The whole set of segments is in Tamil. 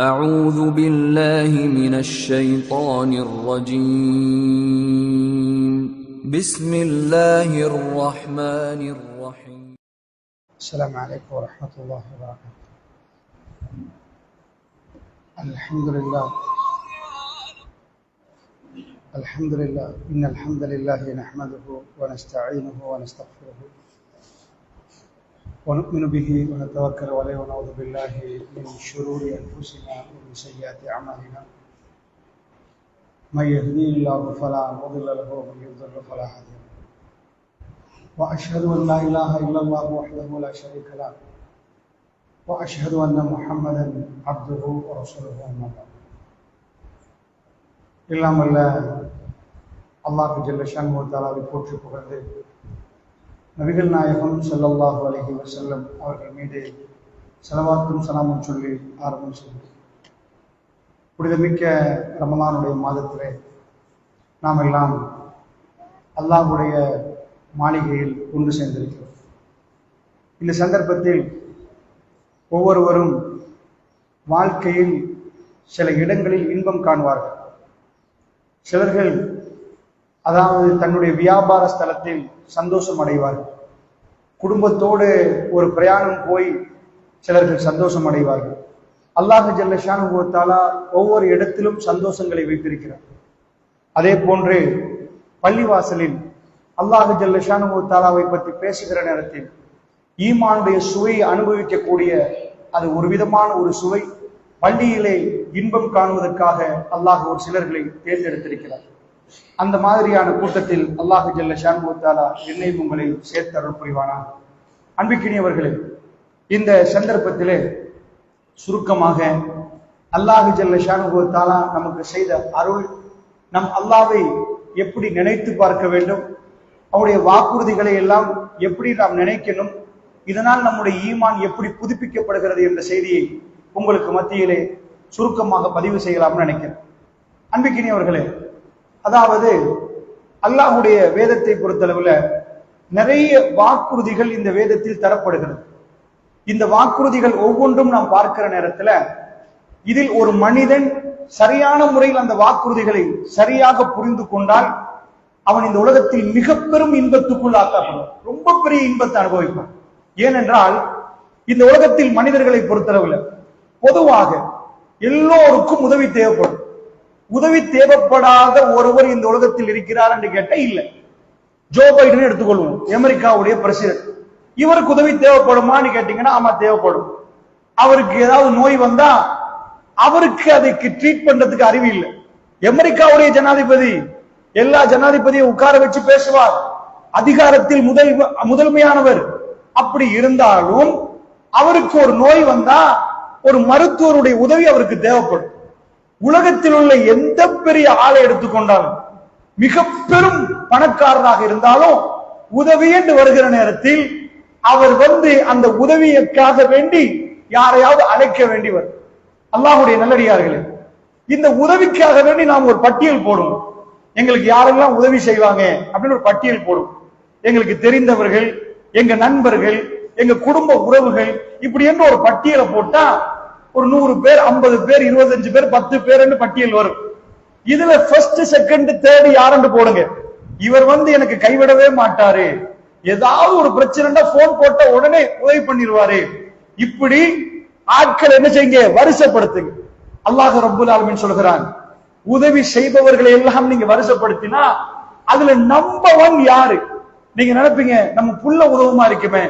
أعوذ بالله من الشيطان الرجيم بسم الله الرحمن الرحيم السلام عليكم ورحمة الله وبركاته. الحمد لله إن الحمد لله نحمده ونستعينه ونستغفره ونؤمن به ونتوكل عليه ونعوذ بالله من شرور أنفسنا ومن سيئات أعمالنا. من يهديه الله فلا مضل له ومن يضلل فلا هادي له. وأشهد أن لا إله إلا الله وحده لا شريك له وأشهد أن محمدا عبده ورسوله أما بعد. இல்லாமல்ல அல்லாஹ் ஜல்ல ஷானஹு தஆலாவை போற்றி புகழ்ந்து நபிகள் நாயகம் ஸல்லல்லாஹு அலைஹி வஸல்லம் அவர்கள் மீது ஸலவாத்தும் ஸலாமும் சொல்லி ஆரம்பம் செய்கிறோம். புனிதமிக்க ரமலானுடைய மாதத்திலே நாம் எல்லாம் அல்லாஹ்வுடைய மாளிகையில் ஒன்று சேர்ந்திருக்கிறோம். இந்த சந்தர்ப்பத்தில் ஒவ்வொருவரும் வாழ்க்கையில் சில இடங்களில் இன்பம் காணுவார்கள். சிலர்கள் அதாவது தன்னுடைய வியாபார ஸ்தலத்தில் சந்தோஷம் அடைவார்கள். குடும்பத்தோடு ஒரு பிரயாணம் போய் சிலர்கள் சந்தோஷம் அடைவார்கள். அல்லாஹ் ஜல்ல ஷானஹு வ தஆலா ஒவ்வொரு இடத்திலும் சந்தோஷங்களை வைத்திருக்கிறார். அதே போன்று பள்ளிவாசலில் அல்லாஹ் ஜல்ல ஷானஹு வ தஆலாவை பற்றி பேசுகிற நேரத்தில் ஈமானுடைய சுவையை அனுபவிக்கக்கூடிய அது ஒரு விதமான ஒரு சுவை. பள்ளியிலே இன்பம் காணுவதற்காக அல்லாஹ் ஒரு சிலர்களை தேர்ந்தெடுத்திருக்கிறார். அந்த மாதிரியான கூட்டத்தில் அல்லாஹ் ஜல்ல ஷானஹு வ தஆலா என்னை உங்களை சேர்த்து அருள் புரிவானாக. அன்பிற்கினியவர்களே, இந்த சந்தர்ப்பத்திலே சுருக்கமாக அல்லாஹ் ஜல்ல ஷானஹு வ தஆலா நமக்கு செய்த அருள், நம் அல்லாஹ்வை எப்படி நினைத்து பார்க்க வேண்டும், அவருடைய வாக்குறுதிகளை எல்லாம் எப்படி நாம் நினைக்கணும், இதனால் நம்முடைய ஈமான் எப்படி புதுப்பிக்கப்படுகிறது என்ற செய்தியை உங்களுக்கு மத்தியிலே சுருக்கமாக பதிவு செய்யலாம்னு நினைக்கிறேன். அன்பிற்கினியவர்களே, அதாவது அல்லாஹ்வுடைய வேதத்தை பொறுத்தளவுல நிறைய வாக்குறுதிகள் இந்த வேதத்தில் தரப்படுகிறது. இந்த வாக்குறுதிகள் ஒவ்வொன்றும் நாம் பார்க்கிற நேரத்துல இதில் ஒரு மனிதன் சரியான முறையில் அந்த வாக்குறுதிகளை சரியாக புரிந்து கொண்டால் அவன் இந்த உலகத்தில் மிக பெரும் இன்பத்துக்குள் ஆக்கப்படுவான், ரொம்ப பெரிய இன்பத்தை அனுபவிப்பான். ஏனென்றால் இந்த உலகத்தில் மனிதர்களை பொறுத்தளவுல பொதுவாக எல்லோருக்கும் உதவி தேவைப்படும். உதவி தேவைப்படாத ஒருவர் இந்த உலகத்தில் இருக்கிறார் என்று கேட்ட இல்லை. ஜோ பைடன் எடுத்துக்கொள்வோம், அமெரிக்காவுடைய பிரசிடென்ட். இவருக்கு உதவி தேவைப்படுமான்னு கேட்டீங்கன்னா ஆமா தேவைப்படும். அவருக்கு ஏதாவது நோய் வந்தா அவருக்கு அதுக்கு ட்ரீட் பண்றதுக்கு அறிவு இல்லை. அமெரிக்காவுடைய ஜனாதிபதி எல்லா ஜனாதிபதியும் உட்கார வச்சு பேசுவார், அதிகாரத்தில் முதன்மையானவர். அப்படி இருந்தாலும் அவருக்கு ஒரு நோய் வந்தா ஒரு மருத்துவருடைய உதவி அவருக்கு தேவைப்படும். உலகத்தில் உள்ள எந்த பெரிய ஆளை எடுத்துக்கொண்டாலும், மிக பெரும் பணக்காரராக இருந்தாலும், உதவி என்று வருகிற நேரத்தில் அவர் அந்த உதவியற்காக வேண்டி யாரையாவது அழைக்க வேண்டி வரும். அல்லாஹ்வுடைய நல்லடியார்களே, இந்த உதவிக்காக வேண்டி நாம் ஒரு பட்டியல் போடுவோம். எங்களுக்கு யாரெல்லாம் உதவி செய்வாங்க அப்படின்னு ஒரு பட்டியல் போடுவோம். எங்களுக்கு தெரிந்தவர்கள், எங்க நண்பர்கள், எங்க குடும்ப உறவுகள், இப்படி என்று ஒரு பட்டியலை போட்டா ஒரு 100 பேர், 50 பேர், 25 பேர், 10 பேர் பட்டியல் வரும். இதுல ஃபர்ஸ்ட், செகண்ட், தேர்ட் யாருன்னு போடுங்க. இவர் எனக்கு கைவிடவே மாட்டாரு, ஏதாவது ஒரு பிரச்சனை போன் போட்ட உடனே உதவி பண்ணிடுவாரு. இப்படி ஆட்கள் என்ன செய்யுங்க, வரிசைப்படுத்துங்க. அல்லாஹ் ரப்புல் ஆலமீன் சொல்கிறான், உதவி செய்பவர்களை எல்லாம் நீங்க வரிசைப்படுத்தினா அதுல நம்பர் 1 யாரு? நீங்க நினைப்பீங்க நம்ம புள்ள உதவுமா இருக்குமே,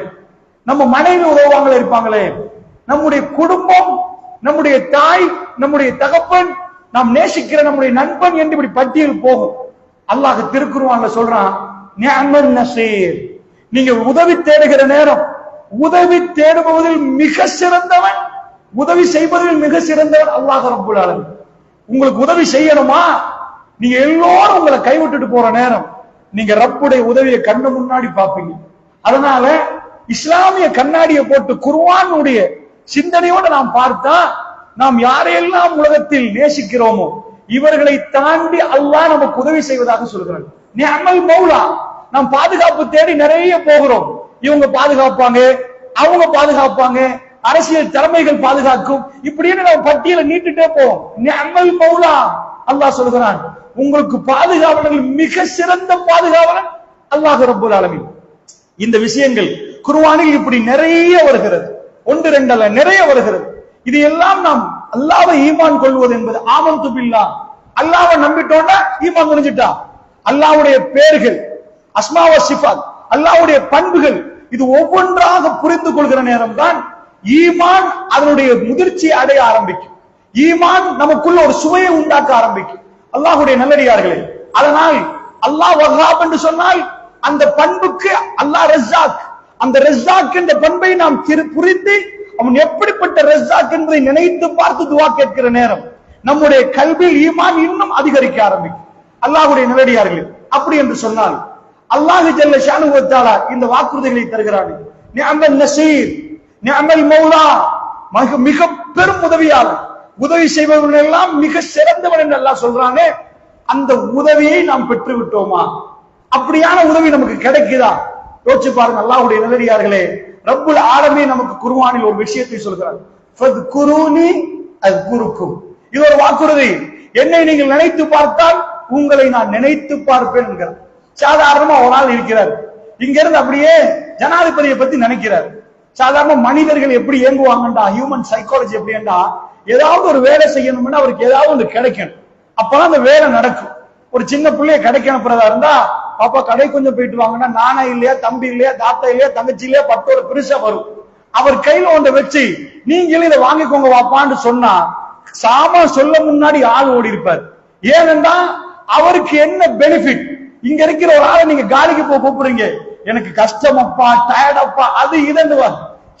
நம்ம மனைவி உதவுவாங்களே இருப்பாங்களே, நம்முடைய குடும்பம், நம்முடைய தாய், நம்முடைய தகப்பன், நாம் நேசிக்கிற நம்முடைய நண்பன் என்று இப்படி பட்டியல் போகும். அல்லாஹ் திருக்குர்ஆன்ல சொல்றான், நிஅமன் நஸீர். நீங்க உதவி தேடுகிற நேரம், உதவி தேடுபவதில் மிக சிறந்தவன், உதவி செய்வதில் மிக சிறந்தவன் அல்லாஹ் ரப்புல் ஆலமீன். உங்களுக்கு உதவி செய்யணுமா, நீங்க எல்லோரும் உங்களை கைவிட்டுட்டு போற நேரம் நீங்க ரப்புடைய உதவியை கண்ணு முன்னாடி பாப்பீங்க. அதனால இஸ்லாமிய கண்ணாடியை போட்டு குர்ஆனுடைய சிந்தனையோடு நாம் பார்த்தா நாம் யாரையெல்லாம் உலகத்தில் நேசிக்கிறோமோ இவர்களை தாண்டி அல்லாஹ் நமக்கு உதவி செய்வதாக சொல்கிறார். நிஅமல் மௌலா. நாம் பாதுகாப்பு தேடி நிறைய போகிறோம். இவங்க பாதுகாப்பாங்க, அவங்க பாதுகாப்பாங்க, அரசியல் தலைமைகள் பாதுகாக்கும். இப்படின்னு நம்ம பட்டியலை நீட்டுட்டே போவோம். நிஅமல் மௌலா அல்லாஹ் சொல்கிறான், உங்களுக்கு பாதுகாவலர்கள் மிக சிறந்த பாதுகாவலன் அல்லாஹ் ரப்பல் ஆலமீன். இந்த விஷயங்கள் குர்ஆனில் இப்படி நிறைய வருகிறது, ஒன்று ரெண்டு அல்ல, நிறைய வருகிறது. இது எல்லாம் நாம் அல்லாஹ்வை ஈமான் கொள்வது என்பது ஆமன்து பில்லாஹ், அல்லாஹ்வை நம்பிட்டோம்னா ஈமான் முடிஞ்சிட்டா. அல்லாஹ்வுடைய பெயர்கள், அஸ்மா வ சிஃபாத், அல்லாஹ்வுடைய பண்புகள், இது ஒவ்வொன்றாக புரிந்து கொள்கிற நேரம் தான் ஈமான் அதனுடைய முதிர்ச்சியை அடைய ஆரம்பிக்கும். ஈமான் நமக்குள்ள ஒரு சுவையை உண்டாக்க ஆரம்பிக்கும். அல்லாஹ்வுடைய நல்லடியார்களே, அதனால் அல்லாஹ் வஹ்ஹாப் என்று சொன்னால் அந்த பண்புக்கு அல்லாஹ் ரஸாக், அந்த ரஸாக் என்ற பண்பை நாம் புரிந்து அவன் எப்படிப்பட்ட ரஸாக் என்பதை நினைத்து பார்த்து துஆ கேட்கிற நேரம் நம்முடைய கல்வியில் ஈமான் இன்னும் அதிகரிக்க ஆரம்பிக்கும். அல்லாஹ்வுடைய நல்லடியார்களே, அப்படி என்று சொன்னால் அல்லாஹ் ஜல்ல ஷானுஹு வ தஆலா இந்த வாக்குறுதிகளை தருகிறார். நிஅமல் நஸீர், நிஅமல் மௌலா, மிக பெரும் உதவியாளர், உதவி செய்பவர்கள் எல்லாம் மிக சிறந்தவன் என்று அல்லாஹ் சொல்றானே, அந்த உதவியை நாம் பெற்று விட்டோமா? அப்படியான உதவி நமக்கு கிடைக்குதா? யோசிச்சு பாருங்க அல்லாஹ்வுடைய நல்லடியார்களே. ரப்புல் ஆலமீன் நமக்கு குர்ஆனில் ஒரு விஷயத்தை சொல்கிறார், ஃபத்குரூனி அஸ்குருக்கும். இது ஒரு வாக்குறுதி. என்னை நீங்கள் நினைத்து பார்த்தால் உங்களை நான் நினைத்து பார்ப்பேன் என்கிறார். சாதாரணமா ஒரு ஆள் இருக்கிறார், இங்க இருந்து அப்படியே ஜனாதிபதியை பத்தி நினைக்கிறார். சாதாரண மனிதர்கள் எப்படி இயங்குவாங்கண்டா, ஹியூமன் சைக்காலஜி எப்படின்னா, ஏதாவது ஒரு வேலை செய்யணும்னா அவருக்கு ஏதாவது ஒன்று கிடைக்கணும், அப்பதான் அந்த வேலை நடக்கும். ஒரு சின்ன பிள்ளைய கடைக்கு அனுப்புறதா இருந்தா, பாப்பா கடை கொஞ்சம் போயிட்டு வாங்கன்னா, நானா இல்லையா, தம்பி இல்லையா, தாத்தா இல்லையா, தங்கச்சி இல்லையா, பட்டோட பெருசா வரும். அவர் கையில ஒன்றை வச்சு நீங்களும் இதை வாங்கிக்கோங்க வாப்பான்னு சொன்னா சாமான் சொல்ல முன்னாடி ஆள் ஓடி இருப்பார். ஏனென்றா அவருக்கு என்ன பெனிஃபிட்? இங்க இருக்கிற ஒரு ஆளை நீங்க காலிக்கு போய் கூப்பிடுறீங்க, எனக்கு கஷ்டமப்பா, டயர்டப்பா, அது இதுன்னு.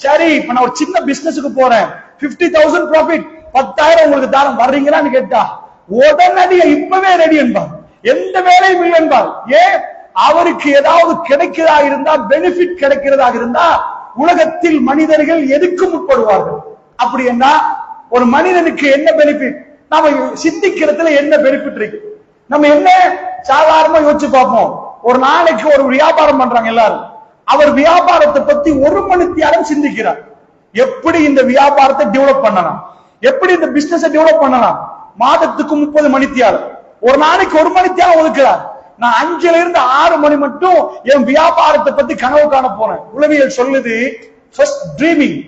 சரி, இப்ப நான் ஒரு சின்ன பிசினஸுக்கு போறேன், 50,000 ப்ராஃபிட், 10,000 உங்களுக்கு தாரம் வர்றீங்களான்னு கேட்டா உடனடியா இப்பவே ரெடி என்பார், எந்த வேலையும் இல்லை என்பார். ஏன்? அவருக்கு ஏதாவது கிடைக்கிறதா இருந்தா, பெனிஃபிட் கிடைக்கிறதா இருந்தா உலகத்தில் மனிதர்கள் எதுக்கு முற்படுவார்கள். அப்படி என்ன ஒரு மனிதனுக்கு என்ன பெனிஃபிட், நாம சிந்திக்கிறதுல என்ன பெனிஃபிட் இருக்கு? நம்ம என்ன சாதாரணமா யோசிச்சு பார்ப்போம். ஒரு நாளைக்கு ஒரு வியாபாரம் பண்றாங்க எல்லாரும், அவர் வியாபாரத்தை பத்தி ஒரு மணி நேரம் சிந்திக்கிறார். எப்படி இந்த வியாபாரத்தை டெவலப் பண்ணலாம், எப்படி இந்த பிசினஸ் டெவலப் பண்ணலாம். மாதத்துக்கு 30 மணி நேரம், ஒரு நாளைக்கு 1 மணி நேரம் ஒதுக்குறார். நான் 5ல இருந்து 6 மணி மட்டும் என் வியாபாரத்தை பத்தி கனவு காண போறேன். உளவியல் சொல்லுது, ஃபர்ஸ்ட் ட்ரீமிங்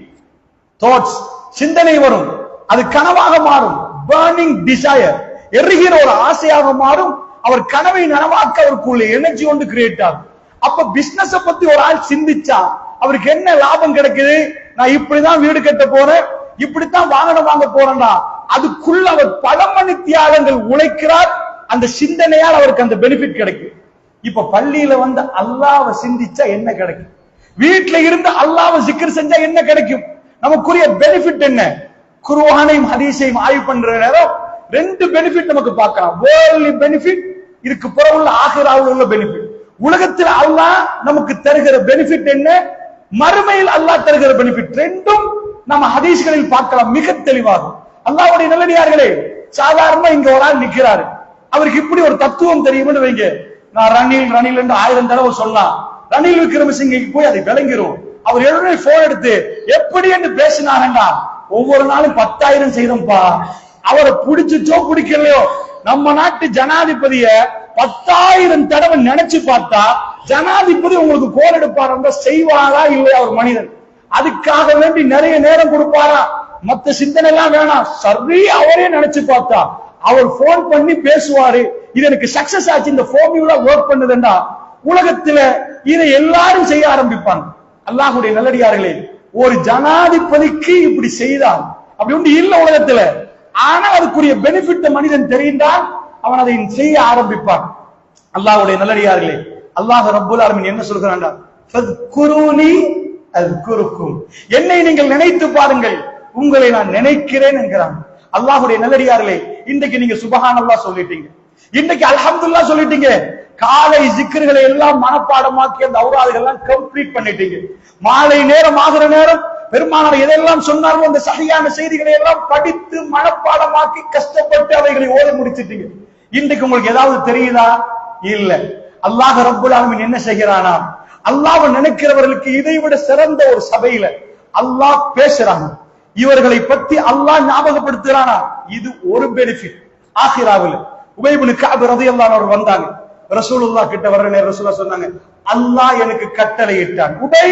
தாட்ஸ், சிந்தனை வரும், அது கனவாக மாறும். பர்னிங் டிசையர், எரிகிற ஒரு ஆசையாக மாறும். அவர் கனவை நனவாக்க அவருக்குள்ள எனர்ஜி ஒன்று கிரியேட் ஆகும். அப்ப பிசினஸ் பத்தி ஒரு ஆள் சிந்திச்சா அவருக்கு என்ன லாபம் கிடைக்குது? நான் இப்படிதான் வீடு கட்ட போறேன், இப்படித்தான் வாகனம் வாங்க போறேன்டா, அதுக்குள்ள அவர் பல மணி தியாகங்கள் உழைக்கிறார். அந்த சிந்தனையால் அவருக்கு அந்த பெனிஃபிட் கிடைக்கும். இப்ப பள்ளியில வந்து அல்லாஹ்வை சிந்திச்சா என்ன கிடைக்கும்? வீட்டுல இருந்து அல்லாஹ்வை ஜிக்ர் செஞ்சா என்ன கிடைக்கும்? நமக்குரிய பெனிஃபிட் என்ன? குர்ஆனையும் ஹதீஸையும் ஆய்வு பண்ற நேரம் 2 பெனிஃபிட் நமக்கு பார்க்கலாம். வேர்ல்ட்லி பெனிஃபிட், இதுக்கு புறம் உள்ள ஆகிராவில் உள்ள பெனிஃபிட். உலகத்தில் அல்லாஹ் நமக்கு தருகிற பெனிஃபிட் என்ன, மறுமையில் அல்லாஹ் தருகிற பெனிஃபிட், ரெண்டும் நம்ம ஹதீஸ்களில் பார்க்கலாம் மிக தெளிவாக. அல்லாஹ்வுடைய நல்லடியார்களே, சாதாரணமா இங்க ஒரு ஆள் நிக்கிறாரு, அவருக்கு இப்படி ஒரு தத்துவம் தெரியும்னு வைங்க, நான் ரணில் என்று 1000 தடவை சொல்லலாம், ரணில் விக்ரமசிங்கேக்கு போய் அதை விளங்கிரும். அவர் எழுதி போன் எடுத்து எப்படி என்று பேசினாருண்டா, ஒவ்வொரு நாளும் 10,000 செய்தோம்பா. அவரை பிடிச்சுச்சோ பிடிக்கலையோ, நம்ம நாட்டு ஜனாதிபதிய 10,000 தடவை நினைச்சு பார்த்தா ஜனாதிபதி உங்களுக்கு கோல் எடுப்பாரா, செய்வாரா இல்லையா? ஒரு மனிதன் அதுக்காக வேண்டி நிறைய நேரம் கொடுப்பாரா? மத்த சிந்தனை எல்லாம் வேணாம், சரி அவரே நினைச்சு பார்த்தா அவர் போன் பண்ணி பேசுவாரு, இது எனக்கு சக்சஸ் ஆச்சு, இந்த ஃபார்முலா ஒர்க் பண்ணுதுண்டா. உலகத்துல இதை எல்லாரும் செய்ய ஆரம்பிப்பாங்க. அல்லாஹ்வுடைய நல்லடியார்களே, ஒரு ஜனாதிபதிக்கு இப்படி செய்தால் அப்படி ஒன்று இல்ல உலகத்துல. ஆனா அதுக்குரிய பெனிஃபிட் மனிதன் தெரிந்தால் அவன் அதை செய்ய ஆரம்பிப்பான். அல்லாஹ்வுடைய நல்லடியார்களே, அல்லாஹ் ரப்பல் ஆலமீன் என்ன சொல்கிறான்? ஃபத்குரூனி அஸ்குருக்கும், என்னை நீங்கள் நினைத்து பாருங்கள், உங்களை நான் நினைக்கிறேன் என்கிறான். அல்லாஹ்வுடைய நல்லடியார்களே, இன்றைக்கு நீங்க சுப்ஹானல்லாஹ் சொல்லிட்டீங்க, இன்றைக்கு அல்ஹம்துலில்லாஹ் சொல்லிட்டீங்க, காலை ஜிக்ர்களை எல்லாம் மனப்பாடமாக்கி அந்த அவுராதுகள் எல்லாம் கம்ப்ளீட் பண்ணிட்டீங்க. மாலை நேரம் ஆகிற நேரம் பெருமானார் எதெல்லாம் சொன்னார்களோ அந்த சஹீஹான செய்திகளை எல்லாம் படித்து மனப்பாடமாக்கி கஷ்டப்பட்டு அவைகளை ஓதி முடிச்சிட்டீங்க. இன்றைக்கு உங்களுக்கு ஏதாவது தெரியுதா? இல்ல. அல்லாஹ் ரப்பல் ஆலமீன் என்ன செய்கிறானா, அல்லாஹ்வை நினைக்கிறவர்களுக்கு இதை விட சிறந்த ஒரு சபையில அல்லாஹ் பேசுறாங்க, இவர்களை பத்தி அல்லாஹ் ஞாபகப்படுத்துறானா, இது ஒரு பெனிஃபிட். ஆகிராவில் உபை இப்னு கஅப் ரலியல்லாஹு அன்ஹு வந்தாங்க, ரசூலுல்லாஹ் கிட்ட வர்ற நேரம் ரசூலுல்லாஹ் சொன்னாங்க, அல்லாஹ் எனக்கு கட்டளை இட்டான், உபை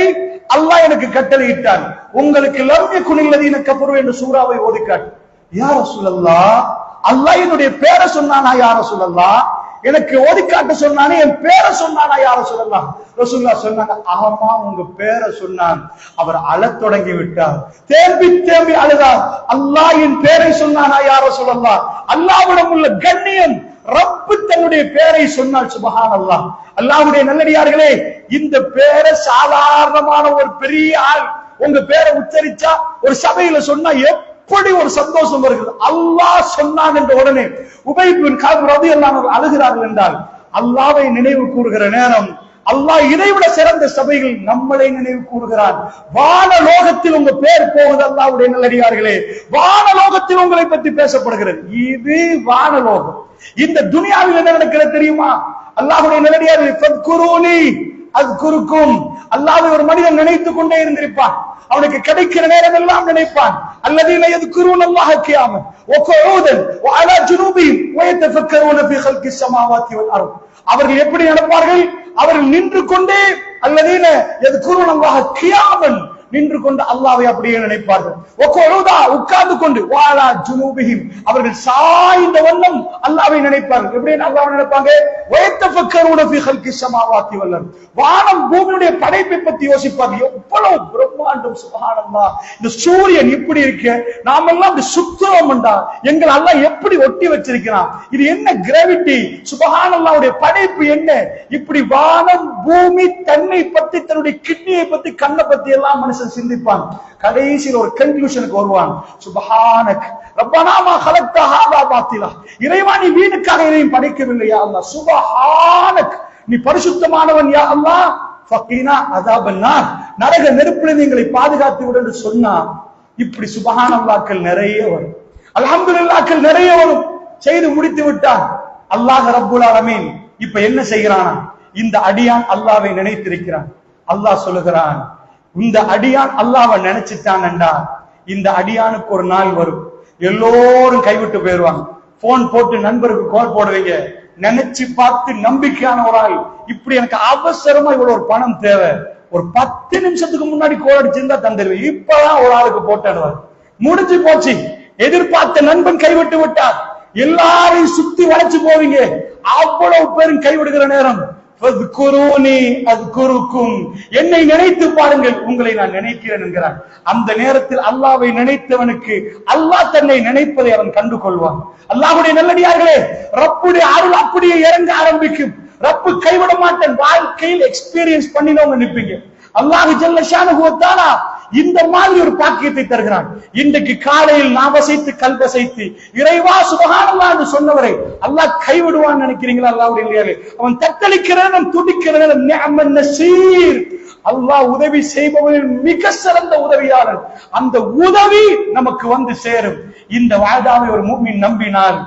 அல்லாஹ் எனக்கு கட்டளை இட்டான், உங்களுக்கு லம் யகுனில் லதீன கஃபரு என்ற சூராவை ஓதி காட்டு. யா ரசூலல்லாஹ், அல்லாஹ் என்னுடைய பேரை சொன்னானா யா ரசூலல்லாஹ், எனக்கு ஓதி காட்ட சொன்னானே, என் பேரை சொன்னானா யா ரசூலல்லாஹ். ரசூலுல்லாஹ் சொன்னாங்க, ஆமா உங்க பேரை சொன்னான். அவர் அழத் தொடங்கி விட்டார், தேம்பி தேம்பி அழுதார். அல்லாஹ் என் பேரை சொன்னானா யா ரசூலல்லாஹ். அல்லாஹ்விடம் உள்ள கண்ணியம், ரப்பு தன்னுடைய பேரை சொன்னால் சுப்ஹானல்லாஹ். அல்லாஹ்வுடைய நல்லடியார்களே, இந்த பேரை சாதாரணமான ஒரு பெரிய ஆள் உங்க பேரை உச்சரிச்சா ஒரு சபையில சொன்னா எப்படி ஒரு சந்தோஷம் வருகிறது. அல்லாஹ் சொன்னான் என்ற உடனே உபை இப்னு கஅப் ரலியல்லாஹு அன்ஹு அழுகிறார்கள் என்றால், அல்லாஹ்வை நினைவு கூறுகிற நேரம் அல்லாஹ் இதைவிட சிறந்த சபைகள் நம்மளை நினைவு கூறுகிறான். வானலோகத்தில் உங்க பேர் போகுது அல்லாஹ்வுடைய நல்லடியார்களே, வானலோகத்தில் உங்களை பற்றி பேசப்படுகிறது. இது வானலோகம். இந்த துனியாவில் என்ன நடக்கிறது தெரியுமா? அல்லாஹ்வுடைய நல்லடியார்களே, ஃபத்குரூனி அஸ்குருக்கும், அல்லாஹ்வை ஒரு மனிதன் நினைத்துக் கொண்டே இருந்திருப்பான், அவனுக்கு கிடைக்கிற நேரம் எல்லாம் நினைப்பான். அல்லதீன யذ்குரூன அல்லாஹ கியாமன் வ குஊதன் வ அலா ஜுனூபிஹிம் வ யதஃபக்கரூன ஃபீ ஹல்கிஸ் ஸமாவாத்தி வல் அர்த். அவர்கள் எப்படி நடப்பார்கள்? அவர்கள் நின்று கொண்டே, அல்லதீன யذ்குரூன அல்லாஹ கியாமன், நின்று கொண்டு அல்லாஹ்வை அப்படியே நினைப்பார்கள். வ குஊதா, உட்கார்ந்து கொண்டு, வ அலா ஜுனூபிஹிம், அவர்கள் சாய்ந்த வண்ணம் அல்லாஹ்வை நினைப்பார்கள். எப்படி அல்லாஹ்வை நினைப்பாங்க? வ யதஃபக்கரூன ஃபீ ஹல்கிஸ் ஸமாவாத்தி வல் அர்த், வானம் பூமியுடைய படைப்பை பற்றி யோசிப்பார்கள். எவ்வளவு பிரம்மாண்டம், சுப்ஹானல்லாஹ். இந்த சூரியன் இப்படி இருக்கு, நாம எல்லாம் இப்படி சுத்தம்டா, எங்களை அல்லாஹ் எப்படி ஒட்டி வச்சிருக்கிறான், இது என்ன கிராவிட்டி, சுப்ஹானல்லாஹ்வுடைய படைப்பு என்ன. இப்படி வானம் பூமி தன்னை பத்தி, தன்னுடைய கிட்னியை பத்தி, கண்ணை பத்தி எல்லாம் மனுஷன் சிந்திப்பான். கடைசியில் ஒரு கன்க்ளூஷனுக்கு வருவான், சுப்ஹானக் ரப்பனா மா கலக்த ஹாதா பாத்திலா, இறைவா நீ வீணுக்காக எதையும் படைக்கவில்லையா அல்லாஹ், சுப்ஹானக் நீ பரிசுத்தமானவன் யா அல்லாஹ், ஃபகீனா அஸாபன் நார், நரக நெருப்பிலிருந்து எங்களை பாதுகாத்து விடு என்று சொன்னா, இப்படி சுப்ஹானல்லாஹ்க்கள் நிறைய வரும், அல்ஹம்துலில்லாஹ்க்கள் நிறைய வரும். செய்து முடித்து விட்டான் அல்லாஹ் ரப்புல் ஆலமீன். இப்ப என்ன செய்கிறானா? இந்த அடியான் அல்லாஹ்வை நினைத்திருக்கிறான். அல்லாஹ் சொல்லுகிறான், இந்த அடியான் அல்லாஹ்வை நினைச்சிட்டான் என்றா, இந்த அடியானுக்கு ஒரு நாள் வரும், எல்லோரும் கைவிட்டு போயிருவாங்க. போன் போட்டு நண்பருக்கு கால் போடுவீங்க, நினைச்சு பார்த்து நம்பிக்கையான ஒரு ஆள், இப்படி எனக்கு அவசரமா இவ்வளவு ஒரு பணம் தேவை, ஒரு 10 நிமிஷத்துக்கு முன்னாடி கோல் அடிச்சிருந்தா தந்துருவேன், இப்பதான் ஒரு ஆளுக்கு போட்டாடுவார். முடிஞ்சு போச்சு, எதிர்பார்த்த நண்பன் கைவிட்டு விட்டார். எல்லாரையும் சுத்தி வளைச்சு போவீங்க, அவ்வளவு பேரும் கைவிடுகிற நேரம், என்னை நினைத்து பாருங்கள், உங்களை நான் நினைக்கிறேன் என்கிறான். அந்த நேரத்தில் அல்லாஹ்வை நினைத்தவனுக்கு அல்லாஹ் தன்னை நினைப்பதை அவன் கண்டு கொள்வான். அல்லாஹ்வுடைய நல்லடியார்களே, ரப்புடைய அருள் அப்படியே இறங்க ஆரம்பிக்கும். ரப்பு கைவிட மாட்டேன், வாழ்க்கையில் எக்ஸ்பீரியன்ஸ் பண்ணினவங்க நிற்பீங்க. அல்லாஹ் ஜல்ல ஷானஹு வ தஆலா இந்த மாதிரி ஒரு பாக்கியத்தை தருகிறான். இன்றைக்கு காலையில் நாம் வசைத்து கல்வசைத்து இறைவா சுப்ஹானல்லாஹ் என்று சொன்னவரை அல்லாஹ் கைவிடுவான்னு நினைக்கிறீங்களா? அல்லாஹ்வுடைய இல்லையாலே அவன் தத்தளிக்கிறவன் துடிக்கிறவன் நிஅமன் நஸீர், அல்லாஹ் உதவி செய்பவனில் மிக சிறந்த உதவியாளர். அந்த உதவி நமக்கு வந்து சேரும். இந்த வாதாவை ஒரு முஃமின் நம்பினால்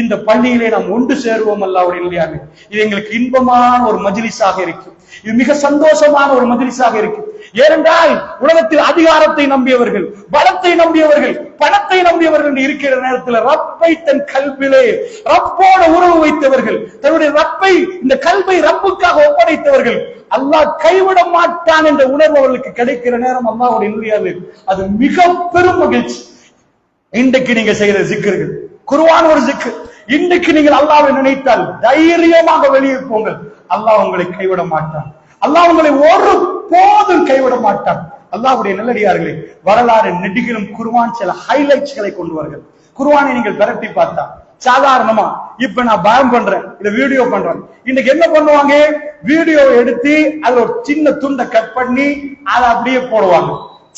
இந்த பள்ளியிலே நாம் ஒன்று சேருவோம். அல்லாஹ்வுடைய இல்லையாலே இது எங்களுக்கு இன்பமான ஒரு மஜ்லிஸாக இருக்கும், இது மிக சந்தோஷமான ஒரு மஜ்லிஸாக இருக்கும். ஏனென்றால் உலகத்தில் அதிகாரத்தை நம்பியவர்கள், பலத்தை நம்பியவர்கள், பணத்தை நம்பியவர்கள் இருக்கிற நேரத்தில் ரப்பை தன் கல்விலே ரப்போட உறவு வைத்தவர்கள், தன்னுடைய ரப்பை, இந்த கல்வை ரப்புக்காக ஒப்படைத்தவர்கள், அல்லாஹ் கைவிட மாட்டான் என்ற உணர்வு அவர்களுக்கு கிடைக்கிற நேரம் அல்லாஹ்வுடைய இல்லையாது அது மிக பெரும் மகிழ்ச்சி. இன்றைக்கு நீங்க செய்கிற ஜிக்ர்கள், குர்ஆன் ஒரு ஜிக்ர், இன்றைக்கு நீங்கள் அல்லாஹ்வை நினைத்தால் தைரியமாக வெளியே போங்கள். அல்லாஹ் உங்களை கைவிட மாட்டான், அல்லாஹ் உங்களை ஒரு போதும் கைவிட மாட்டான். அல்லாஹ்வுடைய நல்லடியார்களே, வரலாறு நெடுகிலும் குர்ஆன் சில ஹைலைட்ஸ்களை கொண்டு வருகிறது. குர்ஆனை நீங்கள் விரட்டி பார்த்தா சாதாரணமா இப்ப நான் பயம் பண்றேன், இத வீடியோ பண்றேன், இன்னைக்கு என்ன பண்ணுவாங்க? வீடியோ எடுத்து அதுல ஒரு சின்ன துண்டை கட் பண்ணி அதை அப்படியே போடுவாங்க.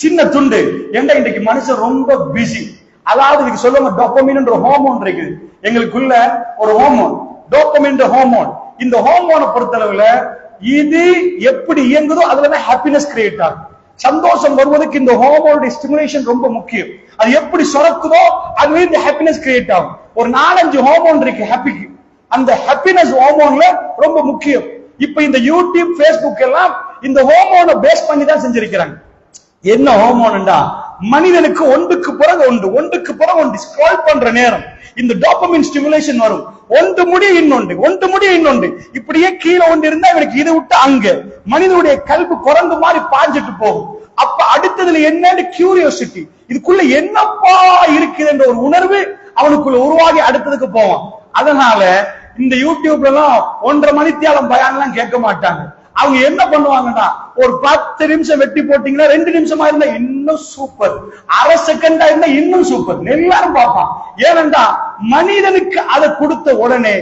சின்ன துண்டு ஏண்டா இன்னைக்கு மனுஷன் ரொம்ப பிஸி. அதாவது இதுக்கு சொல்லுவாங்க டோபமின் என்ற ஹார்மோன் இருக்குது எங்களுக்குள்ள, ஒரு ஹார்மோன் டோபமின் ஹார்மோன். இந்த ஹார்மோனை பொறுத்தளவுல இது எப்படி இயங்குதோ அதுலதான் ஹாப்பினஸ் கிரியேட் ஆகும். சந்தோஷம் வருவதற்கு இந்த ஹார்மோனுடைய ஸ்டிமுலேஷன் ரொம்ப முக்கியம். அது எப்படி சுரக்குதோ அதுவே இந்த ஹாப்பினஸ் கிரியேட் ஆகும். ஒரு 4-5 ஹார்மோன் இருக்கு ஹாப்பிக்கு, அந்த ஹாப்பினஸ் ஹார்மோன்ல ரொம்ப முக்கியம். இப்ப இந்த யூடியூப், ஃபேஸ்புக் எல்லாம் இந்த ஹார்மோனை பேஸ் பண்ணி தான் செஞ்சிருக்கிறாங்க. என்ன ஹார்மோன்டா, மனிதனுக்கு ஒன்றுக்கு பிறகு ஒன்று ஸ்க்ரோல் பண்ற நேரம் இந்த டோபமைன் ஸ்டிமுலேஷன் வரும். ஒன்று முடிய இன்னொன்று இப்படியே கீழே ஒன்று இருந்தா இவனுக்கு இதை விட்டு அங்க மனிதனுடைய கல்வி குரங்கு மாதிரி பாஞ்சிட்டு போகும். அப்ப அடுத்ததுல என்னன்னு கியூரியோசிட்டி, இதுக்குள்ள என்னப்பா இருக்குது என்ற ஒரு உணர்வு அவனுக்குள்ள உருவாகி அடுத்ததுக்கு போவான். அதனால இந்த யூடியூப்ல எல்லாம் 1.5 மணித்தியாலம் பயான் எல்லாம் கேட்க மாட்டாங்க. அவங்க என்ன பண்ணுவாங்கன்னா, ஒரு 10 நிமிஷம் வெட்டி போட்டீங்கன்னா 2 நிமிஷமா இருந்தா இன்னும் சூப்பர், அரை செகண்டா இருந்தா இன்னும் சூப்பர், எல்லாரும் பார்ப்பான். ஏனென்றா மனிதனுக்கு அதை கொடுத்த உடனே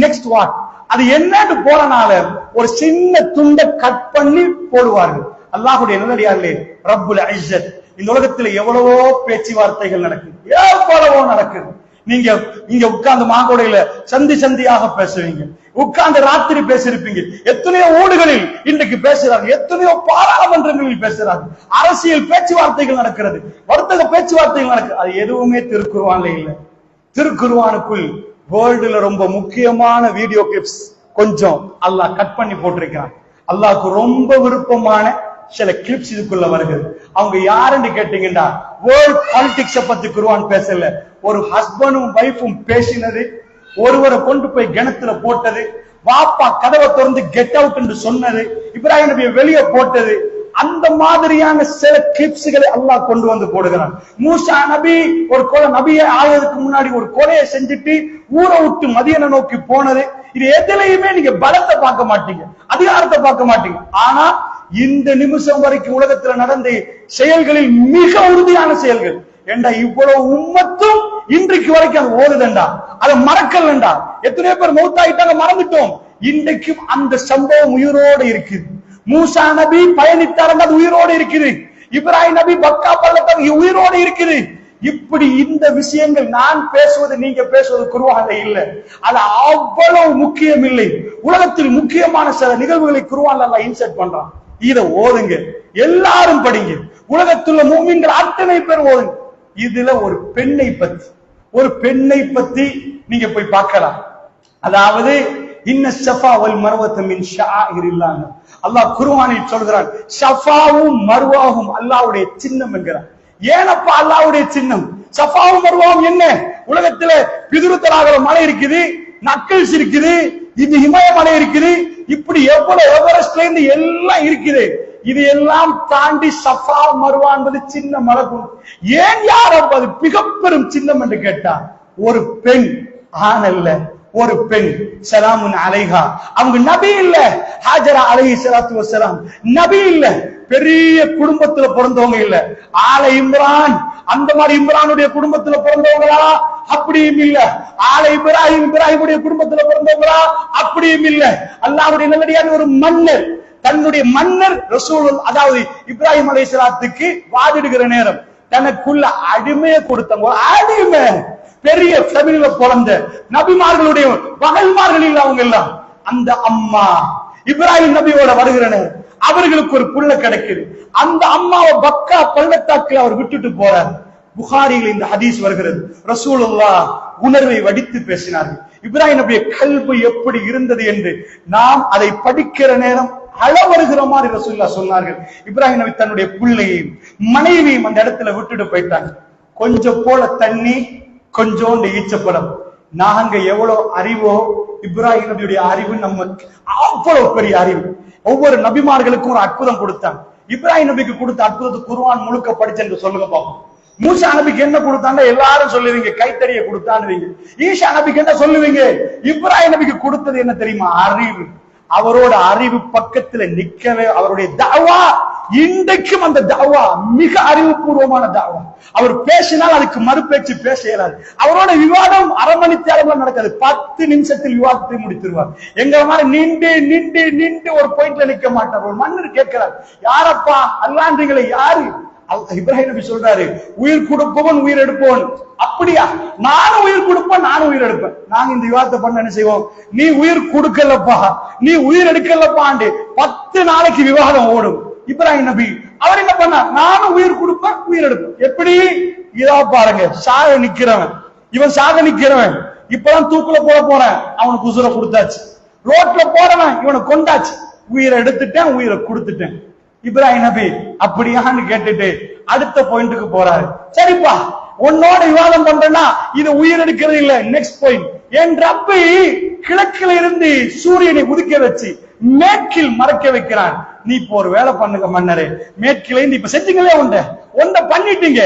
நெக்ஸ்ட் வாட் அது என்னன்னு போறனால ஒரு சின்ன துண்டை கட் பண்ணி போடுவார்கள். அல்லாஹ்வுடைய நல்லடியார்களே, ரப்புல் இஸ்ஸத், இந்த உலகத்துல எவ்வளவோ பேச்சுவார்த்தைகள் நடக்குது, எவ்வளவோ நடக்குது. நீங்க இங்க உட்கார்ந்து மாங்கோடையில சந்தியாக பேசுவீங்க, உட்கார்ந்து ராத்திரி பேசிருப்பீங்க. எத்தனையோ ஊடுகளில் இன்றைக்கு பேசுறாங்க, எத்தனையோ பாராளுமன்றங்களில் பேசுறாங்க, அரசியல் பேச்சுவார்த்தைகள் நடக்கிறது, வர்த்தக பேச்சுவார்த்தைகள் நடக்குது. அது எதுவுமே திருக்குர்ஆன்ல இல்ல. திருக்குர்ஆனுக்குள் வேர்ல்டுல ரொம்ப முக்கியமான வீடியோ கிளிப்ஸ் கொஞ்சம் அல்லாஹ் கட் பண்ணி போட்டிருக்கிறான். அல்லாஹ்க்கு ரொம்ப விருப்பமான சில கிளிப்ஸ் இதுக்குள்ள வருகிறது. அவங்க யாருன்னு கேட்டீங்கன்னா, வேர்ல்ட் பாலிடிக்ஸ பத்தி குர்ஆன் பேசல. ஒரு ஹஸ்பண்டும் வைஃபும் பேசினது, ஒருவரை கொண்டு போய் கிணத்துல போட்டது, வாப்பா கதவை திறந்து கெட் அவுட் என்று சொன்னது, இப்ராஹிம் நபியை வெளியே போட்டது, அந்த மாதிரியான சில கிளிப்ஸ்களை அல்லாஹ் கொண்டு வந்து போடுகிறான். மூசா நபி ஒரு கொலை, நபியை ஆகிறதுக்கு முன்னாடி ஒரு கொலையை செஞ்சுட்டு ஊரை விட்டு மதியனை நோக்கி போனது. இது எதுலையுமே நீங்க பலத்தை பார்க்க மாட்டீங்க, அதிகாரத்தை பார்க்க மாட்டீங்க. ஆனா இந்த நிமிஷம் வரைக்கும் உலகத்துல நடந்த செயல்களில் மிக உறுதியான செயல்கள் ஏண்டா, இவ்வளவு உம்மத்தும் இன்றைக்கு வரைக்கும் அது ஓடுதண்டா, அதை மறக்கலண்டா. எத்தனையோ பேர் மௌத்தாயிட்டாங்க, மறந்துட்டோம். இன்றைக்கும் அந்த சம்பவம் உயிரோடு இருக்குது. மூசா நபி பயணித்தார், அது உயிரோடு இருக்குது. இப்ராஹிம் நபி பக்கா பள்ளத்தாக்கு உயிரோடு இருக்குது. இப்படி இந்த விஷயங்கள் நான் பேசுவது நீங்க பேசுவது குர்ஆன்ல இல்ல, அது அவ்வளவு முக்கியம் இல்லை. உலகத்தில் முக்கியமான சில நிகழ்வுகளை குர்ஆன்ல அல்லாஹ் இன்சர்ட் பண்றான். இத ஓதுங்க, எல்லாரும் படிங்க, உலகத்துள்ள மூமின்கள் அத்தனை பேர் ஓதுங்க. இதுல ஒரு பெண்ணை பத்தி நீங்க போய் பார்க்கலாம். அதாவது இன்ன ஸஃபா வல் மர்வத மின் ஷஆஇரில்லாஹ், அல்லாஹ் குர்ஆனில் சொல்கிறான், ஸஃபாவும் மர்வாவும் அல்லாஹ்வுடைய சின்னம் என்கிறான். ஏனப்பா அல்லாஹ்வுடைய சின்னம்? ஸஃபாவும் மர்வாவும் என்ன? உலகத்துல பிதுருத்தலாகிற மலை இருக்குது, நக்கல்ஸ் இருக்குது, இது இமயமலை இருக்குது, இப்படி எவ்வளவு எவரெஸ்ட்ல இருந்து எல்லாம் இருக்குது. இது எல்லாம் தாண்டி ஸஃபா மர்வா என்பது சின்ன மலைக்குண்டு. ஏன் யார் அது மிக பெரும் சின்னம் என்று கேட்டார். ஒரு பெண், ஆண் அல்ல, ஒரு பெண், ஸலாமுன் அலைஹா. அவங்க நபி இல்ல, ஹாஜரா அலைஹிஸ்ஸலாத்து வஸ்ஸலாம் நபி இல்ல, பெரிய குடும்பத்துல பிறந்தவங்க இல்ல. ஆல இம்ரான் அந்த மாதிரி இம்ரானுடைய குடும்பத்துல பிறந்தவங்களா? அப்படியும் இல்ல. ஆல இப்ராஹிமுடைய குடும்பத்துல பிறந்தவங்களா? அப்படியும் இல்ல. அல்லாஹ்வுடைய நல்லடியான ஒரு மன்னர், தன்னுடைய மன்னர் ரசூல், அதாவது இப்ராஹிம் அலைஹிஸ்ஸலாத்துக்கு வாதிடுகிற நேரம் தனக்குள்ள அடிமையை கொடுத்தவங்க, அடிமை, பெரிய ஃபேமிலியில பிறந்த நபிமார்களுடைய மகள்மார்கள் இல்ல அவங்க எல்லாம். அந்த அம்மா இப்ராஹிம் நபியோட வருகிற நேரம் அவர்களுக்கு ஒரு புள்ள கிடைக்குது. அந்த அம்மாவை பக்கா பள்ளத்தாக்கில் அவர் விட்டுட்டு போறார். புகாரியில் இந்த ஹதீஸ் வருகிறது. ரசூலுல்லாஹ் உணர்வை வடித்து பேசினார்கள். இப்ராஹிம் நபிய கல்பு எப்படி இருந்தது என்று நாம் அதை படிக்கிற நேரம் அழ வருகிற மாதிரி ரசூலுல்லாஹ் சொன்னார்கள். இப்ராஹிம் நபி தன்னுடைய பிள்ளையையும் மனைவியையும் அந்த இடத்துல விட்டுட்டு போயிட்டாங்க. கொஞ்சம் போல தண்ணி, கொஞ்சோண்டு ஈச்சப்படம். நாங்க எவ்வளவு அறிவோ, இப்ராஹிம் நபியுடைய அறிவு நமக்கு அவ்வளவு பெரிய அறிவு. ஒவ்வொரு நபிமார்களுக்கும் ஒரு அற்புதம் கொடுத்தாங்க. இப்ராஹிம் நபிக்கு கொடுத்த அற்புதத்தை குர்ஆன் முழுக்க படிச்சு சொல்லுங்க பாப்போம். மூசா நபிக்கு என்ன கொடுத்தாங்க எல்லாரும் சொல்லுவீங்க, கைத்தறிய கொடுத்தான்னு. ஈசா நபிக்கு என்ன சொல்லுவீங்க? இப்ராஹிம் நபிக்கு கொடுத்தது என்ன தெரியுமா? அறிவு. அவரோட அறிவு பக்கத்துல நிக்கவே அவருடைய தாவா, இன்றைக்கும் அந்த தாவா மிக அறிவுபூர்வமான தாவா. அவர் பேசினால் அதுக்கு மறுபேச்சு பேச இயலாது. அவரோட விவாதம் அரை மணி நேரம் நடக்காது, 10 நிமிஷத்தில் விவாதத்தை முடித்திருவார். எங்க மாதிரி நின்று ஒரு பாயிண்ட்ல நிக்க மாட்டார். ஒரு மன்னர் கேட்கிறார், யாரப்பா அல்லான்றீங்களே, யாரு? இப்ராஹிம் நபி சொல்றாரு, உயிர் கொடுப்பவன் உயிர் எடுப்பவன். அப்படியா? நானும் உயிர் கொடுப்பேன், நானும் உயிர் எடுப்பேன். நாங்க இந்த விவாதத்தை பண்ண என்ன செய்வோம்? நீ உயிர் கொடுக்கலப்பா, நீ உயிர் எடுக்கலப்பாண்டு 10 நாளைக்கு விவாதம் ஓடும். இப்ராஹிம் நபி அவர் என்ன பண்ணார்? நானும் உயிர் கொடுப்பேன், உயிர் எடுப்பேன். எப்படி? இதா பாருங்க, சாக நிக்கிறவன், இவன் சாக நிக்கிறவன், இப்பதான் தூக்குல போட போறேன், அவனுக்கு உசுர கொடுத்தாச்சு. ரோட்ல போறவன் இவனை கொண்டாச்சு, உயிரை எடுத்துட்டேன், உயிரை கொடுத்துட்டேன். இப்ராஹிம் நபி அப்படியான்னு கேட்டுட்டு அடுத்த பாயிண்ட்டுக்கு போறாரு. சரிப்பா, உன்னோட விவாதம் பண்றேன்னா இது உயிர் எடுக்கிறது இல்ல. நெக்ஸ்ட் பாயிண்ட், என் ரப்பை கிழக்கில இருந்து சூரியனை உதிக்க வச்சு மேற்கில் மறைக்க வைக்கிறான். நீ இப்போ ஒரு வேலை பண்ணுங்க மன்னரே, மேற்கில இருந்து இப்ப செஞ்சீங்களே ஒன்றை பண்ணிட்டீங்க,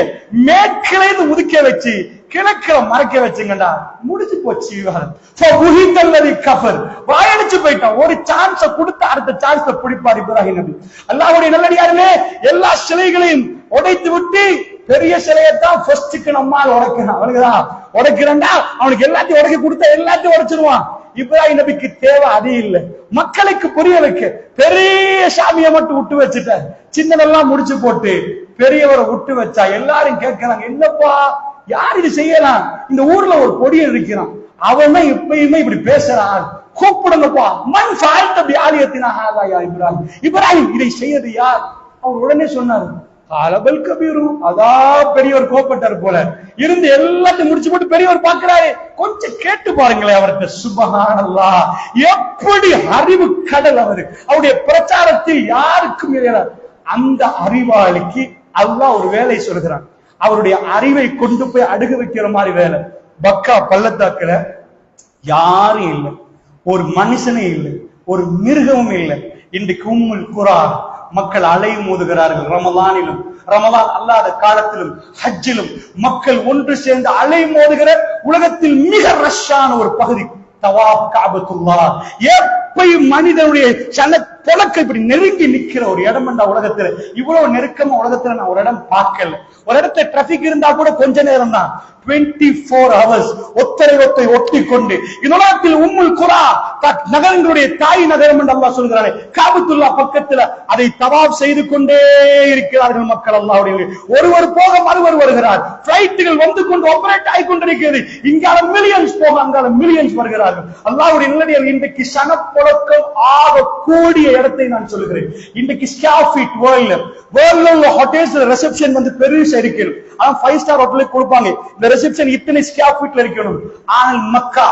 மேற்கில இருந்து உதிக்க வச்சு கிழக்கில மறைக்க வச்சுங்கடா, முடிச்சு போச்சு விவகாரம். கஃபர் வாயடிச்சு போயிட்டான். ஒரு சான்ஸ கொடுத்து அடுத்த சான்ஸ்ல பிடிப்பார் இப்ராஹிம் நபி. அல்லாஹ்வுடைய நல்லடியார்களே, எல்லா சிலைகளையும் உடைத்து விட்டு பெரிய சிலையத்தான் ஃபர்ஸ்ட்க்கு நம்மால் உடைக்கிறான். அவனுக்குதான் உடைக்கிறா, அவனுக்கு எல்லாத்தையும் உடைக்க கொடுத்தா எல்லாத்தையும் உடைச்சிருவான். இப்ராஹிம் நபிக்கு தேவை அது இல்ல, மக்களுக்கு புரிய வைக்க பெரிய சாமியை மட்டும் விட்டு வச்சுட்டார். சின்னதெல்லாம் முடிச்சு போட்டு பெரியவரை விட்டு வச்சா எல்லாரும் கேட்கிறாங்க, என்னப்பா யார் இது செய்யலாம்? இந்த ஊர்ல ஒரு பொடியன் இருக்கிறான், அவன் தான் எப்பயுமே இப்படி பேசுறான், கூப்பிடுங்கப்பா. மண் ஃபால்ட் அப்படி ஆலயத்தினா இப்ராஹிம், இப்ராஹிம் இதை செய்யறது யார்? அவர் உடனே சொன்னாரு, காலபல் கபீரு. அதா பெரியவர் கோப்பட்டார் போல இருந்து எல்லாத்தையும் முடிச்சு போட்டு பெரியவர் பாக்குறாரு. கொஞ்சம் கேட்டு பாருங்களேன் அவர்கிட்ட. சுப்ஹானல்லாஹ், எப்படி அறிவு கடல் அவரு. அவருடைய பிரச்சாரத்தில் யாருக்கும் இயலாது. அந்த அறிவாளிக்கு அல்லாஹ் ஒரு வேலை சொல்கிறான். அவருடைய அறிவை கொண்டு போய் அடுக வைக்கிற மாதிரி வேலை. பக்கா பள்ளத்தாக்குல யாரும் இல்லை, ஒரு மனுஷனே இல்லை, ஒரு மிருகமும் இல்லை. இன்றைக்கு உம்முல் குரா மக்கள் அலை மோதுகிறார்கள். ரமலானிலும் ரமலான் அல்லாத காலத்திலும் ஹஜ்ஜிலும் மக்கள் ஒன்று சேர்ந்து அலை மோதுகிற உலகத்தில் மிக ரஷ்ஷான ஒரு பகுதி தவாப் காபத்துல்லாஹ். எப்பயும் மனிதனுடைய தொடக்க இப்படி நெருங்கி நிக்கிற ஒரு இடம் என்றா உலகத்துல, இவ்வளவு நெருக்கமா உலகத்துல நான் ஒரு இடம் பார்க்கல. ஒரு இடத்துல டிராபிக் இருந்தா கூட கொஞ்ச நேரம் தான், 24 hours ஒத்தரை ஒட்டி கொண்டு இந்நாட்டில் உம்முல் குரா நகரங்களுடைய தாய் நகரம் என்று அல்லாஹ் சொல்கிறானே, காபத்துல்லா பக்கத்துல அதை தவாப் செய்து கொண்டே இருக்கிறார்கள் மக்கள். அல்லாஹ்வுடைய ஒருவர் போக மறுவர் வருகிறார். பிளைட்டுகள் வந்து கொண்டு ஆபரேட் ஆகி கொண்டிருக்கிறது. இங்கால மில்லியன்ஸ் போக அங்கால மில்லியன்ஸ் வருகிறார்கள். அல்லாஹ்வுடைய நல்லடியார், இன்றைக்கு சனப்புழக்கம் ஆக கூடிய இடத்தை நான் சொல்லுகிறேன். இன்றைக்கு ஸ்காஃபிட் வேர்ல்ட்ல உள்ள ஹோட்டல்ஸ்ல ரிசப்ஷன் வந்து பெருசா இருக்கிறது. ஆனா 5 ஸ்டார் ஹோட்டலுக்கு கொடுப்பாங்க, இந்த ரிசப்ஷன் இத்தனை ஸ்கொயர் ஃபீட்ல இருக்கணும். ஆனால் மக்கா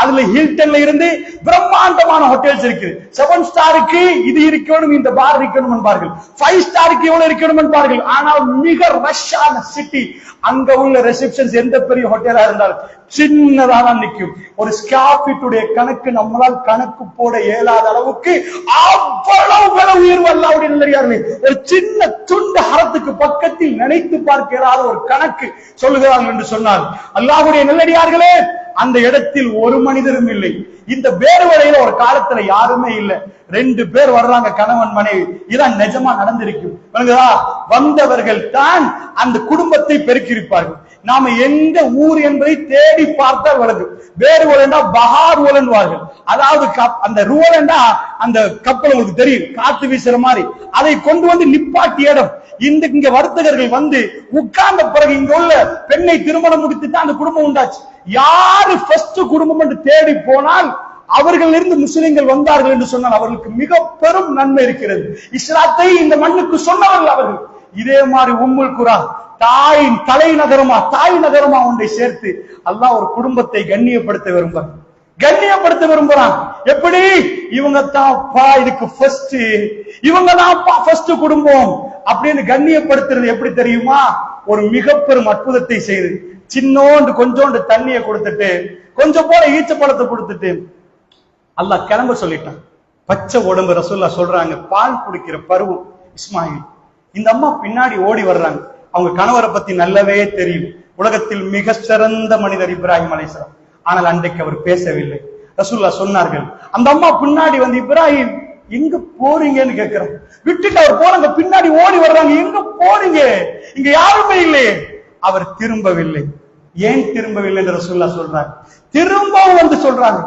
அதுல ஹில்டன்ல இருந்து பிரம்மாண்டமான ஹோட்டல்ஸ் இருக்கு. 7 ஸ்டாருக்கு இது இருக்கணும், இந்த பார் இருக்கணும் என்பார்கள். 5 ஸ்டாருக்கு இவ்வளவு இருக்கணும் என்பார்கள். ஆனால் மிக ரஷ்ஷான சிட்டி, அங்க உள்ள ரிசப்ஷன்ஸ் எந்த பெரிய ஹோட்டலா இருந்தாலும் சின்னதாக நிற்கும். ஒரு ஸ்கொயர் ஃபீட்டுடைய கணக்கு நம்மளால் கணக்கு போட இயலாத அளவுக்கு அவ்வளவு விலை உயர்வு. அல்லாஹ்வுடைய நல்லடியார்களே, ஒரு சின்ன துண்டு ஹரத்துக்கு பக்கத்தில் நினைத்து பார்க்கிறாத ஒரு கணக்கு சொல்லுகிறார்கள் என்று சொன்னால், அல்லாஹ்வுடைய நல்லடியார்களே, அந்த இடத்தில் ஒரு மனிதரும் இல்லை. இந்த வேறுவரையில ஒரு காலத்துல யாருமே இல்லை. 2 பேர் வர்றாங்க, கணவன் மனைவி. இதான் நிஜமா நடந்திருக்கும். வந்தவர்கள் தான் அந்த குடும்பத்தை பெருக்கியிருப்பார்கள். நாம எந்த ஊர் என்பதை தேடி பார்த்தால் வழங்கும். வேறு ஒலண்டா பஹார் ஒலன்வார்கள். அதாவது அந்த ருவலண்டா அந்த கப்பல் உங்களுக்கு தெரியும், காத்து வீசுற மாதிரி. அதை கொண்டு வந்து நிப்பாட்டி இடம். இங்க வர்த்தகர்கள் வந்து உட்கார்ந்த பிறகு இங்க உள்ள பெண்ணை திருமணம் முடித்துட்டு அந்த குடும்பம் உண்டாச்சு. யாரு ஃபர்ஸ்ட் குடும்பம் என்று தேடி போனால் அவர்கள் இருந்து முஸ்லிம்கள் வந்தார்கள் என்று சொன்னால் அவர்களுக்கு மிக பெரும் நன்மை இருக்கிறது. இஸ்லாத்தை இந்த மண்ணுக்கு சொன்னவர்கள் அவர்கள். இதே மாதிரி உம்முல் குரா தாயின் தாய் நகரமா ஒன்றை சேர்த்து அல்லாஹ் ஒரு குடும்பத்தை கண்ணியப்படுத்த விரும்புறான். எப்படி? இவங்க தான்ப்பா இதுக்கு ஃபர்ஸ்ட், இவங்க தான்ப்பா ஃபர்ஸ்ட் குடும்பம் அப்படின்னு கண்ணியப்படுத்துறது எப்படி தெரியுமா? ஒரு மிக பெரும் அற்புதத்தை செய்து சின்னோண்டு கொஞ்சோண்டு தண்ணியை கொடுத்துட்டு கொஞ்சம் போல ஈச்ச பழத்தை கொடுத்துட்டு அல்லாஹ் கிளம்ப சொல்லிட்டான். பச்சை உடம்பு. ரசூலுல்லாஹ் சொல்றாங்க, பால் குடிக்கிற பருவம் இஸ்மாயில். இந்த அம்மா பின்னாடி ஓடி வர்றாங்க. அவங்க கணவரை பத்தி நல்லவே தெரியும். உலகத்தில் மிக சிறந்த மனிதர் இப்ராஹிம் அலைஹிஸ்ஸலாம். ஆனால் அன்றைக்கு அவர் பேசவில்லை. ரசூலுல்லாஹ் சொன்னார்கள், அந்த அம்மா பின்னாடி வந்து, இப்ராஹிம் எங்க போறீங்கன்னு கேட்கிறாங்க. விட்டுட்டு அவர் போறாங்க, பின்னாடி ஓடி வர்றாங்க. எங்க போறீங்க? இங்க யாருமே இல்லையே. அவர் திரும்பவில்லை. ஏன் திரும்பவில்லை என்று ரசூலுல்லாஹ் சொல்றாங்க. திரும்பவும் வந்து சொல்றாங்க.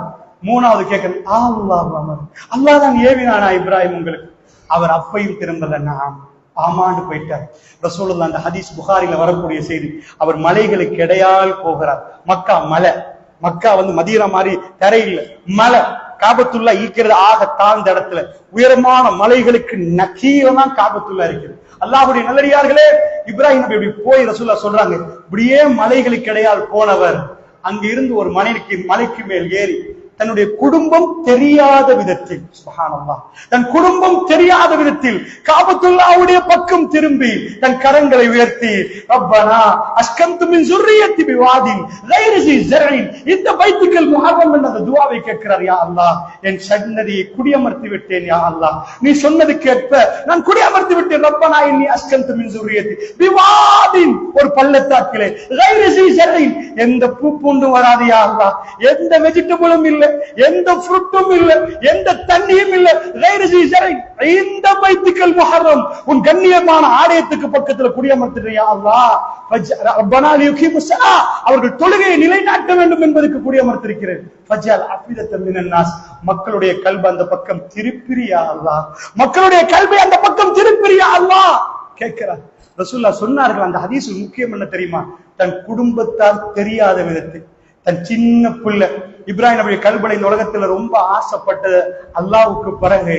3வது கேட்கிறேன், அல்லாஹ் தான் ஏவினானா இப்ராஹிம் உங்களுக்கு? அவர் அப்பையும் திரும்பல. நாம் ஆமாண்டு போயிட்டார். ரசூலுல்லாஹ் அந்த ஹதீஸ் புகாரில வரக்கூடிய செய்தி. அவர் மலைகளுக்கு இடையால் போகிறார். மக்கா மலை, மக்கா வந்து மதீனா மாதிரி தரையில் மலை. காபத்துல்லா இருக்கிறது ஆக தாழ்ந்த இடத்துல, உயரமான மலைகளுக்கு நக்கீரதான் காபத்துல்லா இருக்குது. அல்லாஹ்வுடைய நல்லடியார்களே, இப்ராஹிம் நபி இப்படி போய் ரசூலுல்லாஹ் சொல்றாங்க, இப்படியே மலைகளுக்கு இடையால் போனவர் அங்க இருந்து ஒரு மலைக்கு மேல் ஏறி தன்னுடைய குடும்பம் தெரியாத விதத்தில், சுப்ஹானல்லாஹ், தன் குடும்பம் தெரியாத விதத்தில் காபத்துல்லாஹ்வுடைய பக்கம் திரும்பி தன் கரங்களை உயர்த்தி, ரப்பனா அஸ்கன்து மின் ஸுர்ரியத்தி பிவாதின் கைரி ஸி ஸர்இன், இந்த பைத்துல் முஹர்ரம் என்ற அந்த துஆவை கேட்கிறார். யா அல்லாஹ், என் சன்னதியை குடியமர்த்தி விட்டேன். யா அல்லாஹ், நீ சொன்னது கேட்ப நான் குடியமர்த்தி விட்டேன். ரப்பனா இன்னி அஸ்கன்து மின் ஸுர்ரியத்தி பிவாதின், ஒரு பள்ளத்தாக்கிலே, கைரி ஸி ஸர்இன், எந்த பூ பூண்டும் வராது. யா அல்லாஹ், எந்த வெஜிடபிளும் இல்ல, எந்த ஃப்ரூட்டும் இல்ல, எந்த தண்ணியும் இல்ல. கைரி ஸி ஸர்இன், இந்த பைத்துல் முஹர்ரம் உன் கண்ணியமான ஆலயத்துக்கு பக்கத்துல குடியமர்த்திட்டேன். யா அல்லாஹ், ரப்பனா லியுகீமுஸ் ஸலா, அவர்கள் தொழுகையை நிலைநாட்ட வேண்டும் என்பதற்கு குடியமர்த்திருக்கிறேன். ஃபஜ்அல் அஃபிதத்தம் மினன் நாஸ், மக்களுடைய கல்பை அந்த பக்கம் திருப்பிரியா அல்லாஹ், மக்களுடைய கல்பை அந்த பக்கம் திருப்பிரியா அல்லாஹ் கேட்கிறார். ரசூலுல்லாஹ் சொன்னார்கள், அந்த ஹதீஸ் முக்கியம் என்ன தெரியுமா? தன் குடும்பத்தார் தெரியாத விதத்தில் தன் சின்ன புள்ள இப்ராஹிம் நபியுடைய கல்பனை இந்த உலகத்துல ரொம்ப ஆசைப்பட்டது அல்லாஹ்வுக்கு பிறகு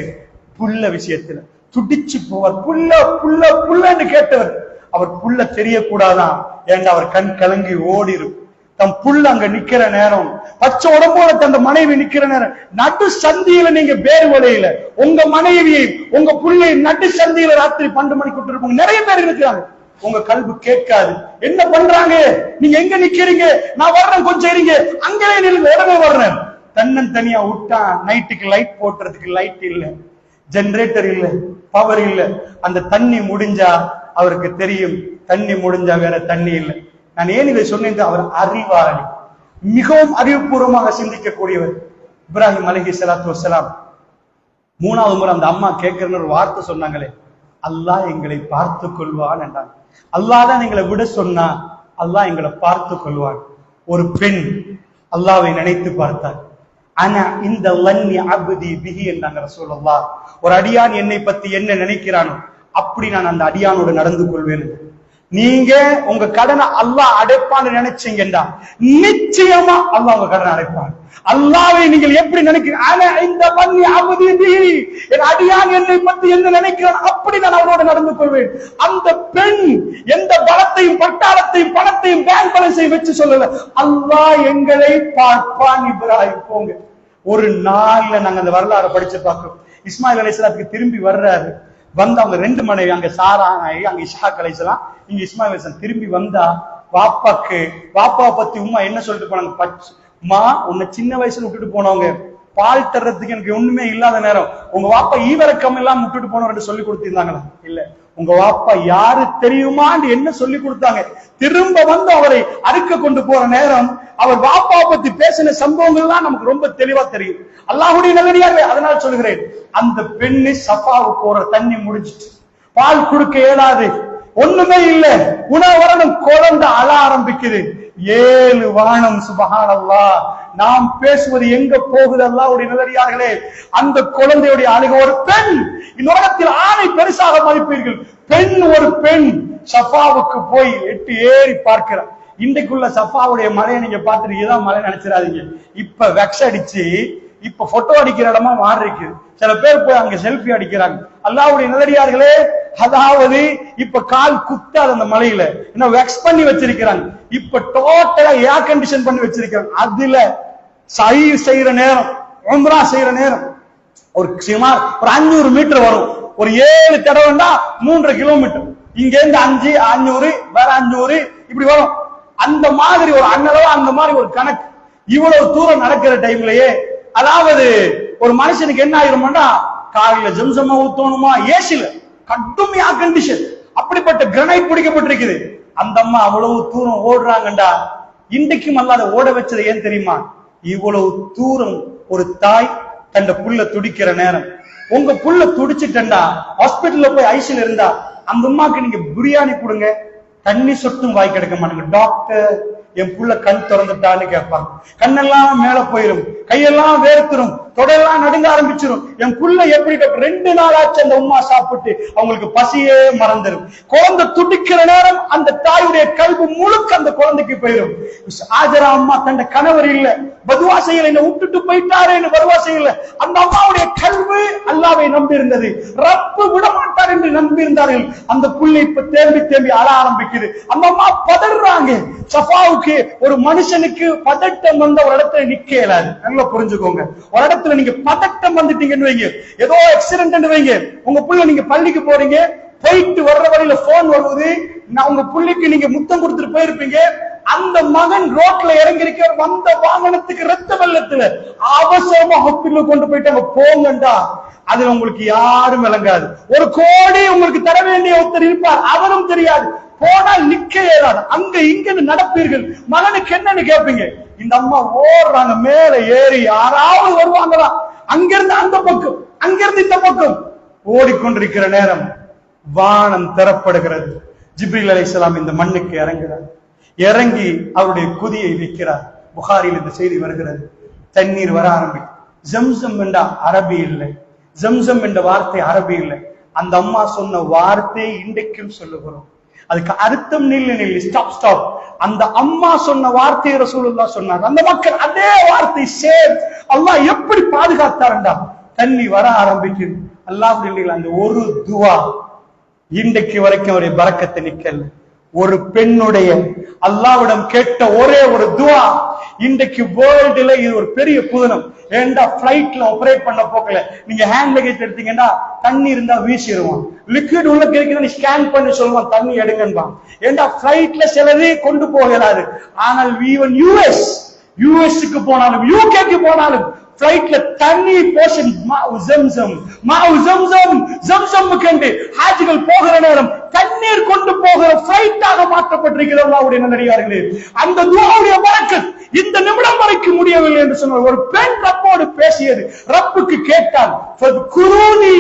புள்ள விஷயத்துல துடிச்சு போவார். புள்ள புள்ள புள்ளன்னு கேட்டவர், அவர் புள்ள தெரியக்கூடாதான், ஏண்டா அவர் கண் கலங்கி ஓடிரும். தம் புள்ள அங்க நிக்கிற நேரம், பச்சை உடம்போட தந்த மனைவி நிக்கிற நேரம், நடு சந்தியில நீங்க பேர் வலையில உங்க மனைவியை உங்க புள்ளையை நடு சந்தியில ராத்திரி 12 மணிக்கு விட்டுருப்போங்க. நிறைய பேர் இருக்கிறாங்க. உங்க கல்வி கேட்காது, என்ன பண்றாங்க, நீங்க எங்க நிக்கிறீங்க, நான் வர்றேன் கொஞ்சம் இருங்க, அங்கேயே நில்லுங்க, உடனே வர்றேன். தன்னன் தனியா விட்டா நைட்டுக்கு லைட் போட்டுறதுக்கு லைட் இல்ல, ஜெனரேட்டர் இல்ல, பவர் இல்ல. அந்த தண்ணி முடிஞ்சா அவருக்கு தெரியும், தண்ணி முடிஞ்சா வேற தண்ணி இல்லை. நான் ஏன் இதை சொன்னேன்? அவர் அறிவாளி, மிகவும் அறிவுபூர்வமாக சிந்திக்கக்கூடியவர். இப்ராஹிம் அலைஹிஸ்ஸலாத்து வஸ்ஸலாம் 3வது முறை அந்த அம்மா கேட்கிறன்னு ஒரு வார்த்தை சொன்னாங்களே, அல்லாஹ் எங்களை பார்த்து கொள்வான் என்றாங்க. அல்லாஹ் தான் எங்களை விட சொன்னா, அல்லாஹ் எங்களை பார்த்து கொள்வான். ஒரு பெண் அல்லாஹ்வை நினைத்து பார்த்தார். ஆனா இந்த லன்னி அப்தி பிஹி என்றாங்க ரசூலுல்லாஹ். ஒரு அடியான் என்னை பத்தி என்ன நினைக்கிறானோ அப்படி நான் அந்த அடியானோடு நடந்து கொள்வேன். நீங்க உங்க கடனை அல்லாஹ் அடைப்பான்னு நினைச்சீங்கடா, நிச்சயமா அல்லாஹ் உங்க கடனை அடைப்பான். அல்லாஹ்வை நீங்கள் எப்படி நினைக்கிறீங்க? இந்த லன்னி அப்தி பிஹி, என் அடியான் என்னை பத்தி என்ன நினைக்கிறான் அப்படி நான் அவனோடு நடந்து கொள்வேன். அந்த பெண் எந்த பலத்தையும் பட்டாளத்தையும் பணத்தையும் பேங்க் பேலன்ஸையும் வச்சு சொல்லல, அல்லாஹ் எங்களை பார்ப்பான். இப்ராஹிம் போங்க. ஒரு நாள்ல நாங்க அந்த வரலாறு படிச்சு பார்க்கிறோம். இஸ்மாயில் அலைஹிஸ்ஸலாத்துக்கு திரும்பி வர்றாரு. வந்து அவங்க 2 மனைவி, அங்க சாரா, அங்க இஸ்ஹாக் அலைஹிஸ்ஸலாம், இங்க இஸ்மாயில் அலைஹிஸ்ஸலாம். திரும்பி வந்தா வாப்பாவை பத்தி உம்மா என்ன சொல்லிட்டு போனாங்க? மா, உன்னை சின்ன வயசுல விட்டுட்டு போனவங்க, பால் தர்றதுக்கு எனக்கு ஒண்ணுமே இல்லாத நேரம் உங்க வாப்பா ஈவரக்கம் எல்லாம் விட்டுட்டு போனவர்னு சொல்லி கொடுத்திருந்தாங்களா? இல்ல. உங்க வாப்பா யாரு தெரியுமான்னு என்ன சொல்லி கொடுத்தாங்க? திரும்ப வந்து அவரை அறுக்க கொண்டு போற நேரம் அவர் வாப்பாவை பத்தி பேசின சம்பவங்கள்லாம் நமக்கு ரொம்ப தெளிவா தெரியும். அல்லாஹ்வுடைய நல்லடியார்களே, அதனால சொல்லுகிறேன், அந்த பெண்ணு சஃபாவுக்கு போற தண்ணி முடிஞ்சிட்டு, பால் கொடுக்க இயலாது, ஒண்ணுமே இல்ல, உணவு வரணும், குழந்தை அழ ஆரம்பிக்குது. 7 வானம், சுப்ஹானல்லாஹ். நாம் பேசுவது எங்க போகுது? அல்லாஹ்வுடைய நல்லடியார்களே, அந்த குழந்தையுடைய அழுக. ஒரு பெண், இந்த உலகத்தில் ஆணை பெருசாக மதிப்பீர்கள், பெண், ஒரு பெண் சஃபாவுக்கு போய் 8 ஏறி பார்க்கிறார். இன்றைக்குள்ள சஃபாவுடைய மலையை நீங்க பார்த்துட்டு இதான் மலை நினைச்சிடாதீங்க. இப்ப வெக்ஸ் அடிச்சு இப்ப போட்டோ அடிக்கிற இடமா மாறி இருக்கு. சில பேர் போய் அங்க செல்ஃபி அடிக்கிறாங்க. அல்லாஹ்வுடைய நல்லடியார்களே, அதாவது இப்ப கால் குத்தாத அந்த மலையில இன்னும் வெக்ஸ் பண்ணி வச்சிருக்கிறாங்க. இப்ப டோட்டலா ஏர் கண்டிஷன் பண்ணி வச்சிருக்காங்க. அதுல சை செய்யற நேரம், உம்ரா செய்யற நேரம் ஒரு சுமார் ஒரு 500 மீட்டர் வரும். ஒரு 7 தடவைன்னா 3.5 கிலோமீட்டர். இங்க இருந்து 500 வேற 500 இப்படி வரும். அந்த மாதிரி ஒரு அண்ணளவு, அந்த மாதிரி ஒரு கணக்கு. இவ்வளவு தூரம் நடக்கிற டைம்லயே, அதாவது ஒரு மனுஷனுக்கு என்ன ஆயிரும்னா, காலையில ஜம்சமா ஊத்தணுமா, ஏசில கடுமையா கண்டிஷன், அப்படிப்பட்ட கிரனைட் பிடிக்கப்பட்டிருக்குது. அந்த அம்மா அவ்வளவு தூரம் ஓடுறாங்கண்டா. இன்றைக்கும் அல்லாத ஓட வச்சது ஏன் தெரியுமா? இவ்வளவு தூரம் ஒரு தாய் தன் புள்ள துடிக்கிற நேரம், உங்க புள்ள துடிச்சுட்டா ஹாஸ்பிட்டல்ல போய் ஐசில இருந்தா அந்த அம்மாக்கு நீங்க பிரியாணி கொடுங்க, தண்ணி சொட்டும் வாய் கிடைக்க மாட்டாங்க. டாக்டர், என் புள்ள கண் திறந்துட்டான்னு கேட்பாங்க. கண்ணெல்லாம் மேல போயிரும், கையெல்லாம் வேர்த்துரும். தொடரெல்லாம் நடுங்க ஆரம்பிச்சிடும். என் புள்ள எப்படி 2 நாளாச்சு அந்த உம்மா சாப்பிட்டு அவங்களுக்கு பசியே மறந்துடும். குழந்தை துடிக்கிற நேரம் அந்த தாயுடைய கல்வி முழுக்க அந்த குழந்தைக்கு போயிடும். ஆஜரா அம்மா தன் கணவர் இல்ல, பதுவா செய்யல, என்ன விட்டுட்டு போயிட்டாரு பதுவா செய்யல. அந்த அம்மாவுடைய கல்வி அல்லாவை நம்பி இருந்தது, ரப்பு விடமாட்டார் என்று நம்பி இருந்தார்கள். அந்த புள்ளை இப்ப தேம்பி அழ ஆரம்பிக்குது. அந்த அம்மா பதறாங்க. சஃபாவுக்கு ஒரு மனுஷனுக்கு பதட்டம் வந்த ஒரு இடத்துல நிக்க இயலாது. நல்லா புரிஞ்சுக்கோங்க. ஒரு இடத்துல நீங்க பதட்டம் வந்துட்டீங்கன்னு வைங்க, ஏதோ ஆக்சிடென்ட் வைங்க, உங்க புள்ள நீங்க பள்ளிக்கு போறீங்க, போயிட்டு வர்ற வழியில போன் வருவது, நான் உங்க புள்ளிக்கு நீங்க முத்தம் கொடுத்துட்டு போயிருப்பீங்க, அந்த மகன் ரோட்ல இறங்கி இருக்க வந்த வாகனத்துக்கு ரத்த வெள்ளத்துல அவசரமா ஹாஸ்பிட்டல் கொண்டு போயிட்டாங்க, போங்கண்டா. அதுல உங்களுக்கு யாரும் விளங்காது. 1 கோடி உங்களுக்கு தர வேண்டிய ஒருத்தர் இருப்பார், அவரும் தெரியாது. போனால் நிக்க ஏறாது, அங்க இங்க நடப்பீர்கள். மகனுக்கு என்னன்னு கேட்பீங்க. இந்த அம்மா ஓடுறாங்க, மேல ஏறி யாராவது வருவாங்களா, அங்கிருந்து அந்த பக்கம், அங்கிருந்து இந்த பக்கம் ஓடிக்கொண்டிருக்கிற நேரம் வானம் திறப்படுகிறது. ஜிப்ரீல் அலைஹிஸ்ஸலாம் இந்த மண்ணுக்கு இறங்குறார். இறங்கி அவருடைய குதியை வைக்கிறார். புகாரில் இந்த செய்தி வருகிறது. தண்ணீர் வர ஆரம்பிக்கும். ஜம்சம் என்ற அரபி இல்லை, ஜம்சம் என்ற வார்த்தை அரபி இல்லை. அந்த அம்மா சொன்ன வார்த்தை இன்றைக்கும் சொல்லுகிறோம். அதுக்கு அர்த்தம் நில்லு, ஸ்டாப். அந்த அம்மா சொன்ன வார்த்தையை ரசூலுல்லாஹ் சொன்னார். அந்த மக்கள் அதே வார்த்தை சேம். அல்லாஹ் எப்படி பாதுகாத்தார்டா. தண்ணி வர ஆரம்பிக்குது. அல்லாஹ்வுடைய அந்த ஒரு துவா இன்றைக்கு வரைக்கும் அவருடைய பரக்கத்தை நிக்கல. ஒரு பெண்ணுடைய அல்லாஹ்விடம் கேட்ட ஒரே ஒரு துவா இன்றைக்கு வேர்ல்டுல இது ஒரு பெரிய புதனம். ஏண்டா பிளைட்ல ஆபரேட் பண்ண போக்கல நீங்க ஹேண்ட் லக்கேஜ் எடுத்தீங்கன்னா தண்ணி இருந்தா வீசிடுவான், லிக்விட் உள்ள கிடைக்குது, நீ ஸ்கேன் பண்ணி சொல்லுவான் தண்ணி எடுங்கன்பான். ஏண்டா பிளைட்ல சிலரே கொண்டு போகிறாரு. ஆனால் ஈவன் யூஎஸ்க்கு போனாலும் யூகேக்கு போனாலும் பிளைட்ல தண்ணி போஷன் கண்டு ஹாஜிகள் போகிற நேரம் தண்ணீர் கொண்டு போகிற பிளைட்டாக மாற்றப்பட்டிருக்கிறது. அல்லாஹ்வுடைய நல்லடியார்களே, அந்த துஆவுடைய பரக்கத் இந்த நிமிடம் வரைக்கும் முடியவில்லை என்று சொன்னார். ஒரு பெண் ரப்போடு பேசியது. ரப்புக்கு கேட்டால் ஃபத்குரூனி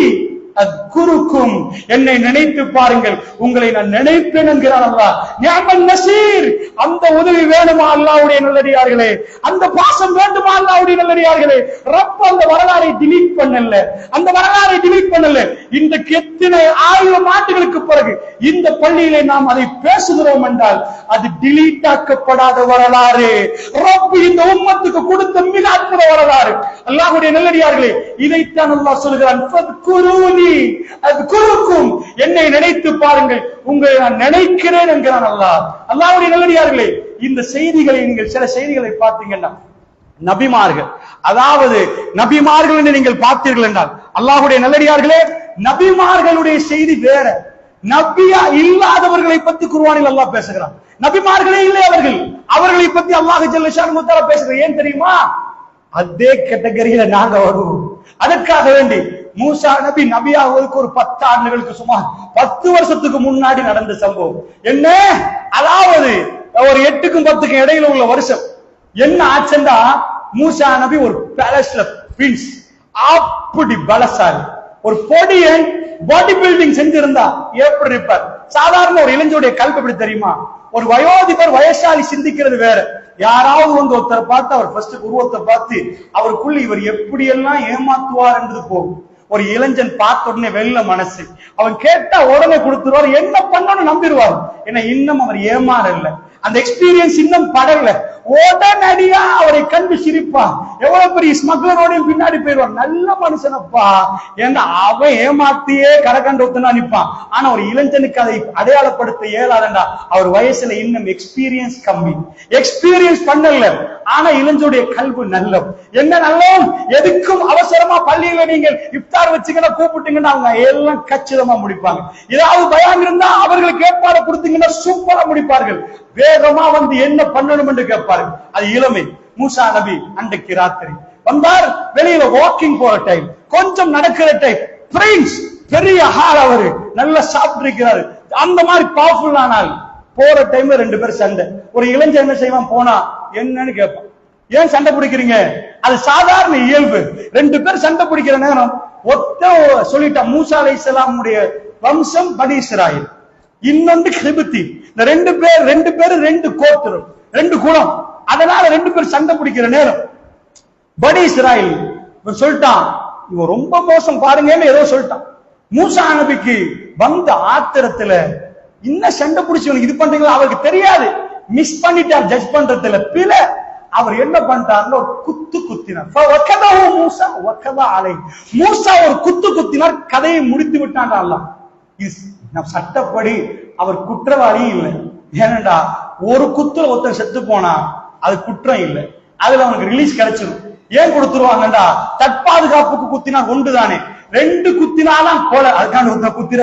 அத்குருக்கும், என்னை நினைத்து பாருங்கள் உங்களை நான் நினைப்பேன் என்கிறார் அல்லாஹ். நிஅமல் நஸீர், அந்த உதவி வேணுமா அல்லாஹ்வுடைய நல்லடியார்களே, அந்த பாசம் வேண்டுமா அல்லாஹ்வுடைய நல்லடியார்களே. ரப் அந்த வரலாறை டிலீட் பண்ணல, அந்த வரலாறை டிலீட் பண்ணல. இன்றைக்கு எத்தனை 1000 ஆண்டுகளுக்கு பிறகு இந்த பள்ளியிலே நாம் அதை பேசுகிறோம் என்றால் அது டிலீட் ஆக்கப்படாத வரலாறு. ரப் இந்த உம்மத்துக்கு கொடுத்த மிக அற்புத வரலாறு. அல்லாஹ்வுடைய நல்லடியார்களே, இதைத்தான் அல்லாஹ் சொல்கிறான், ஃபத்குரூனி அத்குருக்கும், என்னை நினைத்து பாருங்கள் உங்களை நான் நினைக்கிறேன் என்கிறான் அல்லாஹ். அல்லாஹ்வுடைய நல்லடியார்களே, இந்த செய்திகளை நீங்கள் சில செய்திகளை பார்த்தீங்கன்னா நபிமார்கள், அதாவது நபிமார்கள் என்று நீங்கள் பார்த்தீர்கள் என்றால் அல்லாஹ்வுடைய நல்லடியார்களே, நபிமார்களுடைய செய்தி வேற. நபியா இல்லாதவர்களை பத்தி குர்ஆனில் அல்லாஹ் பேசுகிறான். நபிமார்களே இல்லை அவர்களை பத்தி அல்லாஹ் ஜல்ல ஷானுஹு தஆலா பேசுகிறார். ஏன் தெரியுமா? அதே கேட்டகரியில நாங்க வருவோம். அதற்காக வேண்டி மூசா நபி நபியாவதற்கு ஒரு 10 ஆண்டுகளுக்கு சுமார் 10 வருஷத்துக்கு முன்னாடி நடந்த சம்பவம் என்ன? அதாவது ஒரு 8க்கும் 10க்கும் இடையில உள்ள வருஷம் என்ன ஆச்சுண்டா, மூசா நபி ஒரு பேலஸ்ல பிரின்ஸ், அப்படி பலசாலி, ஒரு பொடியன் பாடி பில்டிங் செஞ்சிருந்தா எப்படி இருப்பார்? சாதாரண ஒரு இளைஞருடைய கல்வி எப்படி தெரியுமா? ஒரு வயோதிபர் வயசாலி சிந்திக்கிறது வேற. யாராவது வந்து ஒருத்தரை பார்த்து அவர் ஃபர்ஸ்ட் உருவத்தை பார்த்து அவருக்குள்ள இவர் எப்படி எல்லாம் ஏமாத்துவார் என்றது போகும். ஒரு இளைஞன் பார்த்த உடனே வெள்ள மனசு, அவன் கேட்டா உடனே கொடுத்துருவார், என்ன பண்ணணும் நம்பிடுவார். ஏன்னா இன்னும் அவர் ஏமாறல, அந்த எக்ஸ்பீரியன்ஸ் இன்னும் படல. உடனடியா அவரை கண்டு சிரிப்பான். எவ்வளவு பெரிய ஸ்மக்லரோடையும் பின்னாடி போயிடுவார். நல்ல மனுஷனப்பா, ஏன்னா அவன் ஏமாத்தியே கரகண்டு ஒத்துனா நிற்பான். ஆனா ஒரு இளைஞனுக்கு அதை அடையாளப்படுத்த இயலாதண்டா. அவர் வயசுல இன்னும் எக்ஸ்பீரியன்ஸ் கம்மி, எக்ஸ்பீரியன்ஸ் பண்ணல. ஆனா இளைஞருடைய கல்வி நல்லம். என்ன நல்லம்? எதுக்கும் அவசரமா பள்ளியில நீங்கள் இஃப்தார் வச்சுங்கன்னா கூப்பிட்டீங்கன்னா அவங்க எல்லாம் கச்சிதமா முடிப்பாங்க. ஏதாவது பயம் இருந்தா அவர்களுக்கு ஏற்பாடு கொடுத்தீங்கன்னா சூப்பரா முடிப்பார்கள். வேகமா வந்து என்ன பண்ணணும் என்று கேட்பார்கள். அது இளமை. மூசா நபி அன்றைக்கு ராத்திரி வந்தார். வெளியில வாக்கிங் போற டைம், கொஞ்சம் நடக்கிற டைம். பிரின்ஸ், பெரிய ஹால், அவரு நல்லா சாப்பிட்டு இருக்கிறாரு. அந்த மாதிரி பவர்ஃபுல் ஆனால் போற டைம்ல 2 பேர் சண்டை. ஒரு இளைஞர் என்ன செய்வான்? போனா என்னன்னு கேட்பான். ஏன் சண்டை பிடிக்கிறீங்க? அது சாதாரண இயல்பு. 2 பேர் சண்டை பிடிக்கிற நேரம் ஒத்த சொல்லிட்டா, மூசா அலைஹிஸ்ஸலாமுடைய வம்சம் பனி இஸ்ராயீல், இன்னொன்று கிபித்தி. இந்த 2 பேர் 2 கோத்திரம், 2 குலம். அதனால 2 பேர் சண்டை பிடிக்கிற நேரம் பனி இஸ்ராயீல் இவன் சொல்லிட்டான், இவன் ரொம்ப மோசம் பாருங்கன்னு ஏதோ சொல்லிட்டான். மூசா நபிக்கு வந்த ஆத்திரத்துல இன்னும் சண்டை பிடிச்சவனுக்கு இது பண்றீங்களா அவருக்கு தெரியாது, மிஸ் பண்ணிட்டார் ஜட்ஜ் பண்றதுல பிழை. அவர் என்ன பண்ணிட்டார்னு ஒரு குத்து குத்தினார். மூசா ஒரு குத்து குத்தினார், கதையை முடித்து விட்டான். அல்லாஹ் சட்டப்படி அவர் குற்றவாளி இல்லை. ஏனண்டா ஒரு குத்துல ஒருத்தன் செத்து போனா அது குற்றம் இல்லை, அதுல அவனுக்கு ரிலீஸ் கிடைச்சிடும். ஏன் கொடுத்துருவாங்கடா, தற்பாதுகாப்புக்கு குத்தினா ஒன்றுதானே, 2 குத்தினாலாம் கொலை. அதுக்கான குத்திர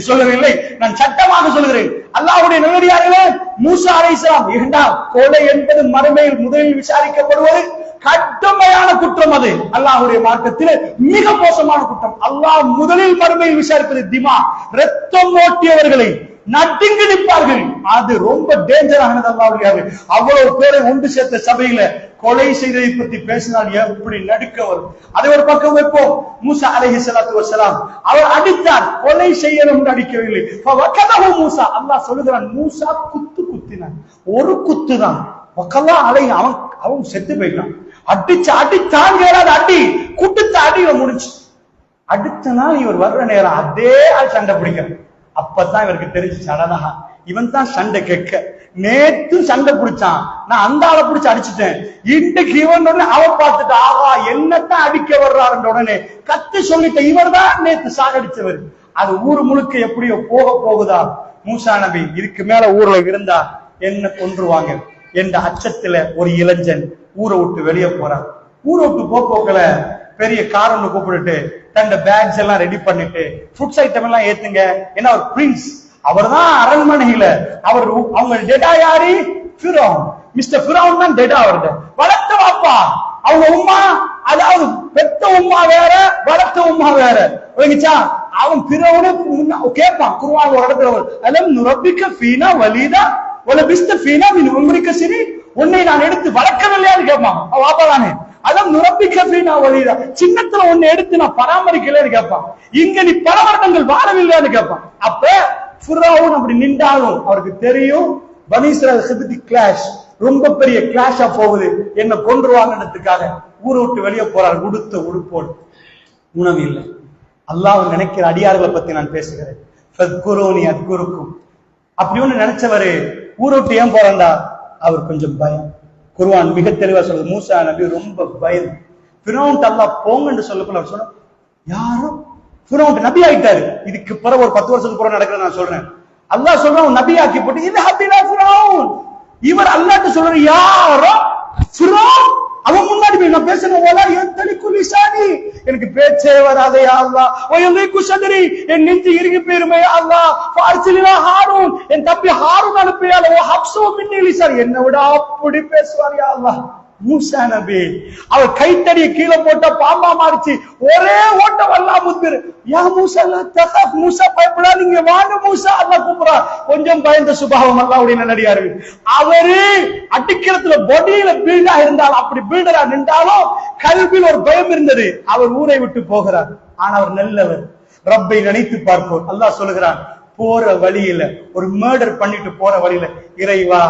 சொல்லவில்லை, நான் சட்டமாக சொல்கிறேன். அல்லாஹ்வுடைய நல்லடியார்களே, மூசா அலைஹிஸ்ஸலாம் இரண்டாம் கொலை என்பது மறுமையில் முதலில் விசாரிக்கப்படுவது கடுமையான குற்றம். அது அல்லாஹ்வுடைய மார்க்கத்தில் மிக மோசமான குற்றம். அல்லாஹ் முதலில் மறுமையில் விசாரிப்பது திமா, ரத்தம் ஓட்டியவர்களை நடுங்கி நிற்பார்கள். அது ரொம்ப டேஞ்சரானது. அல்லாஹ்வுடைய அவ்வளவு பேரை ஒன்று சேர்த்த சபையில கொலை செய்ததை பற்றி பேசினால் எப்படி நடுக்க வரும். அதை ஒரு பக்கம் வைப்போம். மூசா அலைஹிஸ்ஸலாத்து வஸ்ஸலாம் அவர் அடித்தார், கொலை செய்யணும் அடிக்கவில்லை. மூசா, அல்லாஹ் சொல்லுகிறான், மூசா குத்து குத்தினான், ஒரு குத்து தான். அவன் செத்து போயிட்டான். அடித்தான் அடி குட்டுத்த அடியில முடிச்சு. அடுத்த நாள் இவர் வர்ற நேரம் அதே ஆள் சண்டை பிடிக்கிறார். அப்பதான் இவருக்கு தெரிஞ்சிச்சு, அடடா இவன் தான் சண்டை கேட்க. நேத்து சண்டை பிடிச்சான், நான் அந்த ஆளை பிடிச்சு அடிச்சுட்டேன். இன்றைக்கு இவன் அவன் பார்த்துட்டு ஆகா என்னத்தான் அடிக்க வர்றாருன்ற உடனே கத்து சொல்லிட்ட, இவர் தான் நேத்து சாகடிச்சவர். அது ஊர் முழுக்க எப்படியோ போக போகுதா. மூசா நபி இதுக்கு மேல ஊர்ல இருந்தா என்ன கொன்றுவாங்க என்ற அச்சத்துல ஒரு இளைஞன் ஊரை விட்டு வெளியே போறார். ஊரை விட்டு போக்கல பெரிய காரன்னு கூப்பிட்டுட்டு தன் பேக்ஸ் எல்லாம் ரெடி பண்ணிட்டு ஃபுட்ஸ் ஐட்டம் எல்லாம் ஏத்துங்க. ஏன்னா ஒரு பிரின்ஸ், அவர் தான் அரண்மனையில. அவங்க டெடா யாரு? ஃபிரௌன். மிஸ்டர் ஃபிரௌன் தான் டெடா. அவர்கிட்ட வளர்த்த வாப்பா, அவங்க உம்மா, அதாவது பெத்த உம்மா வேற வளர்த்த உம்மா வேற. அவன் ஃபிரௌனே கேட்பான். குர்ஆன் ஒரு இடத்துல அலம் நுரப்பிக்க ஃபீனா வலீதா வல பிஸ்த ஃபீனா மின் உம்ரிக சினி, உன்னை நான் எடுத்து வளர்க்கவில்லையான்னு கேட்பான். வாப்பா தானே. அலம் நுரப்பிக்க ஃபீனா வலீதா, சின்னத்துல உன்னை எடுத்து நான் பராமரிக்கலைன்னு கேட்பான். இங்க நீ பல வருடங்கள் வாழவில்லையான்னு கேட்பான். அப்ப ஃபிரௌன் அப்படி நின்றாலும் அவருக்கு தெரியும் பனி இஸ்ராயீல் ஹிப்தி கிளாஷ், ரொம்ப பெரிய கிளாஷா போகுது, என்ன கொன்றுவாங்கன்றதுக்காக ஊரை விட்டு வெளியே போறார். உடுத்த உடுப்போடு, உணவு இல்லை. அல்லாஹ் நினைக்கிற அடியார்களை பத்தி நான் பேசுகிறேன். அப்படி ஒண்ணு நினைச்சவரு ஊரை விட்டு ஏன் போறாண்டா, அவர் கொஞ்சம் பயம். குர்ஆன் மிக தெளிவா சொல்லுது, மூசா நபி ரொம்ப பயம். ஃபிரௌன் அல்லாஹ் போங்கன்னு சொல்லக்குள்ள அவர் சொன்ன, யாரும் ஃபிரௌன் நபி ஆயிட்டாரு. இதுக்கு பிறகு ஒரு 10 வருஷத்துக்கு பிறகு நடக்கிறத நான் சொல்றேன். அல்லாஹ் சொல்றான் நபி ஆக்கி போட்டு இது ஹபிலா ஃபிரௌன். இவர் அல்லாஹ்ட்ட சொல்றாரு, யாரோ ஃபிரௌன். அவன் முன்னாடி போய் நான் பேசுறேன், ஓலா யந்தலிகு லிசானி, எனக்கு பேச்சே வராதே யா அல்லாஹ். வயலிகு சத்ரி, என் நெஞ்சு இறுகி போயிருமே யா அல்லாஹ். ஃபார்சிலினா ஹாரூன், என் தம்பி ஹாரூன் அனுப்பியால. ஓ ஹப்ஸு மின்னி லிசான், என்ன விட அப்படி பேசுவார் யா அல்லாஹ். மூசா நபி அவர் கைத்தடிய கீழே போட்ட பாம்பா மாறிச்சு. ஒரே ஓட்டம் அல்லாஹ் முத்பிர், யா மூசா லா தகஃப், மூசா பயப்படாதீங்க வாங்க மூசா அல்லாஹ் கூப்பிடுறா. கொஞ்சம் பயந்த சுபாவம் அல்லாஹ்வுடைய நல்லடியார்கள். அவரு அடிக்கிறதுல பொடியில பில்டா இருந்தாலும், அப்படி பில்டரா நின்றாலும் கல்வியில் ஒரு பயம் இருந்தது. அவர் ஊரை விட்டு போகிறார். ஆனா அவர் நல்லவர், ரப்பை நினைத்து பார்ப்போர். அல்லாஹ் சொல்லுகிறான், போற வழியில ஒரு மர்டர் பண்ணிட்டு போற வழியில, இறைவா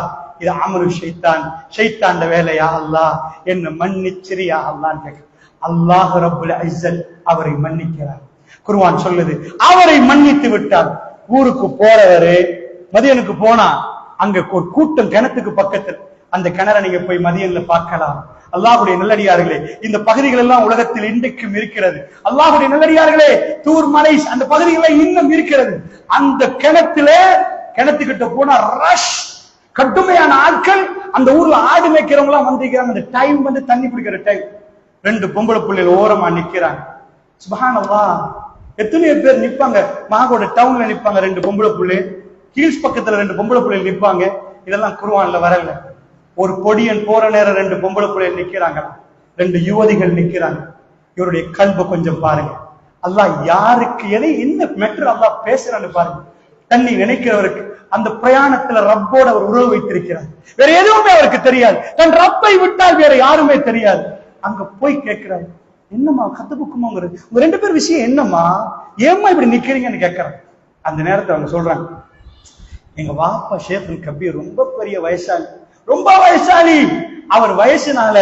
இது அமரு ஷைத்தான், ஷைத்தாண்ட வேலையா அல்லாஹ் என்ன மன்னிச்சிரியா அல்லான்னு கேட்க. அல்லாஹ் ரப்புல் இஸ்ஸத் அவரை மன்னிக்கிறார். குர்ஆன் சொல்லுது அவரை மன்னித்து விட்டார். ஊருக்கு போறவரு மதியனுக்கு போனா அங்க ஒரு கூட்டம் கிணத்துக்கு பக்கத்தில், அந்த கிணறை நீங்க போய் மதியன்ல பார்க்கலாம். அல்லாஹ்வுடைய நல்லடியார்களே, இந்த பகுதிகள் எல்லாம் உலகத்தில் இன்றைக்கும் இருக்கிறது. அல்லாஹ்வுடைய நல்லடியார்களே, தூர் மலை அந்த பகுதிகளை இன்னும் இருக்கிறது. அந்த கிணத்துக்கிட்ட போனா ரஷ், கடுமையான ஆட்கள். அந்த ஊர்ல ஆடு மேய்க்கிறவங்க எல்லாம் வந்திருக்கிறாங்க. அந்த டைம் வந்து தண்ணி பிடிக்கிற டைம். 2 பொம்பளை பிள்ளைகள் ஓரமா நிக்கிறாங்க. சுப்ஹானல்லாஹ், எத்தனையோ பேர் நிப்பாங்க. மாகோட டவுன்ல நிப்பாங்க 2 பொம்பளை பிள்ளை, ஹீல்ஸ் பக்கத்துல 2 பொம்பளை பிள்ளைகள் நிப்பாங்க. இதெல்லாம் குர்ஆன்ல வரல. ஒரு பொடியன் போற நேரம் 2 பொம்பளை பிள்ளைகள் நிக்கிறாங்க, 2 யுவதிகள் நிக்கிறாங்க. இவருடைய கல்ப கொஞ்சம் பாருங்க. அல்லாஹ் யாருக்கு எதை என்ன மேட்டர் அல்லாஹ் பேசுறான்னு பாருங்க. தன்னை நினைக்கிறவருக்கு அந்த பிரயாணத்துல ரப்போட அவர் உறவு வைத்திருக்கிறார். வேற எதுவுமே அவருக்கு தெரியாது. தன் ரப்பை விட்டால் வேற யாருமே தெரியாது. அங்க போய் கேட்கிறாரு, என்னம்மா கத்துப்புக்குமாங்கிறது உங்க 2 பேர் விஷயம் என்னம்மா, ஏம்மா இப்படி நிக்கிறீங்கன்னு கேட்கிறாங்க. அந்த நேரத்தை அவங்க சொல்றாங்க, எங்க வாப்பா ஷேஃபுல் கபீர் ரொம்ப பெரிய வயசாளி, ரொம்ப வயசாளி. அவர் வயசுனால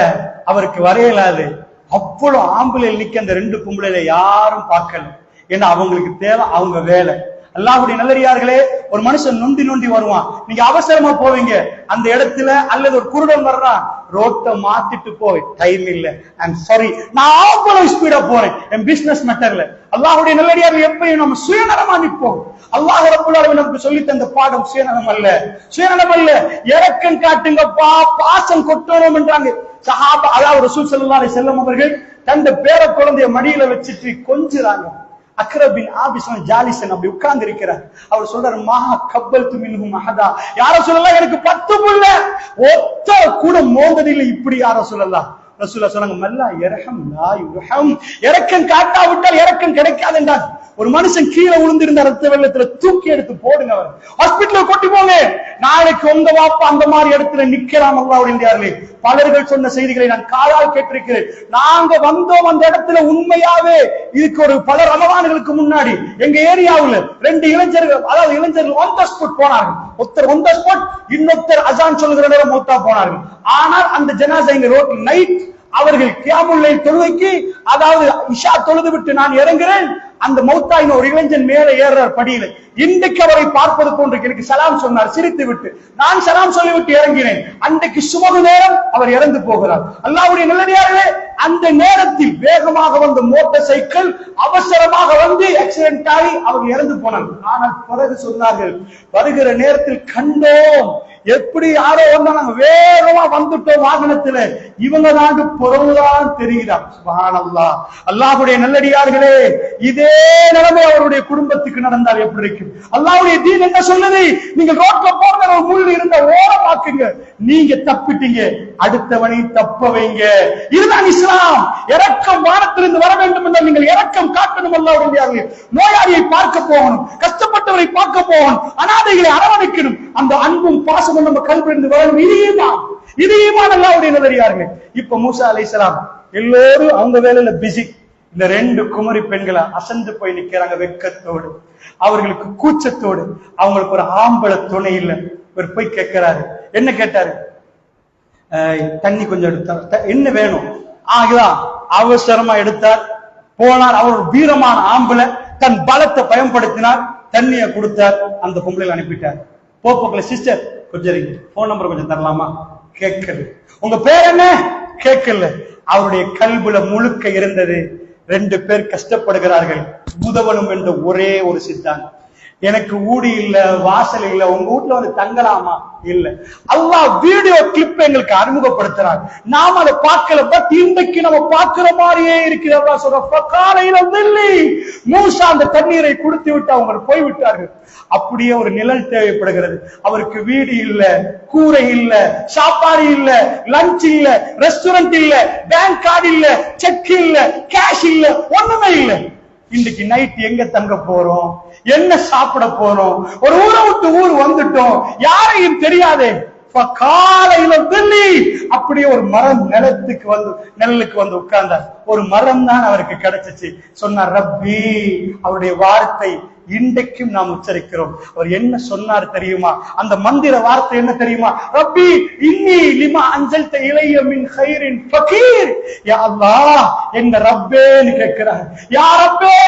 அவருக்கு வரையலாது. அவ்வளவு ஆம்பளையில் நிக்க அந்த 2 பொம்பளையில யாரும் பார்க்கல. ஏன்னா அவங்களுக்கு தேவை அவங்க வேலை. அல்லாஹ்வுடைய நல்லடியார்களே, ஒரு மனுஷன் நொண்டி நொண்டி வருவான், நீங்க அவசரமா போவீங்க அந்த இடத்துல, அல்லது ஒரு குருடன் வர்றான், ரோட்டை மாத்திட்டு போய் டைம் இல்ல, ஐம் சாரி, நான் அவ்வளவு ஸ்பீடா போறேன் என் பிசினஸ் மேட்டர்ல. அல்லாஹ்வுடைய நல்லடியார்கள் எப்பயும் நம்ம சுயநலமா நிற்போம். அல்லாஹ் ரப்பல் ஆலமீன் நமக்கு சொல்லி தந்த பாடம் சுயநலம் அல்ல, சுயநலம் அல்ல, இரக்கம் காட்டுங்கப்பா, பாசம் கொட்டணும் என்றாங்க சஹாபா. அதாவது ரசூல் ஸல்லல்லாஹு அலைஹி வஸல்லம் அவர்கள் தந்த பேர குழந்தைய மடியில வச்சுட்டு கொஞ்சுறாங்க. அக்ரபின் ஆபிசன் ஜாலிசன் அப்படி உட்கார்ந்து இருக்கிறார். அவர் சொல்றாரு, மஹா கப்பல்து மின்ஹும் அஹதா, யார சொல்லலாம், எனக்கு 10 புள்ள ஒத்த கூட மோந்ததில்லை, இப்படி யார சொல்லலாம். ரசூலுல்லாஹ் சொன்னாங்க, மல்லா யர்ஹம் லா யுர்ஹம், இரக்கம் காட்டாவிட்டால் இரக்கம் கிடைக்காது என்றார். ஒரு மனுஷன் கீழே விழுந்திருந்த ரத்த வெள்ளத்துல தூக்கி எடுத்து போடுங்க, அவர் ஹாஸ்பிட்டல்ல கொட்டி போங்க, நாளைக்கு உங்க வாப்பா அந்த மாதிரி இடத்துல நிக்கலாம். அல்லாஹ்வுடைய பலர்கள் சொன்ன செய்திகளை நான் காதால் கேட்டிருக்கிறேன். நாங்க வந்தோம் அந்த இடத்துல, உண்மையாவே இதுக்கு ஒரு பல ரமலான்களுக்கு முன்னாடி எங்க ஏரியாவுல 2 இளைஞர்கள், அதாவது இளைஞர்கள் ஆன் த ஸ்பாட் போனார்கள். ஒருத்தர் ஆன் த ஸ்பாட், இன்னொருத்தர் அசான் சொல்லுகிற நேரம் மௌத்தா போனார்கள். ஆனால் அந்த ஜனாஸா இங்க ரோட்ல நைட் அவர்கள் கியாமுல் லைல் தொழுகைக்கு, அதாவது இஷா தொழுது விட்டு நான் இறங்குறேன், அந்த மௌத்தாயின் ஒரு இளைஞன் மேல ஏறார் படியில. இன்றைக்கு அவரை பார்ப்பது போன்று எனக்கு சலாம் சொன்னார் சிரித்து விட்டு. நான் சலாம் சொல்லிவிட்டு இறங்கினேன். அன்றைக்கு சுமகு நேரம் அவர் இறந்து போகிறார். அல்லாஹ்வுடைய நல்லடியார்களே, அந்த நேரத்தில் வேகமாக வந்த மோட்டார் சைக்கிள் அவசரமாக வந்து ஆக்சிடென்ட் ஆகி அவர் இறந்து போனார். ஆனால் பிறகு சொன்னார்கள், வருகிற நேரத்தில் கண்டோம், எப்படி யாரோ வந்தா நாங்க வேகமா வந்துட்டோம் வாகனத்துல, இவங்க தான் பொருள்தான் தெரிகிறார். சுப்ஹானல்லாஹ். அல்லாஹ்வுடைய நல்லடியார்களே, இதே நிலைமை அவருடைய குடும்பத்துக்கு நடந்தால் எப்படி இருக்கும்? அல்லாஹ்வுடைய தீன் என்ன சொல்லுது? நீங்க ரோட்ல போற ஒரு முள் இருந்த ஓரமாக்குங்க, நீங்க தப்பிட்டீங்க, அடுத்தவனை தப்ப வைங்க. இதுதான் இஸ்லாம். இரக்கம் வானத்திலிருந்து வர வேண்டும் என்றால் நீங்கள் இரக்கம் காட்டணும். அல்லாஹ்வுடைய நோயாளியை பார்க்க போகணும், கஷ்டப்பட்டவரை பார்க்க போகணும், அனாதைகளை அரவணைக்கணும். அந்த அன்பும் பாசமும் நம்ம கல்வியிலிருந்து வரணும். இது ஈமான். அல்லாஹ்வுடைய நல்லடியார்களே, இப்ப மூசா அலைஹிஸ்ஸலாம் எல்லோரும் அவங்க வேலையில பிஸி. இந்த 2 குமரி பெண்களை அசந்து போய் நிக்கிறாங்க வெட்கத்தோடு, அவர்களுக்கு கூச்சத்தோடு. அவங்களுக்கு ஒரு ஆம்பளை துணை இல்ல. இவர் போய் கேட்கிறாரு, என்ன கேட்டாரு? தண்ணி கொஞ்சம் எடுத்தார். என்ன வேணும்? இதுதான். அவசரமா எடுத்தார், போனார். அவர் ஒரு வீரமான ஆம்பளை, தன் பலத்தை பயன்படுத்தினார், தண்ணியை கொடுத்தார், அந்த பொம்பளை அனுப்பிட்டார். போப்போக்கல, சிஸ்டர் கொஞ்சம் போன் நம்பர் கொஞ்சம் தரலாமா? கேட்கல. உங்க பேர் என்ன? கேட்கல. அவருடைய கல்புல முழுக்க இருந்தது, 2 பேர் கஷ்டப்படுகிறார்கள், உதவணும் என்ற ஒரே ஒரு சித்தாந்தம். எனக்கு ஊடி இல்ல, வாசல் இல்ல, உங்க வீட்டுல வந்து தங்கலாமா? இல்ல. அல்லாஹ் வீடியோ கிளிப் எங்களுக்கு அறிமுகப்படுத்துறாங்க, நாம அதை பார்க்கல, பட் இன்றைக்கு நம்ம பார்க்கிற மாதிரியே இருக்கிற. அல்லாஹ் சொல்ற, ஃபகாலையில தில்லி, மூசா அந்த தண்ணீரை குடித்து விட்டு அவங்க போய்விட்டார்கள். அப்படியே ஒரு நிழல் தேவைப்படுகிறது. அவருக்கு வீடு இல்ல, கூரை இல்ல, சாப்பாடு இல்ல, லஞ்ச் இல்ல, ரெஸ்டாரண்ட் இல்ல, பேங்க் கார்டு இல்ல, செக் இல்ல, கேஷ் இல்ல, ஒண்ணுமே இல்ல. இன்னைக்கு நைட் எங்க தங்க போறோம், என்ன சாப்பிட போறோம்? ஒரு ஊரை விட்டு ஊர் வந்துட்டோம், யாரையும் தெரியாதே. காலையில தில்லி, அப்படியே ஒரு மரம் நிலத்துக்கு வந்து நெல்லுக்கு வந்து உட்கார்ந்தார். ஒரு மரம் தான் அவருக்கு கிடைச்சிச்சு. சொன்னார் ரப்பி. அவருடைய வார்த்தை இன்றைக்கும் நாம் உச்சரிக்கிறோம். அவர் என்ன சொன்னார் தெரியுமா? அந்த மந்திர வார்த்தை என்ன தெரியுமா? ரப்பி இன்னி லிமா அன்ஸல்த இலைய மின் கைரின் ஃபகீர். யா அல்லாஹ், என்ன ரப்பேன்னு கேட்கிறார். யா ரப்பே,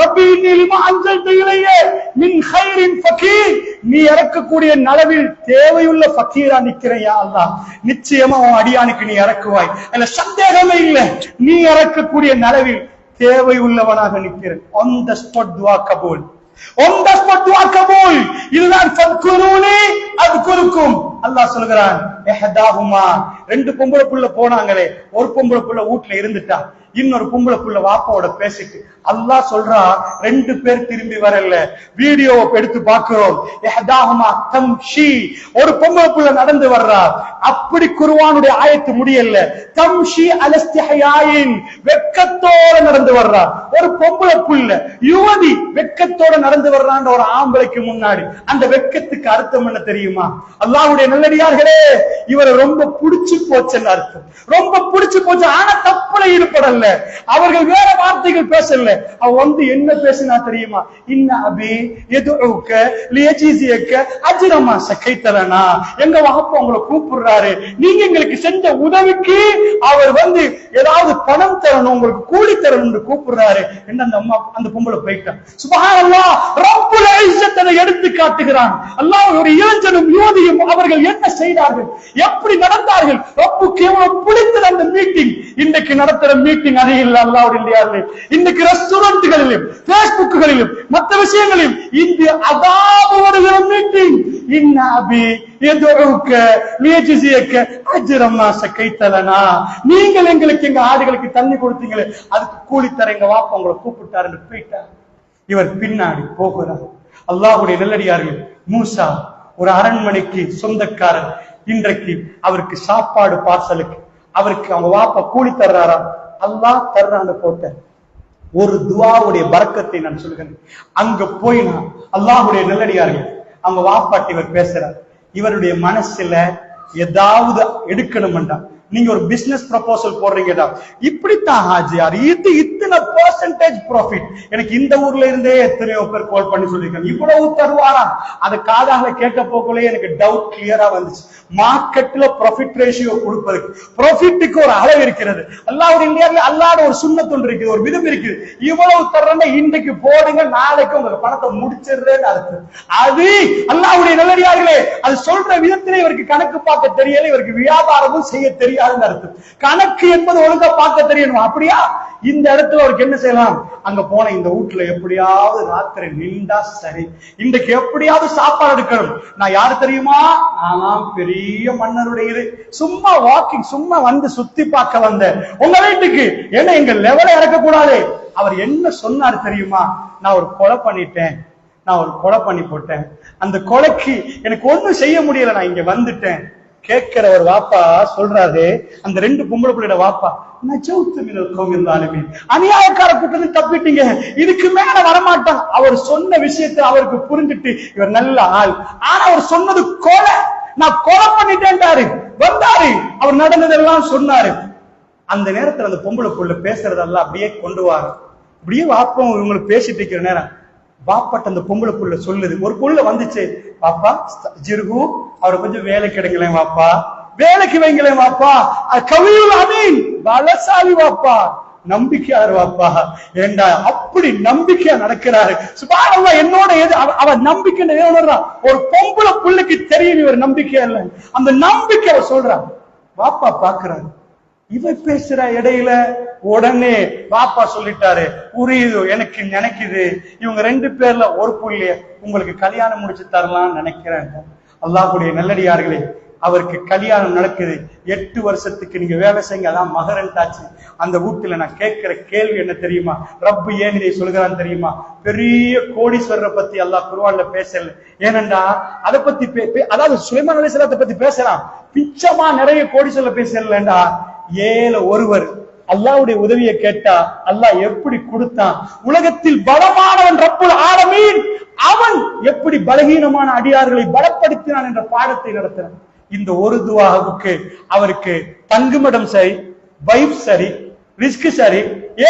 ரப்பி இன்னி லிமா அன்ஸல்த இலைய மின் கைரின் ஃபகீர். நீ இறக்கக்கூடிய நலவில் தேவையுள்ள ஃபகீரா நிக்கிறேன் யா அல்லாஹ். நிச்சயமா உன் அடியானுக்கு நீ இறக்குவாய், அதுல சந்தேகமே இல்லை. நீ இறக்கக்கூடிய நலவில் தேவை உள்ளவனாக நிற்கிறேன். on the spot துஆ கபூல், on the spot துஆ கபூல். இதுதான் ஃபத்குரூனி அத்குருக்கும். அல்லாஹ் சொல்கிறான், இஹ்தாஹுமா, 2 பொம்பளை புள்ள போனாங்களே, ஒரு பொம்பளை புள்ள வீட்டுல இருந்துட்டா, இன்னொரு பொம்பளை புள்ள வாப்பாவோட பேசிட்டு. அல்லாஹ் சொல்றா, 2 பேர் திரும்பி வரல. வீடியோ எடுத்து பார்க்கிறோம். இஹ்தாஹுமா தம்ஷி, ஒரு பொம்பளை புள்ள நடந்து வர்றா. அப்படி குர்ஆனுடைய ஆயத்து முடியல. தம்ஷி அலஸ்திஹயாயின், வெட்கத்தோட நடந்து வர்றா. ஒரு பொம்பளை புள்ள யுவதி வெட்கத்தோட நடந்து வர்றான்ற ஒரு ஆம்பளைக்கு முன்னாடி. அந்த வெட்கத்துக்கு அர்த்தம் என்ன தெரியுமா? அல்லாஹ்வுடைய நல்லடியார்களே, இவரை ரொம்ப புடிச்சு போச்சுன்னு அர்த்தம். ரொம்ப புடிச்சு போச்சு. ஆனா தப்ப தப்புல ஈடுபடல, அவர்கள் வேற வார்த்தைகள் பேசல. அவ வந்து என்ன பேசினா தெரியுமா? இன்ன அபி யதுஉக லியஜிஸியக அஜ்ரமா சகைதலனா, எங்க வாப்பா உங்களை கூப்பிடுறாரு, நீங்க எங்களுக்கு செஞ்ச உதவிக்கு அவர் வந்து ஏதாவது பணம் தரணும், உங்களுக்கு கூலி தரணும்னு கூப்பிடுறாரு என்று அந்த அம்மா அந்த பொம்பளை போயிட்டான். சுப்ஹானல்லாஹ், ரப்புல் இஸ்ஸத் அதை எடுத்து காட்டுகிறான். அல்லாஹ் ஒரு இளைஞனும் யுவதியும் அவர்கள் என்ன செய்தார்கள், எப்படி நடந்தார்கள், ரப்புக்கு எவ்வளவு பிடித்தது அந்த மீட்டிங். இன்றைக்கு நடத்துற மீட்டிங் அதே இல்ல. அல்லாஹ்வுடைய இல்லையாரு, இன்னைக்கு ரெஸ்டாரண்ட்களிலும் பேஸ்புக்குகளிலும் மற்ற விஷயங்களிலும் இந்த அதாவது வருகிற மீட்டிங். இன்ன அபி யதுஉக லியஜ்ஸியக அஜ்ரமா சகைதலனா, நீங்கள் எங்களுக்கு எங்க ஆடுகளுக்கு தண்ணி கொடுத்தீங்களே அதுக்கு கூலி தர எங்க வாப்பா உங்களை கூப்பிட்டாருன்னு போயிட்டார். இவர் பின்னாடி போகிறார். அல்லாஹ்வுடைய நல்லடியார்கள், மூசா ஒரு அரண்மனைக்கு சொந்தக்காரர். இன்றைக்கு அவருக்கு சாப்பாடு பார்சலுக்கு அவருக்கு அவங்க வாப்பா கூலி தர்றாரா? அல்லாஹ் தர்றான்னு போட்ட ஒரு துஆவுடைய பரக்கத்தை நான் சொல்கிறேன். அங்க போய் நான் அல்லாஹ்வுடைய நல்லடியார்கள் அவங்க வாப்பாட்டி இவர் பேசுறார். இவருடைய மனசுல ஏதாவது எடுக்கணும்டா, நீங்க ஒரு பிசினஸ் ப்ரொபோசல் போடுறீங்கடா, இப்படித்தான் ஹாஜியார் இது இத்தனை பெர்சன்டேஜ் ப்ராஃபிட், எனக்கு இந்த ஊர்ல இருந்தே எத்தனையோ பேர் கால் பண்ணி சொல்லிருக்காங்க, இவ்வளவு தருவாரா? அதை காதாக கேட்ட போக்குள்ளே எனக்கு டவுட் கிளியரா வந்துச்சு. மார்க்கெட்ல ப்ராஃபிட் ரேஷியோ கொடுப்பதற்கு ப்ராஃபிட்டுக்கு ஒரு அளவு இருக்கிறது. அல்லாஹ்வுடைய இல்லையா, அல்லாஹ்வோட ஒரு சுன்னத்து இருக்குது, ஒரு விதம் இருக்குது. இவ்வளவு தர்றேன்னா இன்றைக்கு போடுங்க, நாளைக்கு உங்க பணத்தை முடிச்சிடுறேன்னு அர்த்தம். அது அல்லாஹ்வுடைய நல்லடியார்களே, அது சொல்ற விதத்திலே இவருக்கு கணக்கு பார்க்க தெரியல, இவருக்கு வியாபாரமும் செய்ய தெரியாது. கணக்கு என்பது ஒழுங்கா பார்க்க தெரியணும். அப்படியா? இந்த இடத்துல அவருக்கு என்ன செய்யலாம்? அங்க போன இந்த வீட்டுல எப்படியாவது ராத்திரி நின்றா சரி, இன்றைக்கு எப்படியாவது சாப்பாடு எடுக்கணும். நான் யாரு தெரியுமா? நான் பெரிய மன்னருடைய இது, சும்மா வாக்கிங், சும்மா வந்து சுத்தி பார்க்க வந்தேன் உங்க வீட்டுக்கு, ஏன்னா எங்க லெவலை இறக்க கூடாது. அவர் என்ன சொன்னார் தெரியுமா? நான் ஒரு கொலை பண்ணிட்டேன், நான் ஒரு கொலை பண்ணி போட்டேன், அந்த கொலைக்கு எனக்கு ஒண்ணும் செய்ய முடியல, நான் இங்க வந்துட்டேன். கேட்கிற ஒரு வாப்பா சொல்றாரு, அந்த ரெண்டு பொம்பளை பிள்ளையோட வாப்பா, அநியாயக்கார கூட்டத்தில் தப்பிட்டீங்க, இதுக்கு மேல வரமாட்டான். அவர் சொன்ன விஷயத்தை அவருக்கு புரிஞ்சுட்டு இவர் நல்ல ஆள், ஆனா அவர் சொன்னது கொலை, நான் கொலை பண்ணிட்டேன்டாரு. வந்தாரு, அவர் நடந்ததெல்லாம் சொன்னாரு. அந்த நேரத்துல அந்த பொம்பளை புள்ள பேசுறதெல்லாம் அப்படியே கொண்டு வாங்க, அப்படியே வாப்பம் இவங்களுக்கு பேசிட்டு இருக்கிற நேரம் பாப்பாட்ட அந்த பொம்பளை புள்ள சொல்லுது. ஒரு புள்ள வந்துச்சு, பாப்பா ஜிர்கு அவரை கொஞ்சம் வேலைக்கு எடுங்களேன் வாப்பா, வேலைக்கு வைங்களேன் வாப்பா, கவியுல் அமீன் பலசாலி வாப்பா, நம்பிக்கையார் வாப்பா. ஏண்டா அப்படி நம்பிக்கையா நடக்கிறாரு. சுப்ஹானல்லாஹ், என்னோட அவன் நம்பிக்கை உணர்றான். ஒரு பொம்பளை புள்ளைக்கு தெரியும் இவர் நம்பிக்கையா இல்லை, அந்த நம்பிக்கை அவர் சொல்றான். வாப்பா பாக்குறாரு, இவன் பேசுற இடையில உடனே பாப்பா சொல்லிட்டாரு, புரியுது எனக்கு நினைக்குது, இவங்க ரெண்டு பேர்ல ஒரு புள்ளைய உங்களுக்கு கல்யாணம் முடிச்சு தரலாம்னு நினைக்கிறேன். அல்லாஹ்வுடைய நல்லடியார்களே, அவருக்கு கல்யாணம் நடக்குது. 8 வருஷத்துக்கு நீங்க வேலை செய்யுங்க, அதான் மகரன் தாச்சு. அந்த வீட்டுல நான் கேட்கிற கேள்வி என்ன தெரியுமா? ரப்பு ஏன் இதை சொல்கிறான்னு தெரியுமா? பெரிய கோடீஸ்வரரை பத்தி அல்லாஹ் குர்ஆன்ல பேசல. ஏனண்டா அதை பத்தி அதாவது சுலைமான் அலைஹிஸ்ஸலாத்தை பத்தி பேசலாம், பிச்சமா நிறைய கோடீஸ்வரர் பேசலண்டா. ஏழை ஒருவர் அல்லாஹ்வுடைய உதவியை கேட்டா அல்லாஹ் எப்படி கொடுத்தான். உலகத்தில் பலமானவன் ரப்புல் ஆலமீன், அவன் எப்படி பலகீனமான அடியார்களை பலப்படுத்தினான் என்ற பாடத்தை நடத்தினான். இந்த ஒரு துஆவுக்கு அவருக்கு தங்குமிடம் சரி, வைஃப் சரி, ரிஸ்க் சரி,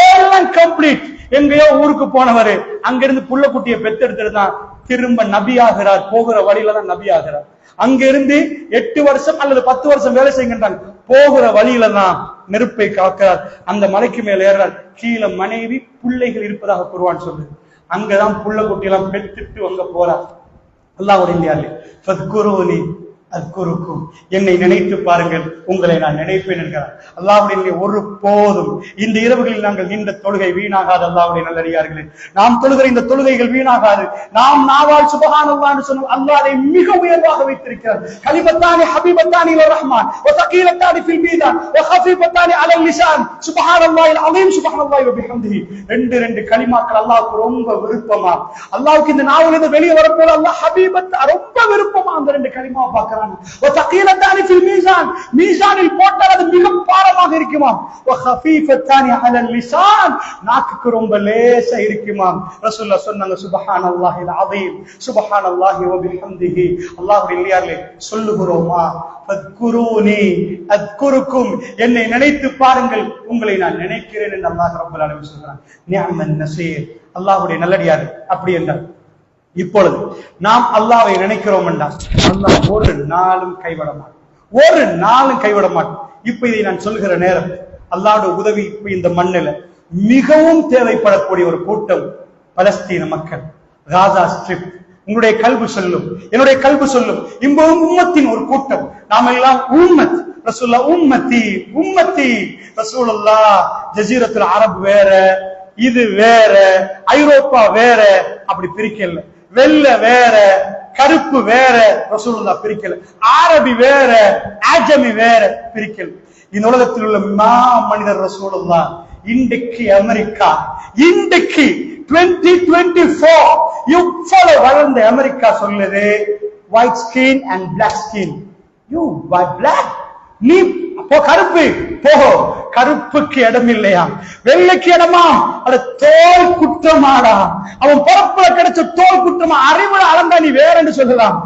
எல்லாம் கம்ப்ளீட். எங்கேயோ ஊருக்கு போனவரு அங்கிருந்து புள்ள குட்டியை பெத்தெடுத்துட்டு தான் திரும்ப நபி ஆகிறார். போகிற வழியில தான் நபி ஆகிறார். அங்கிருந்து 8 வருஷம் அல்லது 10 வருஷம் வேலை செய்கின்றான். போகிற வழியில தான் நெருப்பை காக்கிறார். அந்த மலைக்கு மேல ஏறார். கீழே மனைவி பிள்ளைகள் இருப்பதாக குர்ஆன் சொல்லுது. அங்கதான் புள்ள குட்டி எல்லாம் பெற்றுட்டு அங்க போறார். அல்லாஹ்வுடைய ஃபத்குரூனி அத்குருக்கும், என்னை நினைத்து பாருங்கள் உங்களை நான் நினைப்பேன் என்கிறார். அல்லாஹ்வுடைய ஒரு போதும் இந்த இரவுகளில் நாங்கள் இந்த தொழுகை வீணாகாது. அல்லாஹ்வுடைய நல்லடியார்களே, நாம் தொழுகிற இந்த தொழுகைகள் வீணாகாது. நாம் நாவால் சுப்ஹானல்லாஹ் என்று சொன்னால் அல்லாஹ் அதை மிக உயர்வாக வைத்திருக்கிறார். கலிமத்தானி ஹபீபத்தானி இலர் ரஹ்மான் வ தகீலத்தானி ஃபில் மீதான் வ ஹஃபீஃபத்தானி அலல் லிசான் சுப்ஹானல்லாஹில் அலீம் சுப்ஹானல்லாஹி வ பிஹம்திஹி. ரெண்டு கலிமாக்கள் அல்லாஹ்வுக்கு ரொம்ப விருப்பமா. அல்லாஹ்வுக்கு இந்த நாவிலிருந்து வெளியே வரப்போது அல்லாஹ் ஹபீபத் ரொம்ப விருப்பமா அந்த ரெண்டு கலிமாவை பார்க்கிறான். இருக்காங்க. வதகீலத்தானி ஃபில் மீசான், மீசானில் போட்டால் அது மிக பாரமாக இருக்குமாம். வஹஃபீஃபத்தானி அலல் லிசான், நாக்குக்கு ரொம்ப லேசா இருக்குமாம். ரசூலுல்லாஹ் சொன்னாங்க சுப்ஹானல்லாஹில் அஸீம், சுப்ஹானல்லாஹி வ பிஹம்திஹி. அல்லாஹ்வுடைய இல்லையார்களே, சொல்லுகிறோமா? ஃபத்குரூனி அத்குருக்கும், என்னை நினைத்து பாருங்கள், உங்களை நான் நினைக்கிறேன் என்று அல்லாஹ் ரப்பல் ஆலமீன் சொல்றான். நிஅமன் நஸீர், அல்லாஹ்வுடைய நல்லடியார். அப்படி என்றால் இப்பொழுது நாம் அல்லாஹ்வை நினைக்கிறோம் என்றால் அல்லாஹ் ஒரு நாளும் கைவிட மாட்டான், ஒரு நாளும் கைவிட மாட்டான். இப்ப இதை நான் சொல்கிற நேரம் அல்லாஹ்வுடைய உதவி இப்ப இந்த மண்ணில மிகவும் தேவைப்படக்கூடிய ஒரு கூட்டம் பலஸ்தீன மக்கள், காசா ஸ்ட்ரிப். உங்களுடைய கல்பு சொல்லும், என்னுடைய கல்பு சொல்லும், இம்பவும் உம்மத்தின் ஒரு கூட்டம். நாம எல்லாம் உம்மத். ரசூலுல்லாஹ் உம்மத்தி உம்மத்தி. ரசூலுல்லாஹ் ஜஸீரத்துல் அரப் வேற, இது வேற, ஐரோப்பா வேற, அப்படி பிரிக்கல. வெள்ளை வேற, கருப்பு வேற, ரசூலுல்லாஹ் பிரிக்கல. அரபி வேற, ஆஜமி வேற, பிரிக்கல. இந்த உலகத்தில் உள்ள மனிதர் ரசூலுல்லாஹ். இன்றைக்கு அமெரிக்கா, இன்றைக்கு 2024 இவ்வளவு வளர்ந்த அமெரிக்கா சொல்லுது white skin and black skin. You by black, நீ அப்போ கருப்பு போகோ, கருப்புக்கு இடம் இல்லையா, வெள்ளைக்கு இடமா? அது தோல் குற்றமாடா, அவன் பிறப்புல கிடைச்ச தோல் குற்றமா, அறிவுல அளந்தா நீ வேற என்று சொல்லலாம்.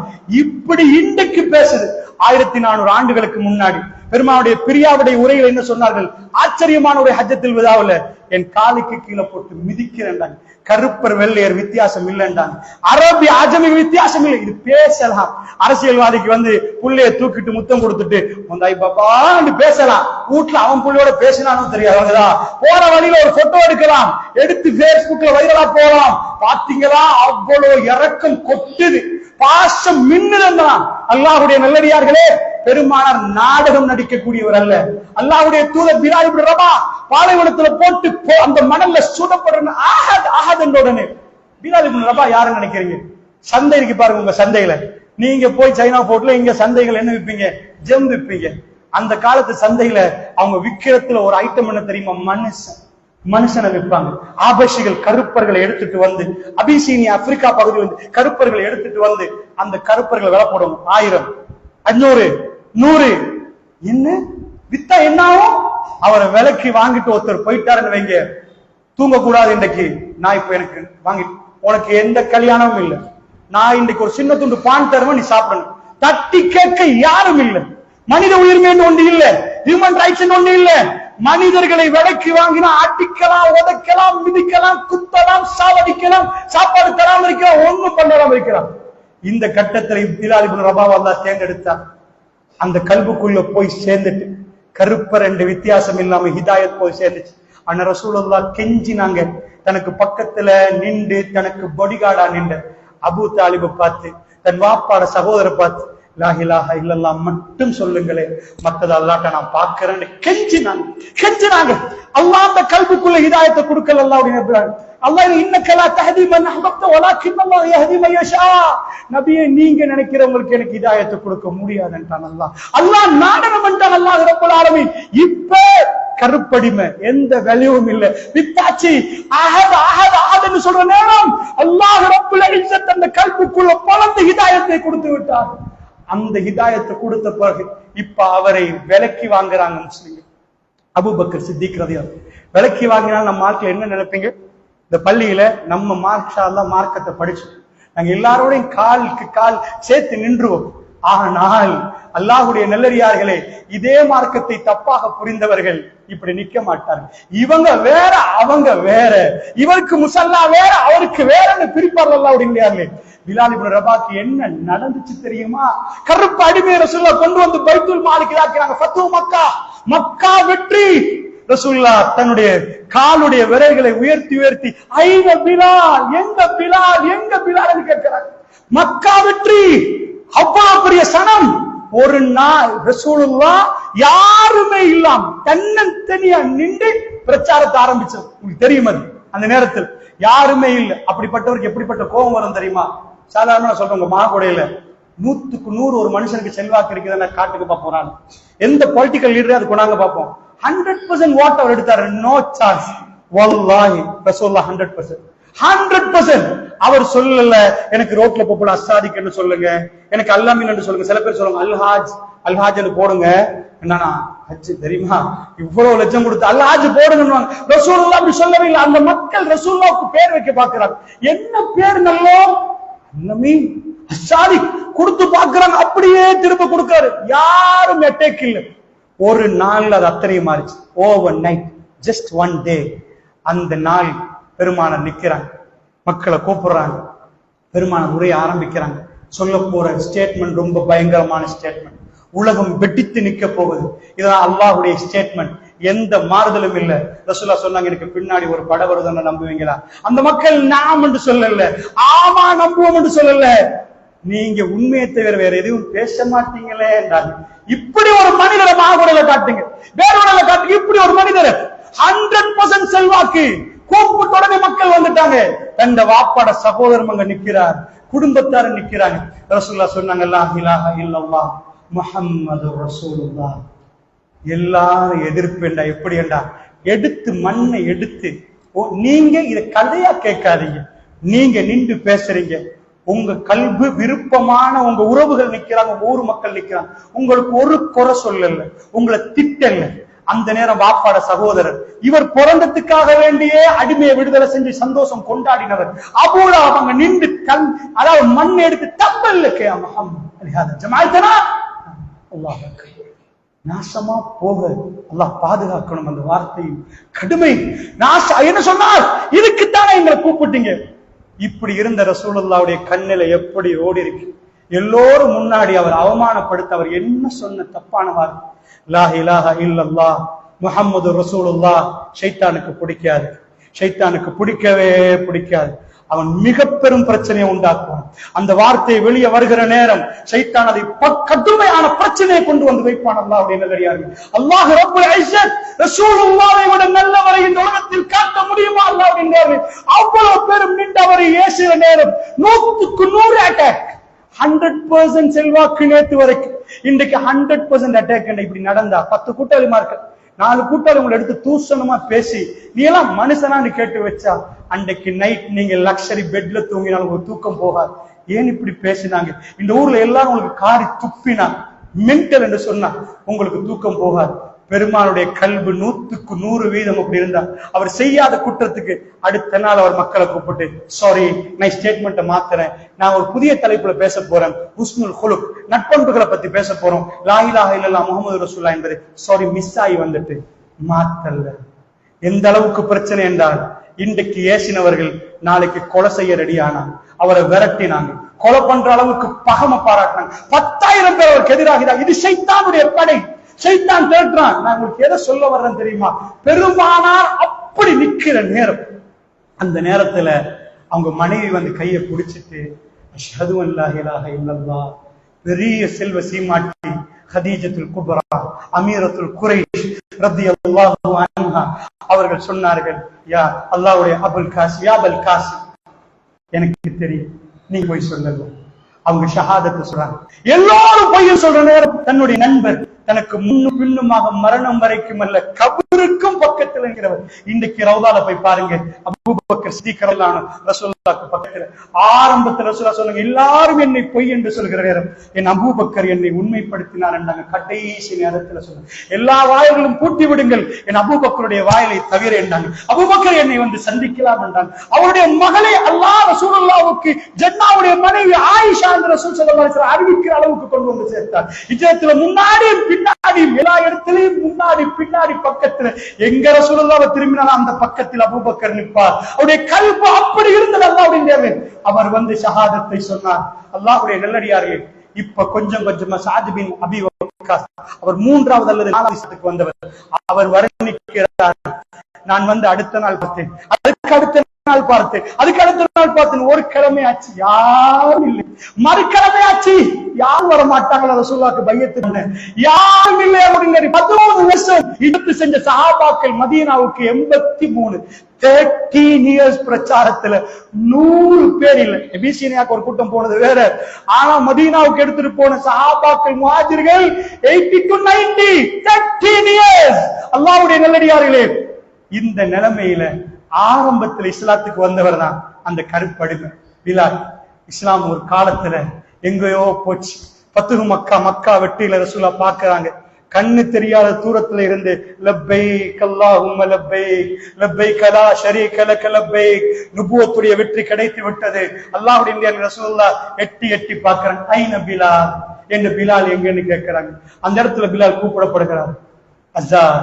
இப்படி இன்றைக்கு பேசுது. 1400 ஆண்டுகளுக்கு முன்னாடி பெருமாவுடைய பிரியாவுடைய உரையில் என்ன சொன்னார்கள்? ஆச்சரியமான ஒரு ஹஜ்ஜத்தில் விதாவுல என் காலுக்கு கீழே போட்டு மிதிக்கிறேன். கருப்பர் வெள்ளையர் வித்தியாசம் இல்லைன்றாங்க, அரபி ஆஜமி வித்தியாசம் இல்லை. இது பேசலாம். அரசியல்வாதிக்கு வந்து புள்ளைய தூக்கிட்டு முத்தம் கொடுத்துட்டு முந்தாய் பாபான்னு பேசலாம். வீட்டுல அவன் புள்ளையோட பேசினாலும் தெரியாது. போற வழியில ஒரு போட்டோ எடுக்கலாம், எடுத்து பேஸ்புக்ல வைரலா போலாம். பாத்தீங்களா, அவ்வளவு இறக்கம் கொட்டுது, பாசம் மின்னுதான். அல்லாஹ்வுடைய நல்லடியார்களே, பெருமானார் நாடகம் நடிக்கக்கூடியவர் அல்ல. அல்லாஹ்வுடைய தூதர் பிலால் இப்னு ரபா பாலைவனத்துல போட்டு அந்த மணல்ல சுடப்படுற ஆஹத் ஆஹத் என்ற உடனே பிலால் இப்னு ரபா யாருன்னு நினைக்கிறீங்க? சந்தை இருக்கு பாருங்க, உங்க சந்தையில நீங்க போய் சைனா போர்ட்ல இங்க சந்தைகள் என்ன விற்பீங்க? ஜெம் விற்பீங்க. அந்த காலத்து சந்தையில அவங்க விக்கிறதுல ஒரு ஐட்டம் என்ன தெரியுமா? மனுஷனை விற்பாங்க. ஆபஷிகள் கருப்பர்களை எடுத்துட்டு வந்து, அபிசீனியா ஆப்பிரிக்கா பகுதியில் வந்து கருப்பர்களை எடுத்துட்டு வந்து அந்த கருப்பர்களை விலை போடுவோம். 1000, 500, 100. என்ன வித்தா என்ன ஆகும்? அவரை விலைக்கு வாங்கிட்டு ஒருத்தர் போயிட்டாருன்னு வைங்க, தூங்கக்கூடாது இன்றைக்கு, நான் இப்ப எனக்கு வாங்கி, உனக்கு எந்த கல்யாணமும் இல்லை, நான் இன்றைக்கு ஒரு சின்ன துண்டு பான் தருவேன், நீ சாப்பிடணும். தட்டி கேட்க யாரும் இல்லை. மனித உரிமை ஒன்று இல்ல, ஹியூமன் ரைட்ஸ் ஒன்று இல்ல. மனிதர்களை விலைக்கு வாங்கினா அடிக்கலாம், உதைக்கலாம், மிதிக்கலாம், குத்தலாம், சாவடிக்கலாம், சாப்பாடு தராம இருக்கலாம், ஒண்ணும் பண்ணாம இருக்கலாம். இந்த கட்டத்தில் பிலால் இப்னு ரபாவை அல்லாஹ் தேர்ந்தெடுத்தார். அந்த கல்புக்குள்ள போய் சேர்ந்துட்டு கருப்பர் என்ற வித்தியாசம் இல்லாம ஹிதாயத் போய் சேர்ந்துச்சு. ஆனா ரசூலுல்லாஹ் கெஞ்சினாங்க. தனக்கு பக்கத்துல நின்று, தனக்கு பொடிகார்டா நின்ற அபூ தாலிபை பார்த்து, தன் வாப்பாட சகோதரரை பார்த்து, லா இலாஹ இல்லல்லாஹ் மட்டும் சொல்லுங்களே, மத்தத அல்லாஹ்ட்ட நான் பார்க்கிறேன்னு கெஞ்சினாங்க. அல்லாஹ் அந்த கல்புக்குள்ள ஹிதாயத்தை கொடுக்கல. அல்லாஹ்வுடைய அல்லாஹ் இன்னக லா தஹதி மன் அஹ்பப்த வலாக்கின்னல்லாஹ் யஹ்தி மன் யஷா. நபியே, நீங்க நினைக்கிறவங்களுக்கு எனக்கு ஹிதாயத்தை கொடுக்க முடியாதுன்றான் அல்லாஹ். அல்லாஹ் நாடகம் என்றான் அல்லாஹ் ரப்பல் ஆலமீன். இப்ப கருப்படிமை எந்த வேல்யூவும் இல்ல, வித்தாச்சி அஹத் அஹத் அஹத்னு சொல்ற நேரம் அல்லாஹ் ரப்பல் இஸ்ஸத் அந்த கல்புக்குள்ள பலந்த ஹிதாயத்தை கொடுத்து விட்டார். அந்த ஹிதாயத்தை கொடுத்த பிறகு இப்ப அவரை விலக்கி வாங்குறாங்க முஸ்லிம்கள். அபூபக்கர் சித்திக் ரலியல்லாஹு விலக்கி வாங்கினால் நம்ம ஆட்கள் என்ன நினைப்பீங்க? இந்த பள்ளியில நம்ம மார்ஷா அல்லாஹ் மார்க்கத்தை படிச்சு நாங்க எல்லாரோடையும் காலுக்கு கால் சேர்த்து நின்றுவோம். ஆனால் அல்லாஹ்வுடைய நல்லடியார்களே, இதே மார்க்கத்தை தப்பாக புரிந்தவர்கள் இப்படி நிக்க மாட்டார்கள். இவங்க வேற, அவங்க வேற, இவருக்கு முசல்லா வேற, அவருக்கு வேறன்னு பிரிப்பார்கள் அல்லாஹ்வுடைய நல்லடியார்களே. பிலால் இப்னு ரபாக்கு என்ன நடந்துச்சு தெரியுமா? கருப்பு அடிமை ரசூலுல்லாஹ் கொண்டு வந்து பைத்துல் மாலுக்கு ஆக்கினாங்க. ஃபத்ஹு மக்கா, மக்கா வெற்றி. ரசூலுல்லாஹ் தன்னுடைய காலுடைய விரல்களை உயர்த்தி உயர்த்தி ஐன பிலால், எங்க பிலால், எங்க பிலால் கேட்கிறாங்க. மக்கா வெற்றி, அவ்வளவு பெரிய சனம். ஒரு நாள் ரசூலுல்லாஹ் யாருமே இல்லாம தன்னந்தனியா நின்று பிரச்சாரத்தை ஆரம்பிச்சது. உங்களுக்கு தெரியும், அது அந்த நேரத்தில் யாருமே இல்லை. அப்படிப்பட்டவருக்கு எப்படிப்பட்ட கோபம் வரும் தெரியுமா? சாதாரண சொல்றவங்க மாகொடையில 100க்கு 100 ஒரு மனுஷனுக்கு செல்வாக்கு இருக்குதுன்னா காட்டுக்கு பார்ப்போம். எந்த பொலிட்டிக்கல் லீடரே அது கொண்டாங்க பார்ப்போம். 100% ஓட் அவர் எடுத்தாரு, நோ சான்ஸ். வல்லாஹி ரசூலுல்லாஹ் 100%. 100%. அவர் சொல்லல எனக்கு ரோட்ல போல அஸ்ஸாதிக்னு சொல்லுங்க, எனக்கு அல்லாமீன் சொல்லுங்க. சில பேர் சொல்லுவாங்க அல்ஹாஜ் அல்ஹாஜ்னு போடுங்க. என்னன்னா ஹஜ் தெரியுமா, இவ்வளவு லட்சம் கொடுத்து அல்ஹாஜ் போடுங்க. ரசூலுல்லாஹ் அப்படி சொல்லவே இல்லை. அந்த மக்கள் ரசூலுல்லாஹ்வுக்கு பேர் வைக்க பார்க்கிறாங்க. என்ன பேர் நல்லோ அல்லாமீன் அஸ்ஸாதிக் கொடுத்து பார்க்கறாங்க. அப்படியே திரும்ப கொடுக்கிறாரு. யாரும் அட்டாக் இல்லை. ஒரு நாள் அது அத்தனையும் மாறிச்சு. Over night, just one day. அந்த நாள் பெருமானார் நிக்கிறாங்க, மக்களை கூப்பிடுறாங்க, பெருமானார் உரைய ஆரம்பிக்கிறாங்க. சொல்ல போற ஸ்டேட்மெண்ட் ரொம்ப பயங்கரமான ஸ்டேட்மெண்ட். உலகம் வெட்டித்து நிக்க போகுது. இதெல்லாம் அல்லாஹ்வுடைய ஸ்டேட்மெண்ட், எந்த மாறுதலும் இல்ல. ரசூலுல்லாஹ் சொன்னாங்க, எனக்கு பின்னாடி ஒரு படை வருதுன்னு நம்புவீங்களா? அந்த மக்கள் நாம் என்று சொல்லல, ஆமா நம்புவோம் என்று சொல்லல. நீங்க உண்மையை தவிர வேற எதுவும் பேச மாட்டீங்களே என்றாங்க. இப்படி ஒரு மனிதரை மாகுடல காட்டுங்க, வேற உடல காட்டுங்க. இப்படி ஒரு மனிதர் 100% செல்வாக்கு. கூப்பிட்டு உடனே மக்கள் வந்துட்டாங்க. தந்த வாப்பாட சகோதரன் அங்க நிக்கிறார், குடும்பத்தார நிக்கிறாங்க. ரசூலுல்லாஹ் சொன்னாங்க, லா இலாஹ இல்லல்லாஹ் முஹம்மது ரசூலுல்லாஹ். எல்லாரும் எதிர்ப்புண்டா. எப்படி என்றா, எடுத்து மண்ணை எடுத்து, நீங்க இத கதையா கேட்காதீங்க, நீங்க நின்று பேசுறீங்க. உங்க கல்வி விருப்பமான உங்க உறவுகள் நிக்கிறாங்க, ஊர் மக்கள் நிக்கிறாங்க. உங்களுக்கு ஒரு குறை சொல்லல, உங்களை திட்டல. அந்த நேரம் வாப்பாட சகோதரர், இவர் பிறந்ததுக்காக வேண்டியே அடிமையை விடுதலை செஞ்சு சந்தோஷம் கொண்டாடினவர் அபூலா, அவங்க நின்று அதாவது மண் எடுத்து தப்பல்ல ஜமாத்தனா அல்லாஹ் நாசமா போக அல்லாஹ் பாதுகாக்கணும். அந்த வார்த்தையும் கடுமை என்ன சொன்னார், இதுக்குத்தானே எங்களை கூப்பிட்டீங்க. இப்படி இருந்த ரசூலுல்லாஹ்வுடைய கண்ணில எப்படி ஓடி இருக்கு. எல்லோரும் முன்னாடி அவர் அவமானப்படுத்த அவர் என்ன சொன்ன தப்பான வார்த்தை, லா இலாஹ இல்லல்லாஹ் முஹம்மது ரசூலுல்லாஹ். ஷைத்தானுக்கு பிடிக்காது, ஷைத்தானுக்கு பிடிக்கவே பிடிக்காது. அவன் மிக பெரும் பிரச்சனையை உண்டாக்குவான். அந்த வார்த்தை வெளியே வருகிற நேரம் ஷைத்தான் அதை கடுமையான பிரச்சனையை கொண்டு வந்து வைப்பான். அல்லாஹ்வுடைய நல்லடியார்கள், அல்லாஹ் ரப்புல் இஸ்ஸத் ரசூலுல்லாஹை விட நல்லவரை இந்த உலகத்தில் காட்ட முடியுமா? அல்லாஹ்வின் அவ்வளவு பெரும் நின்று அவரை ஏசுகிற நேரம் 100க்கு 100 அட்டாக். 100% செல்வாக்கு நேத்து வரைக்கும். இன்றைக்கு 100% அட்டாக். இப்படி நடந்தா 10 கூட்டாளிமா இருக்கு, 4 கூட்டாளி உங்களை எடுத்து தூசணமா பேசி நீ எல்லாம் மனுஷனான்னு கேட்டு வச்சா, அன்றைக்கு நைட் நீங்க லக்ஸரி பெட்ல தூங்கினாலும் உங்களுக்கு தூக்கம் போகாது. ஏன் இப்படி பேசினாங்க, இந்த ஊர்ல எல்லாரும் உங்களுக்கு காரி துப்பினா, மென்டல் என்று சொன்னா உங்களுக்கு தூக்கம் போகாது. பெருமானுடைய கல்வி 100க்கு 100% அப்படி இருந்தா, அவர் செய்யாத குற்றத்துக்கு அடுத்த நாள் அவர் மக்களை கூப்பிட்டு, சாரி நான் ஸ்டேட்மெண்ட்டை மாத்துறேன், நான் ஒரு புதிய தலைப்புல பேச போறேன், ஹுஸ்னுல் குலுக் நட்பண்புகளை பத்தி பேச போறோம், லா இலாஹ இல்லல்லாஹ் முஹம்மது ரசூலுல்லாஹ் என்பது சாரி மிஸ் ஆகி வந்துட்டு மாத்தல்ல. எந்த அளவுக்கு பிரச்சனை என்றால், இன்றைக்கு ஏசினவர்கள் நாளைக்கு கொலை செய்ய ரெடி ஆனாங்க, அவரை விரட்டினாங்க, கொலை பண்ற அளவுக்கு பகம பாராட்டினாங்க. 10,000 பேர் அவருக்கு எதிராக. இது ஷைத்தானுடைய படை, ஷைத்தான் தேடுறான். நான் உங்களுக்கு எதை சொல்ல வர்றேன் தெரியுமா? பெருமானார் அப்படி நிக்கிற நேரம், அந்த நேரத்துல அவங்க மனைவி வந்து கையை பிடிச்சிட்டு அஷ்ஹது அல்லா இலாஹ இல்லல்லாஹ், பெரிய செல்வ சீமாட்டி ஹதீஜத்துல் குப்ரா அமீரத்துல் குரைஷ் ரலியல்லாஹு அன்ஹா அவர்கள் சொன்னார்கள், யா அல்லாஹ்வுடைய அபுல் காசிம், யா அபுல் காசிம், எனக்கு தெரியும் நீங்க போய் சொல்லல. அவங்க ஷஹாதத்தை சொல்றாங்க. எல்லாரும் பொய்ய சொல்ற நேரம் தன்னுடைய நண்பர் தனக்கு முன்னும் பின்னுமாக மரணம் வரைக்கும் அல்ல கபருக்கும் பக்கத்தில் இருக்கிறவர். இன்றைக்கு ரவுதால போய் பாருங்க, அபூபக்கர் சித்திக் ரசூலுல்லாஹ்வுக்கு பக்கத்துல ஆரம்பத்தில் ரசூலுல்லாஹ் சொன்னாங்க, எல்லாரும் என்னை பொய் என்று சொல்கிற நேரம் என் அபூபக்கர் என்னை உண்மைப்படுத்தினார் என்றாங்க. கடைசி நேரத்தில் சொன்னாங்க, எல்லா வாயில்களும் பூட்டி விடுங்கள், என் அபூபக்கருடைய வாயிலை தவிர என்றாங்க. அபூபக்கர் என்னை வந்து சந்திக்கலாம் என்றாங்க. அவருடைய மகளை அல்லாஹ் ரசூலுல்லாஹ்வுக்கு ஜன்னாவுடைய மனைவி ஆயிஷா என்று ரசூல் ஸல்லல்லாஹு அலைஹி வஸல்லம் அறிவிக்கிற அளவுக்கு கொண்டு வந்து சேர்த்தார். ஹிஜ்ரத்துல முன்னாடி பின்னாடி எல்லா இடத்திலையும் முன்னாடி பின்னாடி பக்கத்துல எங்க ரசூலுல்லாஹ் திரும்பினாலும் அந்த பக்கத்தில் அபூபக்கர் நிற்பார். அவருடைய கல்பு அப்படி இருந்தது. அல்லாஹ்வுடைய அவர் வந்து ஷஹாதத்தை சொன்னார். அல்லாஹ்வுடைய நல்லடியார்களே, இப்ப கொஞ்சம் கொஞ்சமா சாத் பின் அபி வக்காஸ் அவர் 3வது அல்லது 4வது வந்தவர். அவர் வர்ணிக்கிறார், நான் வந்து அடுத்த நாள் பார்த்தேன், அதுக்கு அடுத்த நாள் பார்த்தேன், அதுக்கு அடுத்த நாள் பார்த்தேன், ஒரு கிழமை ஆச்சு யாரும் இல்லை, மறுக்கிழமை ஆச்சு யாரும் வர மாட்டாங்களா ரசூலுல்லாஹ்க்கு பையத்து, யாரும் இல்லை அப்படிங்கிற 13 வருஷம் எடுத்து செஞ்ச சஹாபாக்கள் மதீனாவுக்கு 83 13 இயர்ஸ் பிரச்சாரத்துல 100 பேர் இல்லை. எபிசினியாக்கு ஒரு கூட்டம் போனது வேற, ஆனா மதீனாவுக்கு எடுத்துட்டு போன சஹாபாக்கள் முஹாஜிர்கள் 80 to 90 13 இயர்ஸ். அல்லாஹ்வுடைய நல்லடியார்களே, இந்த நிலைமையில ஆரம்பத்தில் இஸ்லாத்துக்கு வந்தவர் தான் அந்த கருப்படிமை பிலால். இஸ்லாம் ஒரு காலத்துல எங்கேயோ போச்சு. ஃபத்ஹு மக்கா, மக்கா வெற்றியில ரசூலா பாக்குறாங்க. கண்ணு தெரியாத தூரத்துல இருந்து லப்பைக் அல்லாஹும்ம லப்பைக் லப்பைக் லா ஷரீக லக லப்பைக், நுபுவத்துடைய வெற்றி கிடைத்து விட்டது. அல்லாஹ்வுடைய ரசூலுல்லாஹ் எட்டி எட்டி பார்க்கறாங்க. ஐன பிலால், எங்க பிலால் எங்கன்னு கேட்கிறாங்க. அந்த இடத்துல பிலால் கூப்பிடப்படுகிறார். அஸான்,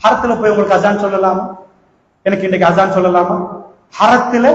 ஹரத்துல போய் உங்களுக்கு அஸான் சொல்லலாமா? எனக்கு இன்னைக்கு அஸான் சொல்லலாமா? ஹரத்துல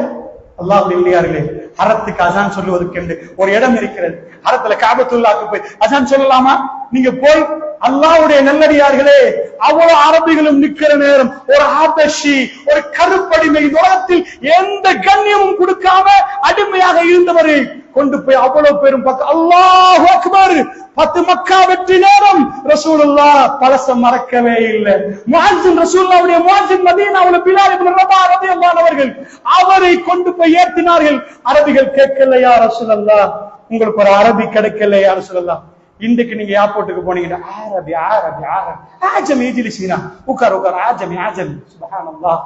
அல்லாஹ்வுடைய இல்லையார்களே, ஹரத்துக்கு அஸான் சொல்லுவதற்கு ஒரு இடம் இருக்கிறது. ஹரத்துல காபத்துல்லாஹ்க்கு போய் அஸான் சொல்லலாமா? நீங்க போய் அல்லாஹ்வுடைய நல்லடியார்களே, அவ்வளவு அரபிகளும் நிக்கிற நேரம் ஒரு ஹபஷி, ஒரு கருப்படிமை, உலகத்தில் எந்த கண்ணியமும் கொடுக்காம அடிமையாக இருந்தவரை கொண்டு போய் அவ்வளவு பேரும் பார்த்து அல்லாஹு அக்பர், 10 மக்கா வெற்றி நேரம் ரசூலுல்லாஹ் பலச மறக்கவே இல்லை. முஅஸ்ஸின் ரசூலுல்லாஹ்வுடைய முஅஸ்ஸின் மதீனாவுல பிலால் இப்னு ரபாஹ் ரலியல்லாஹு அவர்கள் அவரை கொண்டு போய் ஏற்றினார்கள். அரபிகள் கேட்கலையா ரசூலுல்லாஹ், உங்களுக்கு ஒரு அரபி கிடைக்கலையா ரசூலுல்லாஹ்? இன்றைக்கு நீங்க ஏர்போர்ட்டுக்கு போனீங்கன்னா அரபி அரபி அரபி ஆஜமி இஜ்லிஸினா உட்கார் உட்கார் ஆஜமி ஆஜமி. சுப்ஹானல்லாஹ்,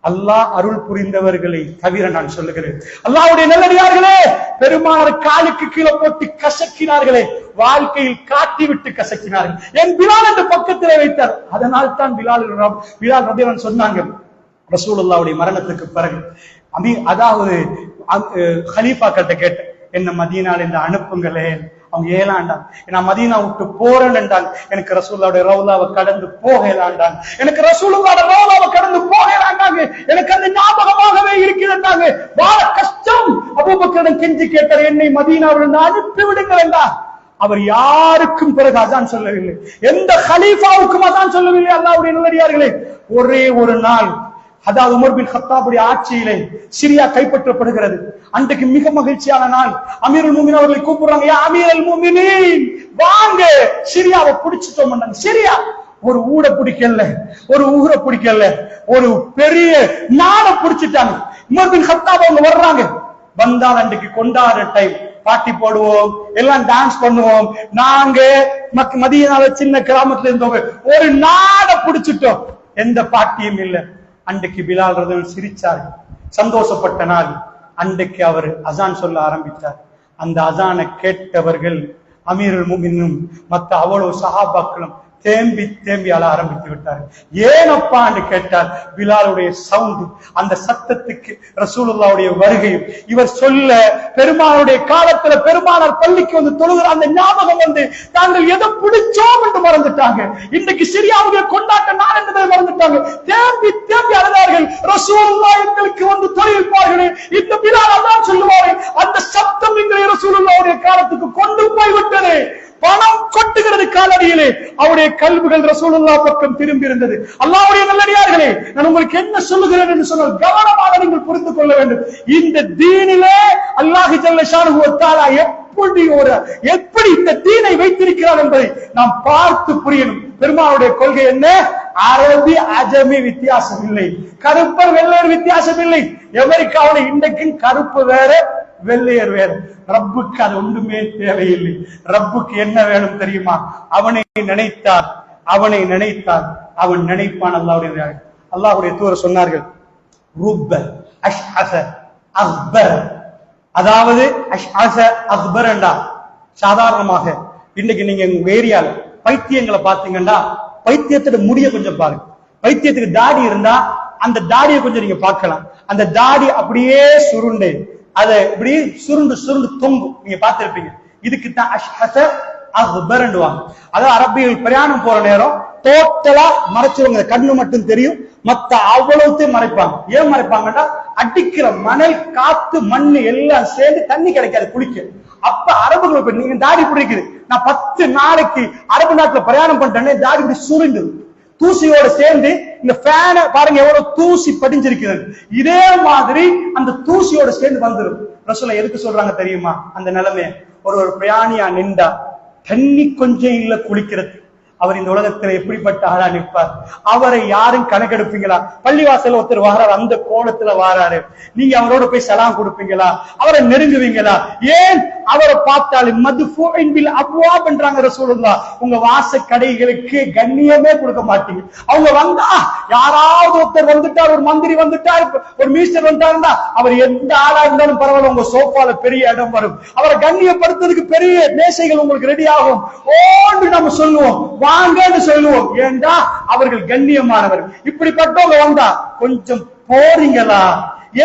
அல்லாஹ் அருள் புரிந்தவர்களை தவிர நான் சொல்லுகிறேன். அல்லாஹ்வுடைய நல்லடியார்களே, பெருமானார் காலுக்கு கீழே போட்டு கசக்கினார்களே, வாழ்க்கையில் காட்டி விட்டு கசக்கினார்கள். என் பிலால் என்று பக்கத்திலே வைத்தார். அதனால் தான் பிலால் ரலியல்லாஹு சொன்னாங்க ரசூலுல்லாஹ்வுடைய மரணத்துக்கு பிறகு அதாவது கலீஃபா கிட்ட கேட்டேன், என்ன மதீனால இந்த அனுப்புங்களே. அவங்க ஏலாண்டான், நான் மதீனா விட்டு போறேன் என்றாங்க. எனக்கு ரசூலுல்லாஹ்வுடைய ரவுலாவை கடந்து போகலாண்டாங்க. எனக்கு ரசூலுல்லாஹ்வுடைய ரவுலாவை கடந்து போகலாண்டாங்க. எனக்கு அந்த ஞாபகமாகவே இருக்கிறாங்க. வாழ கஷ்டம். அபூபக்கரிடம் கெஞ்சி கேட்டார், என்னை மதீனாவிலிருந்து அனுப்பி விடுங்கள் என்றார். அவர் யாருக்கும் பிறகு அஸான் சொல்லவில்லை, எந்த கலீஃபாவுக்கும் அஸான் சொல்லவில்லை. அல்லாஹ்வுடைய நல்லடியார்களே, ஒரே ஒரு நாள், அதாவது உமர் பின் கத்தாபுடைய ஆட்சியிலே சிரியா கைப்பற்றப்படுகிறது. அன்றைக்கு மிக மகிழ்ச்சியான நாள். அமீருல் முஃமினீன் அவர்களை கூப்பிடுறாங்க, யா அமீருல் முஃமினீன் வாங்க, சிரியாவை பிடிச்சிட்டோம். சிரியா ஒரு ஊரை பிடிக்கல, ஒரு ஊரை பிடிக்கல, ஒரு பெரிய நாடை பிடிச்சிட்டாங்க. உமர் பின் கத்தாப் அவங்க வர்றாங்க. வந்தால் அன்றைக்கு கொண்டாடுற டைம், பாட்டி போடுவோம், எல்லாம் டான்ஸ் பண்ணுவோம். நாங்க மதீனால சின்ன கிராமத்துல இருந்தவங்க ஒரு நாடை பிடிச்சிட்டோம், எந்த பாட்டியும் இல்லை. அன்றைக்கு பிலால் ரலியல்லாஹு சிரிச்சார்கள், சந்தோஷப்பட்ட நாள். அன்றைக்கு அவர் அஸான் சொல்ல ஆரம்பித்தார். அந்த அஸானை கேட்டவர்கள் அமீருல் முஃமினீனும் மற்ற அவ்வளவு சஹாபாக்களும் தேம்பி தேம்பி அழ ஆரம்பித்து விட்டார்கள். ஏனப்பா என்று கேட்டார். பிலாலுடைய சவுண்ட், அந்த சத்தத்துக்கு ரசூலுல்லாஹ்வுடைய வருகையும் இவர் சொல்ல, பெருமானுடைய காலத்துல பெருமானார் பள்ளிக்கு வந்து தொழுகிற அந்த ஞாபகம் வந்து தாங்கள் எதை பிடிச்சோம் என்று மறந்துட்டாங்க. இன்னைக்கு சிரியாவுடைய கொண்டாட்ட நாள் என்பதை மறந்துட்டாங்க. தேம்பி தேம்பி அழுதார்கள். ரசூலுல்லாஹ் எங்களுக்கு வந்து தொழில்பார்களே, இந்த பிலால் அதான் சொல்லுவாரு, அந்த சத்தம் எங்களை ரசூலுல்லாஹ்வுடைய காலத்துக்கு கொண்டு போய்விட்டது. பணம் கொட்டுகிறது காலடியிலே. அவருடைய கல்விகள் ரசூலுல்லாஹ் பக்கம் திரும்பி இருந்தது. அல்லாஹ்வுடைய நல்லடியார்களே, நான் உங்களுக்கு என்ன சொல்லுகிறேன் என்று சொன்னால் கவனமாக நீங்கள் புரிந்து கொள்ள வேண்டும். இந்த தீனிலே அல்லாஹ் ஜல்ல ஷானுஹு வ தஆலா எப்படி இந்த தீனை வைத்திருக்கிறார் என்பதை நாம் பார்த்து புரியணும். பெருமாளுடைய கொள்கை என்ன? அரபி அஜமி வித்தியாசம் இல்லை, கருப்பர் வெள்ளையர் வித்தியாசம் இல்லை. அமெரிக்காவுல இன்றைக்கும் கருப்பு வேற வெள்ளையர் வேற. ரப்புக்கு அது ஒன்றுமே தேவையில்லை. ரப்புக்கு என்ன வேணும் தெரியுமா? அவனை நினைத்தார், அவனை நினைத்தார், அவன் நினைப்பான். அல்லாஹ்வுடைய தூதர் சொன்னார்கள், ருப்ப அஷ்அஸ அக்பர, அதாவது அஷ்அஸ அக்பர் என்றா சாதாரணமாக இன்னைக்கு நீங்க உங்க ஏரியால பைத்தியங்களை பாத்தீங்கன்னா, பைத்தியத்தோட முடிய கொஞ்சம் பாருங்க. பைத்தியத்துக்கு தாடி இருந்தா அந்த தாடியை கொஞ்சம் நீங்க பார்க்கலாம். அந்த தாடி அப்படியே சுருண்டு, அதை இப்படி சுருண்டு சுருண்டு தொங்கும், நீங்க பார்த்திருப்பீங்க. இதுக்கு தான் அஷ்அஸ அக்பர்ன்னுவாங்க. அதாவது அரபிகள் பிரயாணம் போற நேரம் டோட்டலா மறைச்சிருவாங்க, கண்ணு மட்டும் தெரியும், மத்த அவ்வளவுத்தையும் மறைப்பாங்க. ஏன் மறைப்பாங்கன்னா, அடிக்கிற மணல், காத்து, மண்ணு எல்லாம் சேர்ந்து தண்ணி கிடைக்காது குளிக்க. அப்ப அரபுகள், இப்ப நீங்க தாடி பிடிக்குது, நான் 10 நாளைக்கு அரபு நாட்டுல பிரயாணம் பண்ணிட்டேன்னே தாடி இப்படி சுருண்டு தூசியோட சேர்ந்து, இந்த ஃபேனை பாருங்க எவ்வளவு தூசி படிஞ்சிருக்கிறது, இதே மாதிரி அந்த தூசியோட சேர்ந்து வந்துடும். ரசூலுல்லாஹ் எதுக்கு சொல்றாங்க தெரியுமா? அந்த நிலைமை ஒரு பிரயாணியா நின்றா தண்ணி கொஞ்சம் இல்ல குளிக்கிறது, அவர் இந்த உலகத்துல எப்படிப்பட்ட ஆளா நிற்பார்? அவரை யாரும் கணக்கெடுப்பீங்களா? பள்ளிவாசல ஒருத்தர் வாராரு, அந்த கோலத்துல வாராரு, நீங்க அவரோட போய் சலாம் கொடுப்பீங்களா? அவரை நெருங்குவீங்களா? ஏன்? அவரை பார்த்தாலே மதுஃபூஇன் பில் அப்வாப் என்றாங்க ரசூலுல்லாஹ். உங்க வாச கடைகளுக்கு கண்ணியமே கொடுக்க மாட்டீங்க. அவங்க வந்தா யாராவது ஒருத்தர் வந்துட்டார், ஒரு மந்திரி வந்துட்டார், ஒரு மினிஸ்டர் வந்துட்டாருன்னா அவர் எந்த ஆளா இருந்தாலும் பரவாயில்ல, உங்க சோஃபால பெரிய இடம் வரும். அவரை கண்ணியப்படுத்துறதுக்கு பெரிய மேசைகள் உங்களுக்கு ரெடி ஆகும். ஓன்னு நம்ம சொல்லுவோம், வாங்கன்னு சொல்லுவோம். ஏண்டா அவர்கள் கண்ணியமானவர். இப்படிப்பட்டவங்க வந்தா கொஞ்சம் போறீங்களா,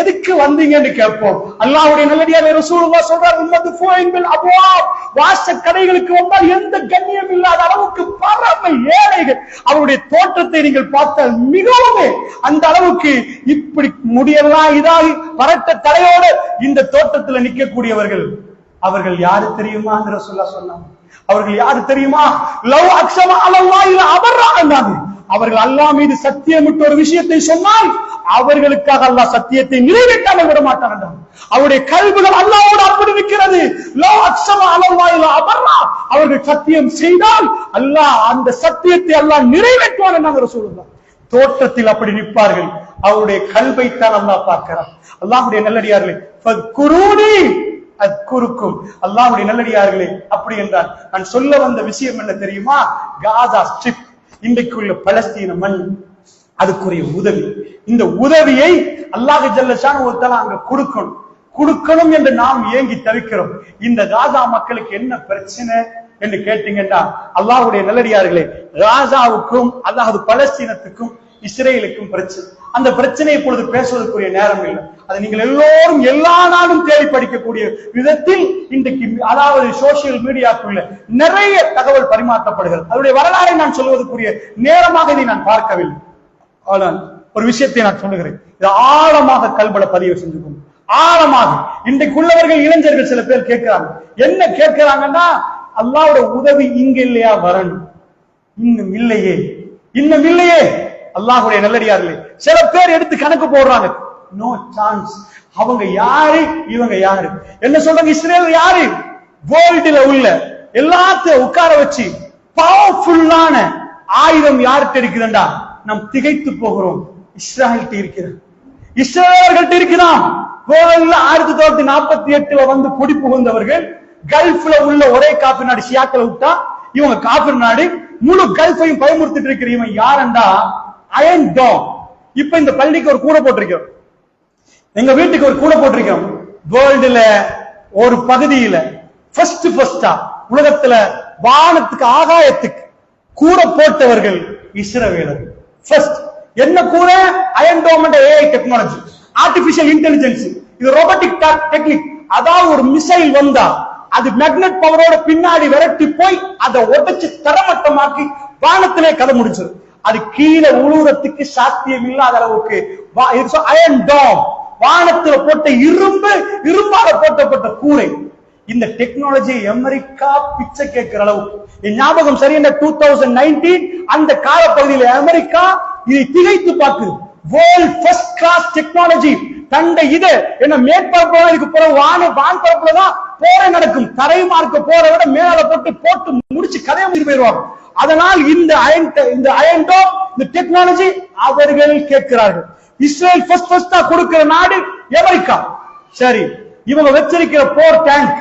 எதுக்கு வந்தீங்கன்னு கேட்போம். அல்லாஹ்வுடைய நல்லடியார் ரசூலுல்லாஹ் சொல்றார், உம்மது ஃபூஇன் பில் அப்வாப், வாச கடைகளுக்கு வந்தால் எந்த கண்ணியம் இல்லாத அளவுக்கு பரம ஏழைகள். அவருடைய தோற்றத்தை நீங்கள் பார்த்தால் மிகவும் அந்த அளவுக்கு இப்படி முடியெல்லாம் இதாகி பரட்ட தலையோடு இந்த தோற்றத்துல நிற்கக்கூடியவர்கள். அவர்கள் யாரு தெரியுமா? ரசூலுல்லாஹ் சொன்னாங்க, அவர்கள் யாரு தெரியுமா? லவ் அக்ஸம அலல்லாஹி அபர்ரா என்றாங்க. அவர்கள் அல்லாஹ் மீது சத்தியமிட்டு ஒரு விஷயத்தை சொன்னால் அவர்களுக்காக அல்லாஹ் சத்தியத்தை நிறைவேற்றாமல் விட மாட்டான் என்றான். அவருடைய கல்விகள் அல்லாஹ்வோடு அப்படி நிற்கிறது. லவ் அக்ஸம அலல்லாஹி அபர்ரா, அவர்கள் சத்தியம் செய்தால் அல்லாஹ் அந்த சத்தியத்தை அல்லாஹ் நிறைவேற்றுவான் என்றாங்க ரசூலுல்லாஹ். தோற்றத்தில் அப்படி நிற்பார்கள், அவருடைய கல்வை தான் அல்லாஹ் பார்க்கிறான். அல்லாஹ்வுடைய நல்லடியார்களே, ஃபத்குரூனி அத்குருக்கும், அல்லாஹ்வுடைய நல்லடியார்களே அப்படி என்றார். நான் சொல்ல வந்த விஷயம் என்ன தெரியுமா? காசா ஸ்ட்ரிப், இன்றைக்குள்ள பலஸ்தீன மண், அதுக்குரிய உதவி. இந்த உதவியை அல்லாஹ் ஜல்ல ஷானஹு வ தஆலா அங்க கொடுக்கணும் என்று நாம் ஏங்கி தவிக்கிறோம். இந்த காசா மக்களுக்கு என்ன பிரச்சனை என்று கேட்டீங்கன்னா, அல்லாஹ்வுடைய நல்லடியார்களே, காசாவுக்கும் அல்லாஹ் பலஸ்தீனத்துக்கும் இஸ்ரேலுக்கும் பிரச்சனை. அந்த பிரச்சனையை இப்பொழுது பேசுவதற்குரிய நேரம் இல்லை. அதை நீங்கள் எல்லோரும் எல்லா நாளும் தேடி படிக்கக்கூடிய விதத்தில் இன்றைக்கு அதாவது சோசியல் மீடியாக்குள்ள நிறைய தகவல் பரிமாற்றப்படுகிறது. அதனுடைய வரலாறை நான் சொல்வதற்குரிய நேரமாக இதை நான் பார்க்கவில்லை. ஆனால் ஒரு விஷயத்தை நான் சொல்லுகிறேன், இது ஆழமாக கல்பல பதிவு செஞ்சுக்கணும். ஆழமாக இன்றைக்குள்ளவர்கள் இளைஞர்கள் சில பேர் கேட்கிறாங்க. என்ன கேட்கிறாங்கன்னா, அல்லாஹ்வோட உதவி இங்க இல்லையா வரணும்? இன்னும் இல்லையே. அல்லாஹ்வுடைய நல்லடியார்களே, சில பேர் எடுத்து கணக்கு போடுறாங்க, நோ சான்ஸ். அவங்க யாரு, இவங்க யாரு? என்ன சொல்றாங்க? இஸ்ரேல் யாரு? வேர்ல்டுல உள்ள எல்லாத்தையும் உட்கார வச்சு பவர்ஃபுல்லான ஆயுதம் யார்கிட்ட இருக்குதுண்டா நாம் திகைத்து போகிறோம். இஸ்ரேல்கிட்ட இருக்கிறது, இஸ்ரேலர்கள்ட்ட இருக்கிறான். வேர்ல்ட்ல 1948 வந்து குடி புகுந்தவர்கள், கல்ஃப்ல உள்ள ஒரே காபி நாடு ஷியாக்களை விட்டா இவங்க காபி நாடு, முழு கல்ஃபையும் பயமுறுத்திட்டு இருக்கிற இவன் யாருண்டா? அயன் டோம். இப்ப இந்த பள்ளிக்கு ஒரு கூடை போட்டிருக்கோம், எங்க வீட்டுக்கு ஒரு கூடை போட்டிருக்கோம். வேர்ல்டுல ஒரு பகுதியில ஃபர்ஸ்டா உலகத்துல வானத்துக்கு ஆகாயத்துக்கு கூடை போட்டவர்கள் இஸ்ரவேலர்கள். ஃபர்ஸ்ட் என்ன கூடை? அயன் டோம் என்ற ஏஐ டெக்னாலஜி, ஆர்டிபிஷியல் இன்டெலிஜென்ஸ். இது ரோபோட்டிக் டெக்னிக். அதாவது ஒரு மிசைல் வந்தா அது மேக்னெட் பவரோட பின்னாடி விரட்டி போய் அதை உடைச்சு தரமட்டமாக்கி வானத்திலே கதை முடிச்சது. அது கீழே உழுவுறதுக்கு சாத்தியம் இல்லாத அளவுக்கு அயன் டோம், வானத்துல போட்ட இரும்பால போட்டப்பட்ட கூரை. இந்த டெக்னாலஜி அமெரிக்கா பிச்சை கேட்கிற அளவுக்கு, என் ஞாபகம் சரியான 2019 அந்த காலப்பகுதியில் அமெரிக்கா இதை திகைத்து பார்க்குது. World first class technology. தண்டை இது என்ன மேற்பரப்பு இதுக்கு பிறகு வான்பரப்புலதான் போற நடக்கும். தரை மார்க்க போற விட மேல போட்டு முடிச்சு கதையை முடிச்சு போயிருவாங்க. அதனால் இந்த அயன் டோம், இந்த டெக்னாலஜி அவர்கள் கேட்கிறார்கள். இஸ்ரேல் ஃபர்ஸ்டா கொடுக்கிற நாடு அமெரிக்கா. சரி, இவங்க வச்சிருக்கிற போர் டேங்க்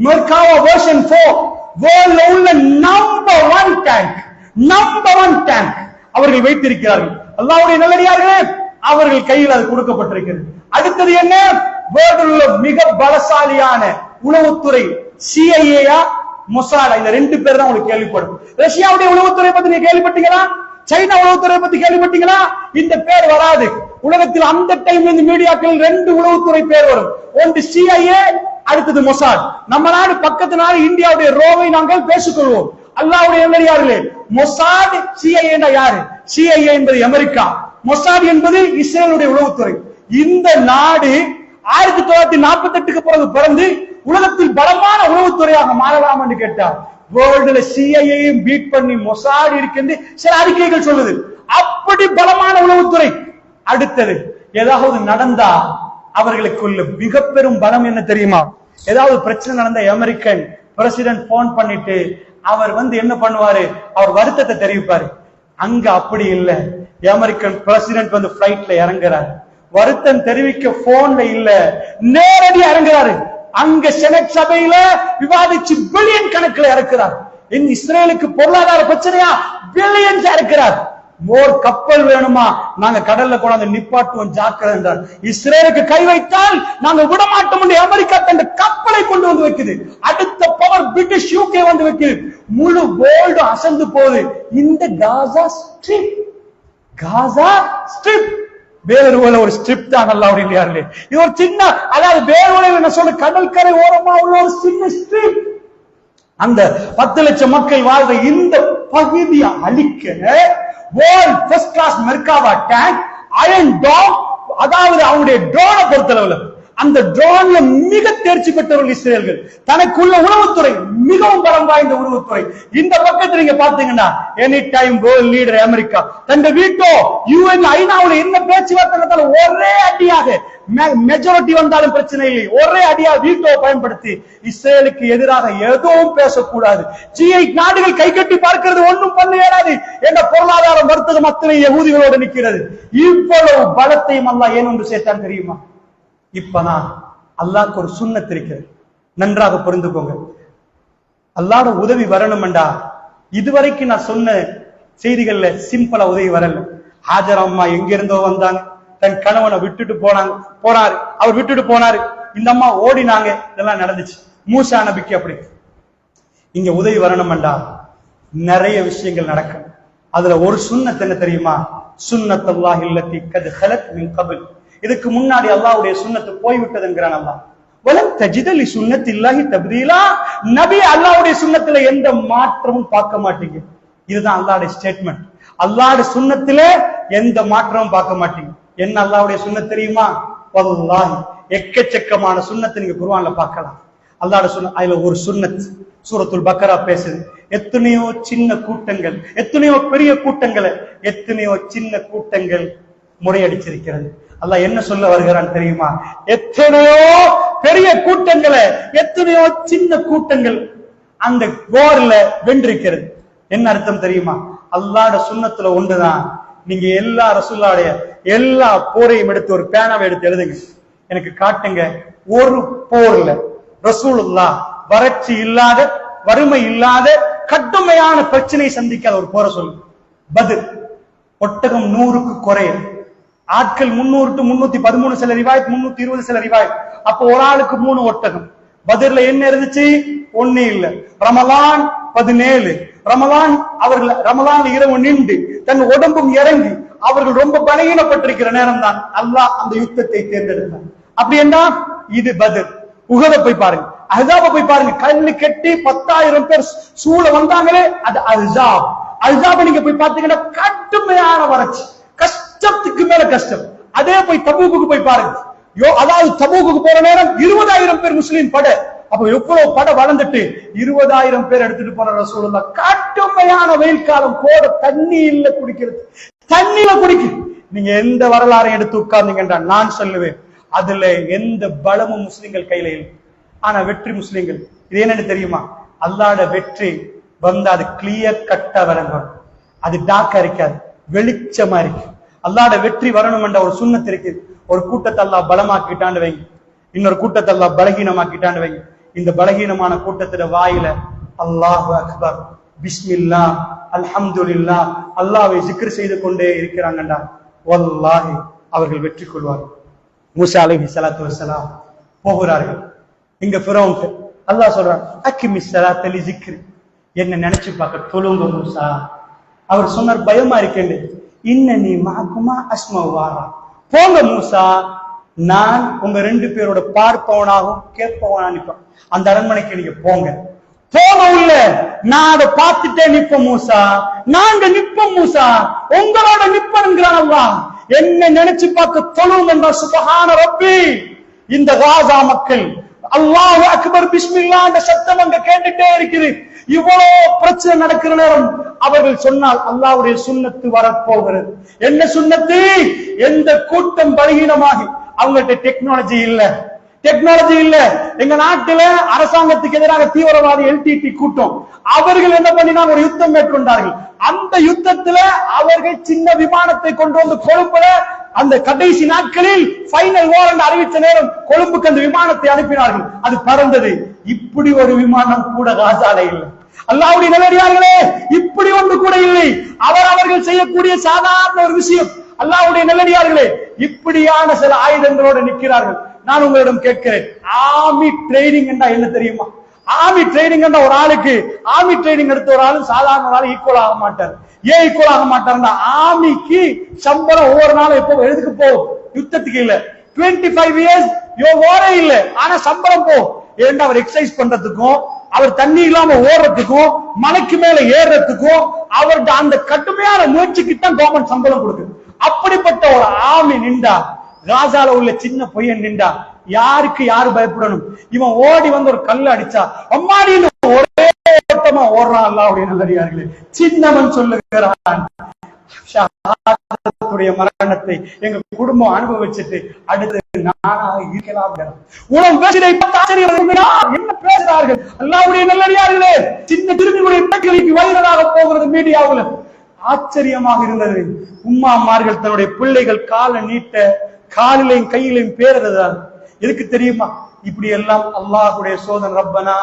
மெர்காவா வெர்ஷன் 4 வேர்ல்ட்ல உள்ள நம்பர் 1 டேங்க் அவர்கள் வைத்திருக்கிறார்கள். அல்லாஹ்வுடைய நல்லடியார்களே, அவர்கள் கையில் அது கொடுக்கப்பட்டிருக்கிறது. அடுத்தது என்ன? வேர்ல்டில் உள்ள மிக பலசாலியான உளவுத்துறை CIA, மொசாட், இந்த ரெண்டு பேர் தான் உங்களுக்கு கேள்விப்படும். ரஷ்யாவுடைய உளவுத்துறை பத்தி நீங்க கேள்விப்பட்டீங்களா? சைனா உளவுத்துறை பத்தி கேள்விப்பட்டீங்களா? இந்த பேர் வராது. உலகத்தில் அந்த டைம்ல இந்த மீடியாக்கள் ரெண்டு உளவுத்துறை பேர் வரும். ஒன்று CIA, அடுத்தது மொசாட். நம்ம நாடு பக்கத்து நாடு இந்தியாவுடைய ரோவை நாங்கள் பேசிக்கொள்வோம். அல்லாஹ்வுடைய நல்லடியார்களே, மொசாட் CIA யாரு? CIA என்பது அமெரிக்கா, மொசாட் என்பது இஸ்ரேலுடைய உளவுத்துறை. இந்த நாடு 1948க்கு பிறகு பிறந்து உலகத்தில் பலமான உளவுத்துறையாக மாறலாம் என்று கேட்டார். வேர்ல்டுல CIA-யும் பீட் பண்ணி மொசாட் இருக்கின்ற சில அறிக்கைகள் சொல்லுது. அப்படி பலமான உளவுத்துறை. அடுத்தது ஏதாவது நடந்தா அவர்களுக்குள்ள மிக பெரும் பலம் என்ன தெரியுமா? ஏதாவது பிரச்சனை நடந்த அமெரிக்கன் பிரசிடென்ட் போன் பண்ணிட்டு அவர் என்ன பண்ணுவாரு? அவர் வருத்தத்தை தெரிவிப்பாரு. அங்க அப்படி இல்ல. அமெரிக்கன் பிரசிடென்ட் பிளைட்ல இறங்குறாரு, வருத்தம் தெரிவிக்க போன்ல இல்ல, நேரடி இறங்குறாரு. அங்க செனட் சபையில விவாதிச்சு பில்லியன் கணக்குல இறக்கிறார். இஸ்ரேலுக்கு பொருளாதார பிரச்சனையா பில்லியன்ஸ் இறக்கிறார். மோர் கப்பல் வேணுமா, நாங்க கடல்ல கொண்டாந்து நிப்பாட்டுவோம் ஜாக்கிரதை என்றார். இஸ்ரேலுக்கு கை வைத்தால் நாங்க விடமாட்டோம் என்று அமெரிக்கா தன் கப்பலை கொண்டு வந்து வைக்குது. அடுத்த பவர் பிரிட்டிஷ் யூகே வந்து வைக்குது. முழு வேர்ல்டு அசந்து போகுது. இந்த காசா ஸ்ட்ரிப், காசா ஸ்ட்ரிப் வேறு ஒரு ஸ்ட்ரிப் தான். அல்லாஹ்வுடைய இல்லையார்களே, இது ஒரு சின்ன, அதாவது வேறு என்ன சொல்ற, கடற்கரை ஓரமா உள்ள ஒரு சின்ன ஸ்ட்ரிப். அந்த 10 லட்சம் மக்கள் வாழ்ற இந்த பகுதியை அழிக்க world first class Merkava tank, Iron Dome, அதாவது அவங்களுடைய ட்ரோனை பொறுத்தளவுல அந்த ட்ரோன்ல மிக தேர்ச்சி பெற்றவர்கள் இஸ்ரேல்கள். தனக்குள்ள உளவுத்துறை மிகவும் பலம் வாய்ந்த உளவுத்துறை. இந்த பக்கத்துல நீங்க பாத்தீங்கன்னா any time world leader America தந்த வீட்டோ யுஎன் ஐநாவுல என்ன பேச்சுவார்த்தை நடந்தாலும் ஒரே அடியாக, மெஜாரிட்டி வந்தாலும் பிரச்சனை இல்லை, ஒரே அடியா வீட்டோ பயன்படுத்தி இஸ்ரேலுக்கு எதிராக எதுவும் பேசக்கூடாது. G8 நாடுகள் கை கட்டி பார்க்கிறது, ஒன்றும் பண்ண இயலாது என்ற பொருளாதார வர்த்தகம் அத்தனை யகூதிகளோடு நிற்கிறது. இவ்வளவு பலத்தையும் அல்லாஹ் ஏன் ஒன்று சேர்த்தான் தெரியுமா? இப்பதான் அல்லாஹ்க்கு ஒரு சுன்னத் இருக்கிறது, நன்றாக புரிந்துக்கோங்க. அல்லாஹ்வோட உதவி வரணும்டா, இதுவரைக்கும் நான் சொன்ன செய்திகள்ல சிம்பிளா உதவி வரல. ஹாஜர் அம்மா எங்க இருந்தோ வந்தாங்க, தன் கணவனை விட்டுட்டு போனாரு, அவர் விட்டுட்டு போனாரு, இந்த அம்மா ஓடினாங்க, இதெல்லாம் நடந்துச்சு. மூசா நபிக்கு அப்படி. இங்க உதவி வரணும்டா நிறைய விஷயங்கள் நடக்கும். அதுல ஒரு சுன்னத் என்ன தெரியுமா? சுன்னத்துல்லாஹி அல்லதி கத் ஹலத் மின் கபில், இதுக்கு முன்னாடி அல்லாஹ்வுடைய சுன்னத்து போய்விட்டது என்கிறான் அல்லாஹ். வலம் தஜித லி சுன்னத்தில்லாஹி தப்தீலா, நபி அல்லாஹ்வுடைய சுன்னத்துல எந்த மாற்றமும் பார்க்க மாட்டீங்க. இதுதான் அல்லாஹ்வுடைய ஸ்டேட்மெண்ட். அல்லாஹ்வுடைய சுன்னத்துல எந்த மாற்றமும் பார்க்க மாட்டீங்க. என்ன அல்லாஹ்வுடைய சுன்னத் தெரியுமா? வல்லாஹி எக்கச்சக்கமான சுன்னத்தை நீங்க குர்ஆன்ல பார்க்கலாம். அல்லாஹ்வுடைய சுன்னத், அதுல ஒரு சுன்னத் சூரத்துல் பக்கரா பேசுது. எத்தனையோ சின்ன கூட்டங்கள், எத்தனையோ பெரிய கூட்டங்களை, எத்தனையோ சின்ன கூட்டங்கள் முறையடிச்சிருக்கிறது. அல்லாஹ் என்ன சொல்ல வருகிறான் தெரியுமா? எத்தனையோ பெரிய கூட்டங்களை, எத்தனையோ சின்ன கூட்டங்கள் அந்த போர்ல வென்றிருக்கிறது. என்ன அர்த்தம் தெரியுமா? அல்லாஹ்வுடைய சுன்னத்துல ஒன்றுதான். நீங்க எல்லா ரசூலுல்லாஹ்வுடைய எல்லா போரையும் எடுத்து ஒரு பேனாவை எடுத்து எழுதுங்க, எனக்கு காட்டுங்க ஒரு போர்ல ரசூலுல்லாஹ் வறட்சி இல்லாத, வறுமை இல்லாத, கடுமையான பிரச்சனை சந்திக்காத ஒரு போரை சொல்லுங்க. பத்ர், ஒட்டகம் 100க்கு குறைய, ஆட்கள் 300 to 313 சில ரிவாயத், 320 சில ரிவாயத். அப்போ ஒரு ஆளுக்கு 3 ஒட்டகம். பத்ர்ல என்ன இருந்துச்சு? ஒண்ணு இல்ல. ரமலான் 17, ரமலான் அவர்கள் ரமலான் இரவு நின்று தன் உடம்பும் இறங்கி அவர்கள் ரொம்ப பலகீனப்பட்டிருக்கிற நேரம் தான் அல்லாஹ் அந்த யுத்தத்தை தேர்ந்தெடுத்தார். அப்படி என்ன? இது பத்ர். உஹத போய் பாருங்க, அஹ்ஸாப போய் பாருங்க, கல்லு கட்டி 10,000 பேர் சூழ வந்தாங்களே, அது அஹ்ஸாப். அஹ்ஸாப நீங்க போய் பாத்தீங்கன்னா கடுமையான வறட்சி, கஷ்டத்துக்கு மேல கஷ்டம். அதே போய் தபூக்குக்கு போய் பாருங்க, அதாவது தபூக்குக்கு போற நேரம் 20,000 பேர் முஸ்லீம் படை. அப்ப எவ்வளவு படை வளர்ந்துட்டு 20,000 பேர் எடுத்துட்டு போன ரசூலுல்லாஹ் கடுமையான வெயில் காலம், போட தண்ணி இல்ல, குடிக்கிறது தண்ணியில குடிக்கு. நீங்க எந்த வரலாறை எடுத்து உட்கார்ந்தீங்கன்னா நான் சொல்லுவேன், அதுல எந்த பலமும் முஸ்லிம்கள் கையில இல்லை. ஆனா வெற்றி முஸ்லிம்கள். இது என்னன்னு தெரியுமா? அல்லாஹ்வோட வெற்றி வந்து அது கிளியர் கட்டா வரணும், அது டாக்கா இருக்காது, வெளிச்சமா இருக்கு. அல்லாஹ்வோட வெற்றி வரணும் என்ற ஒரு சுன்னத் இருக்கு. ஒரு கூட்டத்தை அல்லாஹ் பலமாக்கிட்டான்னு வைங்க, இன்னொரு கூட்டத்தை அல்லாஹ் பலகீனமாக்கிட்டான்னு வைங்க. இந்த பலகீனமான கூட்டத்துல வாயில அல்லாஹு அக்பர், பிஸ்மில்லாஹ், அல்ஹம்துலில்லாஹ், அல்லாஹ்வை zikr செய்து கொண்டே இருக்கிறாங்கடா, வல்லாஹி அவர்கள் வெற்றி கொள்வார்கள். மூசா அலைஹிஸ்ஸலாத்து வஸ்ஸலாம் போகிறார்கள் இங்க ஃபிரௌன். அல்லாஹ் சொல்றான், அக்கிமிஸ் ஸலாத்த லி zikr, என்ன நினைச்சு பார்க்க தொழுங்க மூசா. அவர் சொன்னார், பயமா இருக்கேன், இன்னனி மஅகுமா அஸ்மஉ வாரா, போங்க மூசா, நான் உங்க 2 பேரோட பார்ப்பவனாகவும் கேட்பவனா நிற்பேன். அந்த அரண்மனைக்கு நீங்க போங்க. போக உள்ள நான் அதை பார்த்துட்டே நிப்ப மூசா, நாங்க நிப்போம் மூசா, உங்களோட நிப்பனுங்கிறான் அல்லாஹ். என்ன நினைச்சு பார்க்க தொழும் என்ற சுப்ஹான ரப்பி. இந்த காசா மக்கள் அல்லாஹு அக்பர் பிஸ்மில்லாஹ் என்ற சத்தம் அங்க கேட்டுட்டே இருக்குது. இவ்வளவு பிரச்சனை நடக்கிற நேரம் அவர்கள் சொன்னால் அல்லாஹ்வுடைய சுன்னத்து வரப்போகிறது. என்ன சுன்னத்து? எந்த கூட்டம் பலகீனமாகி அவங்கள்ட்ட டெக்னாலஜி இல்ல, டெக்னாலஜி இல்ல. எங்க நாட்டுல அரசாங்கத்துக்கு எதிராக தீவிரவாதி LTT கூட்டம், அவர்கள் என்ன பண்ணினாங்க? ஒரு யுத்தம் மேற்கொண்டார்கள். அந்த யுத்தத்துல அவர்கள் சின்ன விமானத்தை கொண்டு வந்து கொழுப்புல அந்த கடைசி நாட்களில் ஃபைனல் வார் என்று அறிவித்த நேரம் கொழும்புக்கு அந்த விமானத்தை அனுப்பினார்கள். அது பறந்தது. இப்படி ஒரு விமானம் கூட காசால இல்லை. அல்லாஹ்வுடைய நல்லடியார்களே, இப்படி ஒன்று கூட இல்லை. அவர்கள் செய்யக்கூடிய சாதாரண ஒரு விஷயம். அல்லாஹ்வுடைய நல்லடியார்களே, இப்படியான சில ஆயுதங்களோடு நிற்கிறார்கள். நான் உங்களிடம் கேட்கிறேன், ஆர்மி ட்ரைனிங் என்றா என்ன தெரியுமா? ஆர்மி ட்ரைனிங் என்ற ஒரு ஆளுக்கு ஆர்மி ட்ரைனிங் எடுத்த ஒரு ஆளும் சாதாரண ஒரு ஆளு ஈக்குவல் ஆக மாட்டார். ஏன் ஈக்குவல் ஆக மாட்டார்னா, ஆர்மிக்கு சம்பளம் ஒவ்வொரு நாளும் எப்போ எதுக்கு போகும்? யுத்தத்துக்கு இல்ல. 25 இயர்ஸ் ஓரே இல்ல, ஆனா சம்பளம் போகும். ஏன்னா அவர் எக்ஸசைஸ் பண்றதுக்கும், அவர் தண்ணி இல்லாம ஓடுறதுக்கும், மலைக்கு மேல ஏறுறதுக்கும், அவர்கிட்ட அந்த கடுமையான முயற்சிக்கு தான் கவர்மெண்ட் சம்பளம் கொடுக்குது. அப்படிப்பட்ட ஒரு ஆர்மி நின்றா, காசால உள்ள சின்ன பையன் நின்றா, யாருக்கு யாரு பயப்படணும்? இவன் ஓடி வந்து ஒரு கல்ல அடிச்சா அம்மாடின்னு ஒரே ஓட்டமா ஓடுறான். அல்லாஹ்வுடைய நல்லடியார்களே, சின்னவன் சொல்லுகிறான், மரணத்தை எங்க குடும்பம் அனுபவிச்சுட்டு அடுத்து நானாக இருக்கலாம். என்ன பேசுறார்கள்? அல்லாஹ்வுடைய நல்லடியார்களே, சின்ன திரும்பிகளுக்கு வைரலாக போகிறது மீடியாவுல. ஆச்சரியமாக இருந்தது. உம்மாமார்கள் தன்னுடைய பிள்ளைகள் காலை நீட்ட காலிலையும் கையிலையும் பேருதான். எதுக்கு தெரியுமா? இப்படி எல்லாம் அல்லாஹ்வுடைய சோதனை. ரப்பனா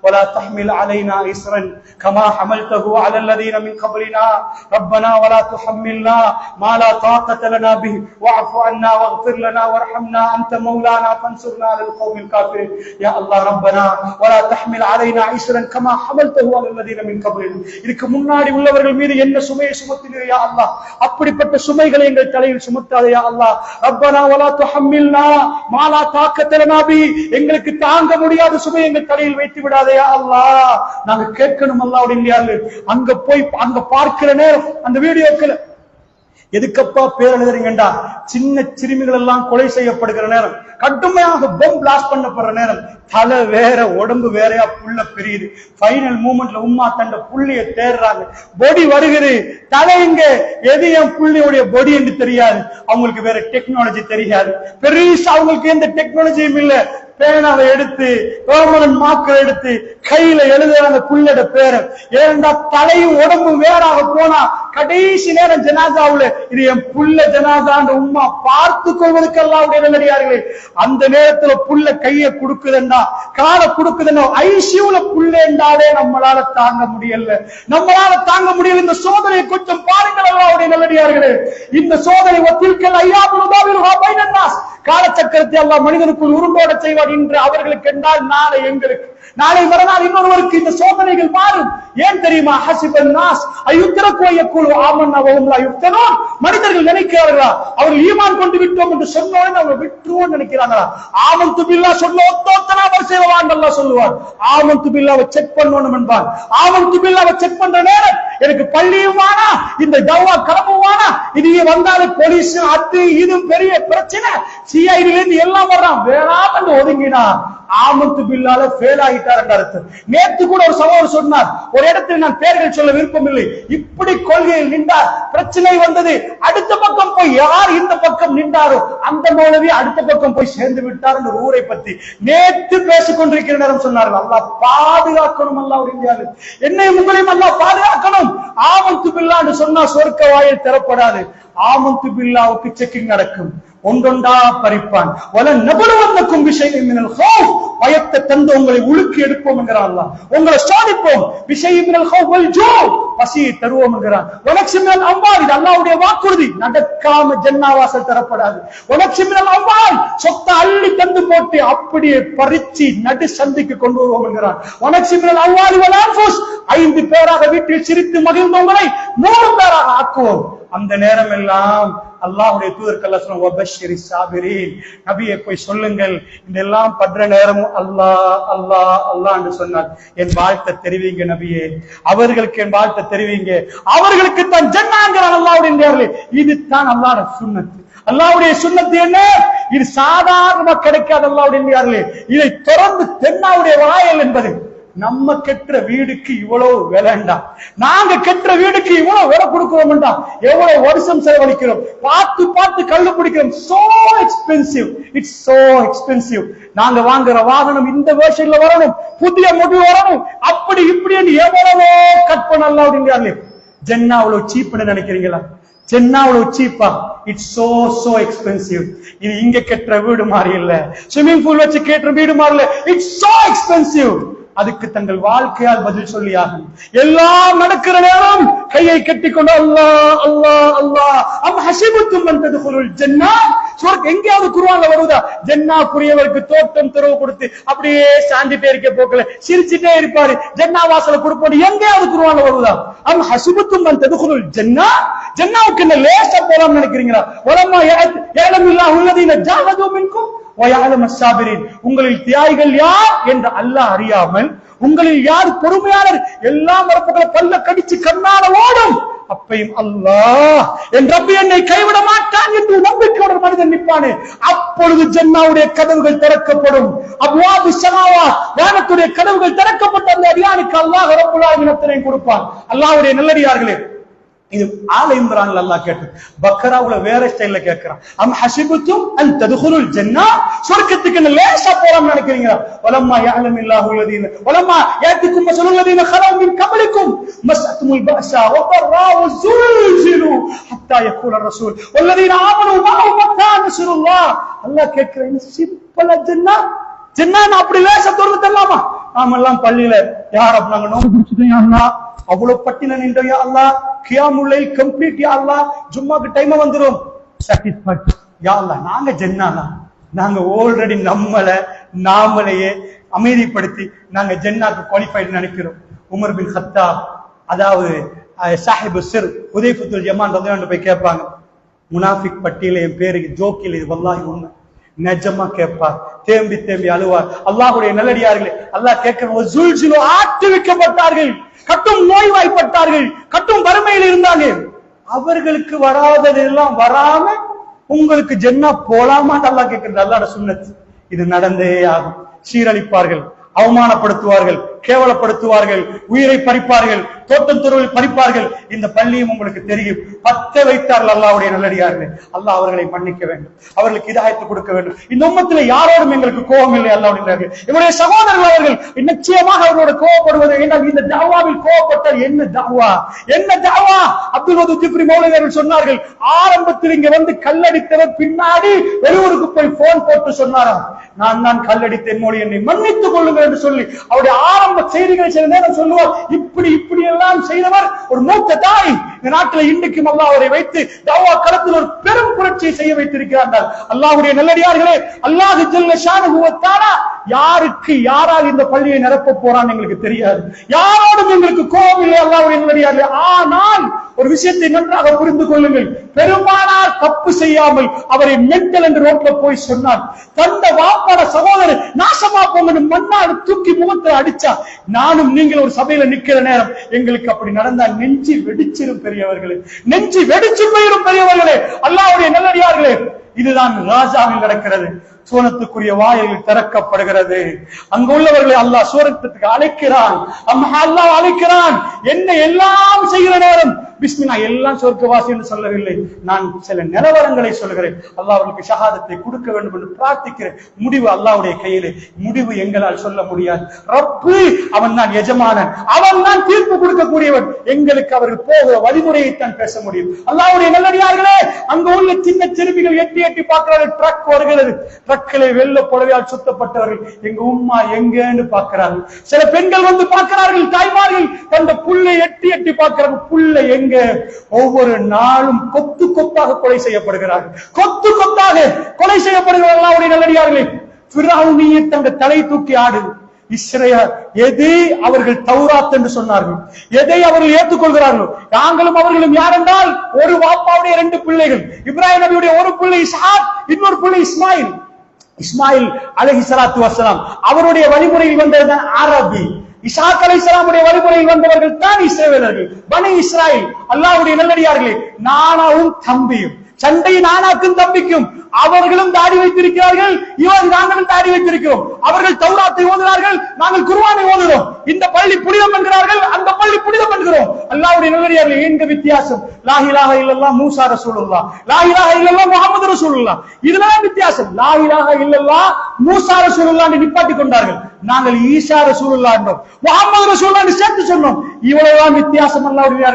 வலா தஹ்மில் அலைனா இஸ்ரன் கமா ஹமல்தஹு அலல் லதீன மின் கப்லினா ரப்பனா வலா துஹம்மில்னா மா லா தாகத லனா பிஹி வஅஃபு அன்னா வக்ஃபிர் லனா வர்ஹம்னா அன்த மௌலானா ஃபன்சுர்னா அலல் கௌமில் காஃபிரின். யா அல்லாஹ், ரப்பனா வலா தஹ்மில் அலைனா இஸ்ரன் கமா ஹமல்தஹு அலல் லதீன மின் கப்லினா. இதுக்கு முன்னாடி உள்ளவர்கள் மீது என்ன சுமையை சுமத்தினீர் யா அல்லாஹ், அப்படிப்பட்ட சுமைகளை எங்கள் தலையில் சுமத்தாதே யா அல்லாஹ். ரப்பனா வலா துஹம்மில்னா மா லா தாகத லனா பிஹி, எங்களுக்கு தாங்க முடியாத சுமை எங்கள் தலையில் வைத்து விடாதே அல்லாஹ். நாங்க கேட்கணும் அல்லாஹ்வுடைய. அங்க போய் அங்க பார்க்கிற நேரம் அந்த வீடியோக்கள் எதுக்கப்பா பேர் எழுதுறீங்கடா, சின்ன சிறுமிகள் எல்லாம் கொலை செய்யப்படுகிற நேரம், கடுமையாக பொம் பிளாஸ்ட் பண்ணப்படுற நேரம், தலை வேற உடம்பு வேறையா புள்ள பெரியுது. ஃபைனல் மூமெண்ட்ல உம்மா தண்ட புள்ளிய தேடுறாங்க. பொடி வருகிறது, தலை இங்க எது என் புள்ளியோடைய பொடி என்று தெரியாது. அவங்களுக்கு வேற டெக்னாலஜி தெரியாது. பெருசா அவங்களுக்கு எந்த டெக்னாலஜியும் இல்ல. பேனாவை எடுத்து பெர்மனன்ட் மார்க்கர் எடுத்து கையில எழுதுற அந்த புள்ளோட பேரை. ஏண்டா தலையும் உடம்பு வேறாக போனா கடைசி நேரம் ஜனாசாவுல இது என் புள்ள ஜனாசான்னு உம்மா பார்த்து கொள்வதற்கு அல்லாஹ்வுடைய நல்லடியார்களே, அந்த நேரத்துல புள்ள கைய கொடுக்குதுன்னா, காலை கொடுக்குதுன்னா, ஐசியூல புள்ளேண்டாலே நம்மளால தாங்க முடியல. நம்மளால தாங்க முடியல. இந்த சோதனையை கொஞ்சம் பாருங்கள் அல்லாஹ்வுடைய நல்லடியார்களே. இந்த சோதனை ஒத்திருக்கல் ஐயாபுல் உதாவிலுஹா பைனன்னாஸ், காலச்சக்கரத்தை அல்லாஹ் மனிதனுக்குள் உருண்டோட செய்வார். இன்று அவர்களுக்கு என்றால் நாளை எங்களுக்கு, நாளை மறுநாள் இன்னொருவருக்கு இந்த சோதனைகள் மாறும். ஏன் தெரியுமா? ஹஸிபன் நாஸ் அயுத்ரகு யக்கூலு ஆமன்னா வஹும் லா யுஃப்தனூன். மனிதர்கள் நினைக்கிறார்களா அவர்கள் ஈமான் கொண்டு விட்டோம் என்று சொன்னோன்னு அவங்க விட்டுருவோம் நினைக்கிறாங்களா? ஆமன்து பில்லாஹ் சொன்ன ஒத்தோத்தனா அவர் செய்வான் அல்லாஹ் சொல்லுவார். ஆமன்து பில்லாஹ்வை செக் பண்ணணும் என்பார். ஆமன்து பில்லாஹ்வை செக் பண்ற நேரம் எனக்கு பள்ளியும் வானா, இந்த தவா கலமும் வானா, இது வந்தாலே போலீஸ் அது இது பெரிய பிரச்சனை, சிஐடில இருந்து எல்லாம் வர்றான், வேணாம் என்று ஒதுங்கினா ஆமன்து பில்லாஹ்ல ஃபெயில் ஆகிட்டார் என்ற அர்த்தம். நேற்று கூட ஒரு சகோதரர் சொன்னார், ஒரு இடத்தில் நான் பேர்கள் சொல்ல விருப்பம் இல்லை, இப்படி கொள்கையில் நின்றார், பிரச்சனை வந்தது, அடுத்த பக்கம் போய் யார் இந்த பக்கம் நின்றாரோ அந்த மௌலவி அடுத்த பக்கம் போய் சேர்ந்து விட்டார் என்ற ஊரை பத்தி நேற்று பேசிக் கொண்டிருக்கிற நேரம் சொன்னார்கள். அல்லாஹ் பாதுகாக்கணும். அல்லாஹ்வுடைய என்னையும் உங்களையும் அல்லாஹ் பாதுகாக்கணும். ஆமன்து பில்லாஹ் என்று சொன்னா சொர்க்க வாயில் திறப்படாது. ஆமன்து பில்லாஹ்வுக்கு செக்கிங் நடக்கும். ஒன்றொன்றா பறிப்பான். பயத்தை தந்து உங்களை உலுக்கி எடுப்போம் என்கிறான் அல்லாஹ். உங்களை சோதிப்போம். பசியை தருவோம் என்கிறான். இது அல்லாஹ்வுடைய வாக்குறுதி. நடக்காம ஜன்னாவாசல் தரப்படாது. சொத்த அள்ளி தந்து போட்டு அப்படியே பறிச்சு நடு சந்திக்கு கொண்டு வருவோம் என்கிறான். 5 பேராக வீட்டில் சிரித்து மகிழ்ந்தவங்களை 3 பேராக ஆக்குவோம். அந்த நேரம் எல்லாம் அல்லாஹ்வுடைய தூதர் அல்லாஹ் வபஷிரி சாபிரீன், நபியே போய் சொல்லுங்கள், இதெல்லாம் பண்ற நேரமும் அல்லாஹ் அல்லாஹ் அல்லாஹ் என்று சொன்னார். என் வாழ்த்தை தெரிவிங்க நபியே, அவர்களுக்கு என் வாழ்த்தை தெரிவிங்க, அவர்களுக்கு தான் ஜன்னாங்கிறான் அல்லாஹ்வுடைய. இது தான் அல்லாஹ்வுடைய சுன்னத். அல்லாஹ்வுடைய சுன்னத் என்ன? இது சாதாரணமா கிடைக்காத அல்லாஹ்வுடைய. இதை தொடர்ந்து தென்னாவுடைய வாயல் என்பது நம்ம கெட்ட வீடுக்கு இவ்வளவு விலைண்டா, நாங்க கெட்ட வீடுக்கு இவ்வளவு விலை கொடுக்கிறோம்டா, எவ்வளவு வருஷம் செலவழிக்கிறோம், பார்த்து பார்த்து கல்லு பிடிக்கிறோம். So expensive, it's so expensive. நாங்க வாங்குற வாகனம் இந்த வேர்ஷன்ல வரணும், புதிய முடிவு வரணும், அப்படி இப்படி எவ்வளவோ கற்பனை அல்லாஹ்வுடைய. ஜன்னா அவ்வளவு சீப்னு நினைக்கிறீங்களா? ஜன்னா அவ்வளவு சீப்பா? It's so expensive. இது இங்க கெட்டுற வீடு மாதிரி இல்ல, ஸ்விம்மிங் பூல் வச்சு கேட்டுற வீடு மாதிரி இல்ல. It's so expensive. அதுக்கு தங்கள் வாழ்க்கையால் பதில் சொல்லியாகும். எல்லாம் நடக்கிற நேரம் கையை கட்டிக்கொண்டு அல்லாஹ் அல்லாஹ் அல்லாஹ் அம் ஹஸிபத்தும் அன் ததுகுலுல் ஜன்னah. சொர்க்கம் எங்கேயாவது குர்ஆன்ல வருதா? ஜன்னாக்குரியவருக்கு தோட்டம் துறவு கொடுத்து அப்படியே சாஞ்சிட்டே இருக்க போக்கல சிரிச்சிட்டே இருப்பாரு, ஜன்னா வாசல கொடுப்போம் எங்கேயாவது குர்ஆன்ல வருதா? அம் ஹஸிபத்தும் அன் ததுகுலுல் ஜன்னah. ஜன்னாவுக்கு என்ன லேசா போலாம் நினைக்கிறீங்களா? வலமா யஅலமுல்லாஹு அல்லதீன ஜாஹது மின்கும் வயஅலமு ஸாபிரீன். உங்களில் தியாகிகள் யார் என்று அல்லாஹ் அறியாமல் உங்களில் யார் பொறுமையாளர் எல்லா மரப்புகளை பல்ல கடிச்சு கண்ணால ஓடும். அப்பையும் அல்லாஹ் என் ரப்பி என்னை கைவிட மாட்டான் என்று நம்பிக்கையோட மனிதன் நிற்பானே, அப்பொழுது ஜன்னாவுடைய கதவுகள் திறக்கப்படும். அப்வாபு ஸமாவாத், வானத்துடைய கதவுகள் திறக்கப்பட்ட அந்த அடியானுக்கு அல்லாஹ் ரப்புல் ஆலமீன் அத்தனை கொடுப்பான். அல்லாஹ்வுடைய நல்லடியார்களே, இது ஆல இம்ரான்ல அல்லாஹ் கேட்டது. பக்கராவுல வேற ஸ்டைல்ல கேக்குறான். அம் ஹஸிபத்தும் அன் ததுகுலுல் ஜன்னah. சொர்க்கத்துக்கு என்ன லேசா போலாம் நினைக்கிறீங்களா? வலம்மா யஅலமுல்லாஹு அல்லதீன வலம்மா யாத்திக்கும் மஸலுல் லதீன خلوا من قبلكم مسأتهم البأساء والضراء وزلزلوا حتى يقول الرسول والذين آمنوا معه متى نصر الله. அல்லாஹ் கேக்குறான், சிம்பிளா ஜன்னா அப்படி லேசா தொறந்து தரலாமா? நாமெல்லாம் பள்ளியில யார் அப்ப நாங்க நோம்பு பிடிச்சிட்டோம் யா அல்லாஹ், அவ்வளவு பட்டின நின்றோம் யா அல்லாஹ், கியாமுல் லைல் கம்ப்ளீட் யா அல்லாஹ், ஜும்மாக்கு டைம் வந்துரும் சாட்டிஸ்ஃபைட் யா அல்லாஹ். நாங்க ஜன்னானா? நாங்க ஆல்ரெடி நாமளையே அமைதிப்படுத்தி நாங்க ஜன்னாக்கு குவாலிஃபைடு நினைக்கிறோம். உமர் பின் கத்தாப், அதாவது சாஹிபு சிர் ஹுதைஃபத்துல் யமான் ரலியல்லாஹு அன்ஹு போய் கேட்பாங்க, முனாஃபிக் பட்டியல என் பேருக்கு ஜோக்கில் இது வல்லாஹி உண்மை, நிஜமா கேட்பார், தேம்பி தேம்பி அழுவார். அல்லாஹ்வுடைய நல்லடியார்களே, அல்லாஹ் கேட்கிறோம், ஜுல்ஜுலு ஆட்டுவிக்கப்பட்டார்கள், கட்டும் நோய்வாய்ப்பட்டார்கள், கட்டும் வறுமையில் இருந்தாங்க. அவர்களுக்கு வராததெல்லாம் வராம உங்களுக்கு ஜன்னா போலாமான்னு அல்லாஹ் கேட்கிறது. அல்லாஹ்வோட சுன்னத். இது நடந்தே ஆகும். சீரழிப்பார்கள், அவமானப்படுத்துவார்கள், கேவலப்படுத்துவார்கள், உயிரை பறிப்பார்கள், தோட்டம் துறவில் பறிப்பார்கள். இந்த பள்ளியும் உங்களுக்கு தெரியும். பத்த வைத்தார்கள் அல்லாஹ்வுடைய நல்லடியார்கள். அல்லாஹ் அவர்களை மன்னிக்க வேண்டும், அவர்களுக்கு ஹிதாயத் கொடுக்க வேண்டும். இந்த உம்மத்துல யாரோடும் எங்களுக்கு கோபம் இல்லை. அல்லாஹ்வுடைய இவருடைய சகோதரர்கள் அவர்கள் நிச்சயமாக அவர்களோட கோபப்படுவது என்றால் இந்த தாவாவில் கோபப்பட்டால் என்ன தாவா, என்ன தாவா? அப்துல் வதூத் ஜிப்ரி மௌலவி அவர்கள் சொன்னார்கள், ஆரம்பத்தில் இங்க வந்து கல்லடித்தவர் பின்னாடி வெளியூருக்கு போய் போன் போட்டு சொன்னாராம், நான் கல்லடித்தேன் மோடி, என்னை மன்னித்துக் கொள்ளுங்கள் என்று சொல்லி அவருடைய ஆரம்ப செய்திகளை சில நேரம் சொல்லுவார். இப்படி எல்லாம் செய்தவர் ஒரு மூத்த தாய். இந்த நாட்டில் இன்றைக்கும் அல்லாஹ் அவரை வைத்து தஅவா களத்தில் ஒரு பெரும் புரட்சியை செய்ய வைத்திருக்கிறார்கள். அல்லாஹ்வுடைய நல்லடியார்களே, அல்லாஹ் ஜல்ல ஷானஹு வ தஆலா யாருக்கு யாரால் இந்த பள்ளியை நிரப்ப போறான்னு எங்களுக்கு தெரியாது. யாரோடும் எங்களுக்கு கோபம் இல்லை அல்லாஹ்வுடைய நல்லடியார்களே. ஆனால் ஒரு விஷயத்தை நன்றாக புரிந்து கொள்ளுங்கள். பெருமானார் தப்பு செய்யாமல் அவரை மென்டல் என்று ரோட்ல போய் சொன்னார். தந்த வாப்பாட சகோதரர் நாசமா போங்க மண்ணாடு தூக்கி முகத்தை அடிச்சா, நானும் நீங்கள் ஒரு சபையில நிக்கிற நேரம் எங்களுக்கு அப்படி நடந்தா நெஞ்சி வெடிச்சிரும் பெரியவர்களே, நெஞ்சி வெடிச்சு போயிரும் பெரியவர்களே. அல்லாஹ்வுடைய நல்லடியார்களே, இதுதான் ராஜாவில் நடக்கிறது. சூனத்துக்குரிய வாயில்கள் திறக்கப்படுகிறது. அங்கு உள்ளவர்களை அல்லாஹ் சூரத்துக்கு அழைக்கிறான். அல்லாஹ் அழைக்கிறான். என்ன எல்லாம் செய்கிற நேரம் பிஸ்மில்லா, எல்லாம் சொர்க்கவாசி என்று சொல்லவில்லை, நான் சில நிலவரங்களை சொல்கிறேன். அல்லாஹ் அவர்களுக்கு ஷஹாதத்தை கொடுக்க வேண்டும் என்று பிரார்த்திக்கிறேன். முடிவு அல்லாஹ்வுடைய கையிலே, முடிவு எங்களால் சொல்ல முடியாது. ரப்பு அவன் தான் எஜமானன், அவன் தான் தீர்ப்பு கொடுக்கக்கூடியவன். எங்களுக்கு அவர்கள் போகிற வழிமுறையைத்தான் பேச முடியும். அல்லாஹ்வுடைய நல்லடியார்களே, அங்கு உள்ள சின்ன சிறுமிகள் எட்டி பார்க்கிறார்கள். ட்ரக் வருகிறது, ட்ரக்கிலே வெள்ள புடவையால் சுத்தப்பட்டவர்கள், எங்க உம்மா எங்கன்னு பார்க்கிறார்கள். சில பெண்கள் வந்து பார்க்கிறார்கள், தாய்மார்கள் தந்த புல்லை எட்டி பார்க்கிறார்கள், புல்லை எங்க. ஒவ்வொரு நாளும் கொத்து கொத்தாக கொலை செய்யப்படுகிறார்கள், கொத்து கொத்தாக கொலை செய்யப்படுகிறார்கள். அல்லாஹ்வுடைய நல்லடியார்களே, ஃபிரௌனியை தங்க தலை தூக்கி ஆடுது. இஸ்ரேல் எதை அவர்கள் தௌராத் என்று சொன்னார்கள், எதை அவர்கள் ஏற்றுக்கொள்கிறார்கள். நாங்களும் அவர்களும் யார் என்றால் ஒரு வாப்பாவுடைய 2 பிள்ளைகள். இப்ராஹிம் நபியுடைய ஒரு பிள்ளை இஸ்ஹாக், இன்னொரு பிள்ளை இஸ்மாயில் அலைஹிஸ்ஸலாத்து வஸ்ஸலாம். அவருடைய வழிமுறையில் வந்ததுதான் அரபி. இஸ்ஹாக் அலைஹிஸ்ஸலாமுடைய வழிமுறையில் வந்தவர்கள் தான் இஸ்ரவேலர்கள், பனி இஸ்ராயில். அல்லாஹ்வுடைய நல்லடியார்களே, நானாவும் தம்பியும் சண்டை, நானாக்கும் தம்பிக்கும். அவர்களும் தாடி வைத்திருக்கிறார்கள், நாங்களும் தாடி வைத்திருக்கிறோம். அவர்கள் தௌராத்தை ஓதுகிறார்கள், நாங்கள் குர்ஆனை ஓதுகிறோம். இந்த பள்ளி புனிதம் என்கிறார்கள், அந்த பள்ளி புனிதம் என்கிறோம். அல்லாஹ்வுடைய நல்லடியார்களே, எங்க வித்தியாசம்? லா இலாஹ இல்லல்லாஹ் மூஸா ரசூலுல்லாஹ், லா இலாஹ இல்லல்லாஹ் முஹம்மது ரசூலுல்லாஹ், இதுதான் வித்தியாசம். லா இலாஹ இல்லல்லாஹ் மூஸா ரசூலுல்லாஹ் என்று நிப்பாட்டி கொண்டார்கள். நாங்கள் ஈசா ரசூலுல்லாஹ் என்றோம், முஹம்மது ரசூலுல்லாஹ் என்று சேர்த்து சொன்னோம். இவ்வளவுதான் வித்தியாசம். அல்லாஹ்வுடைய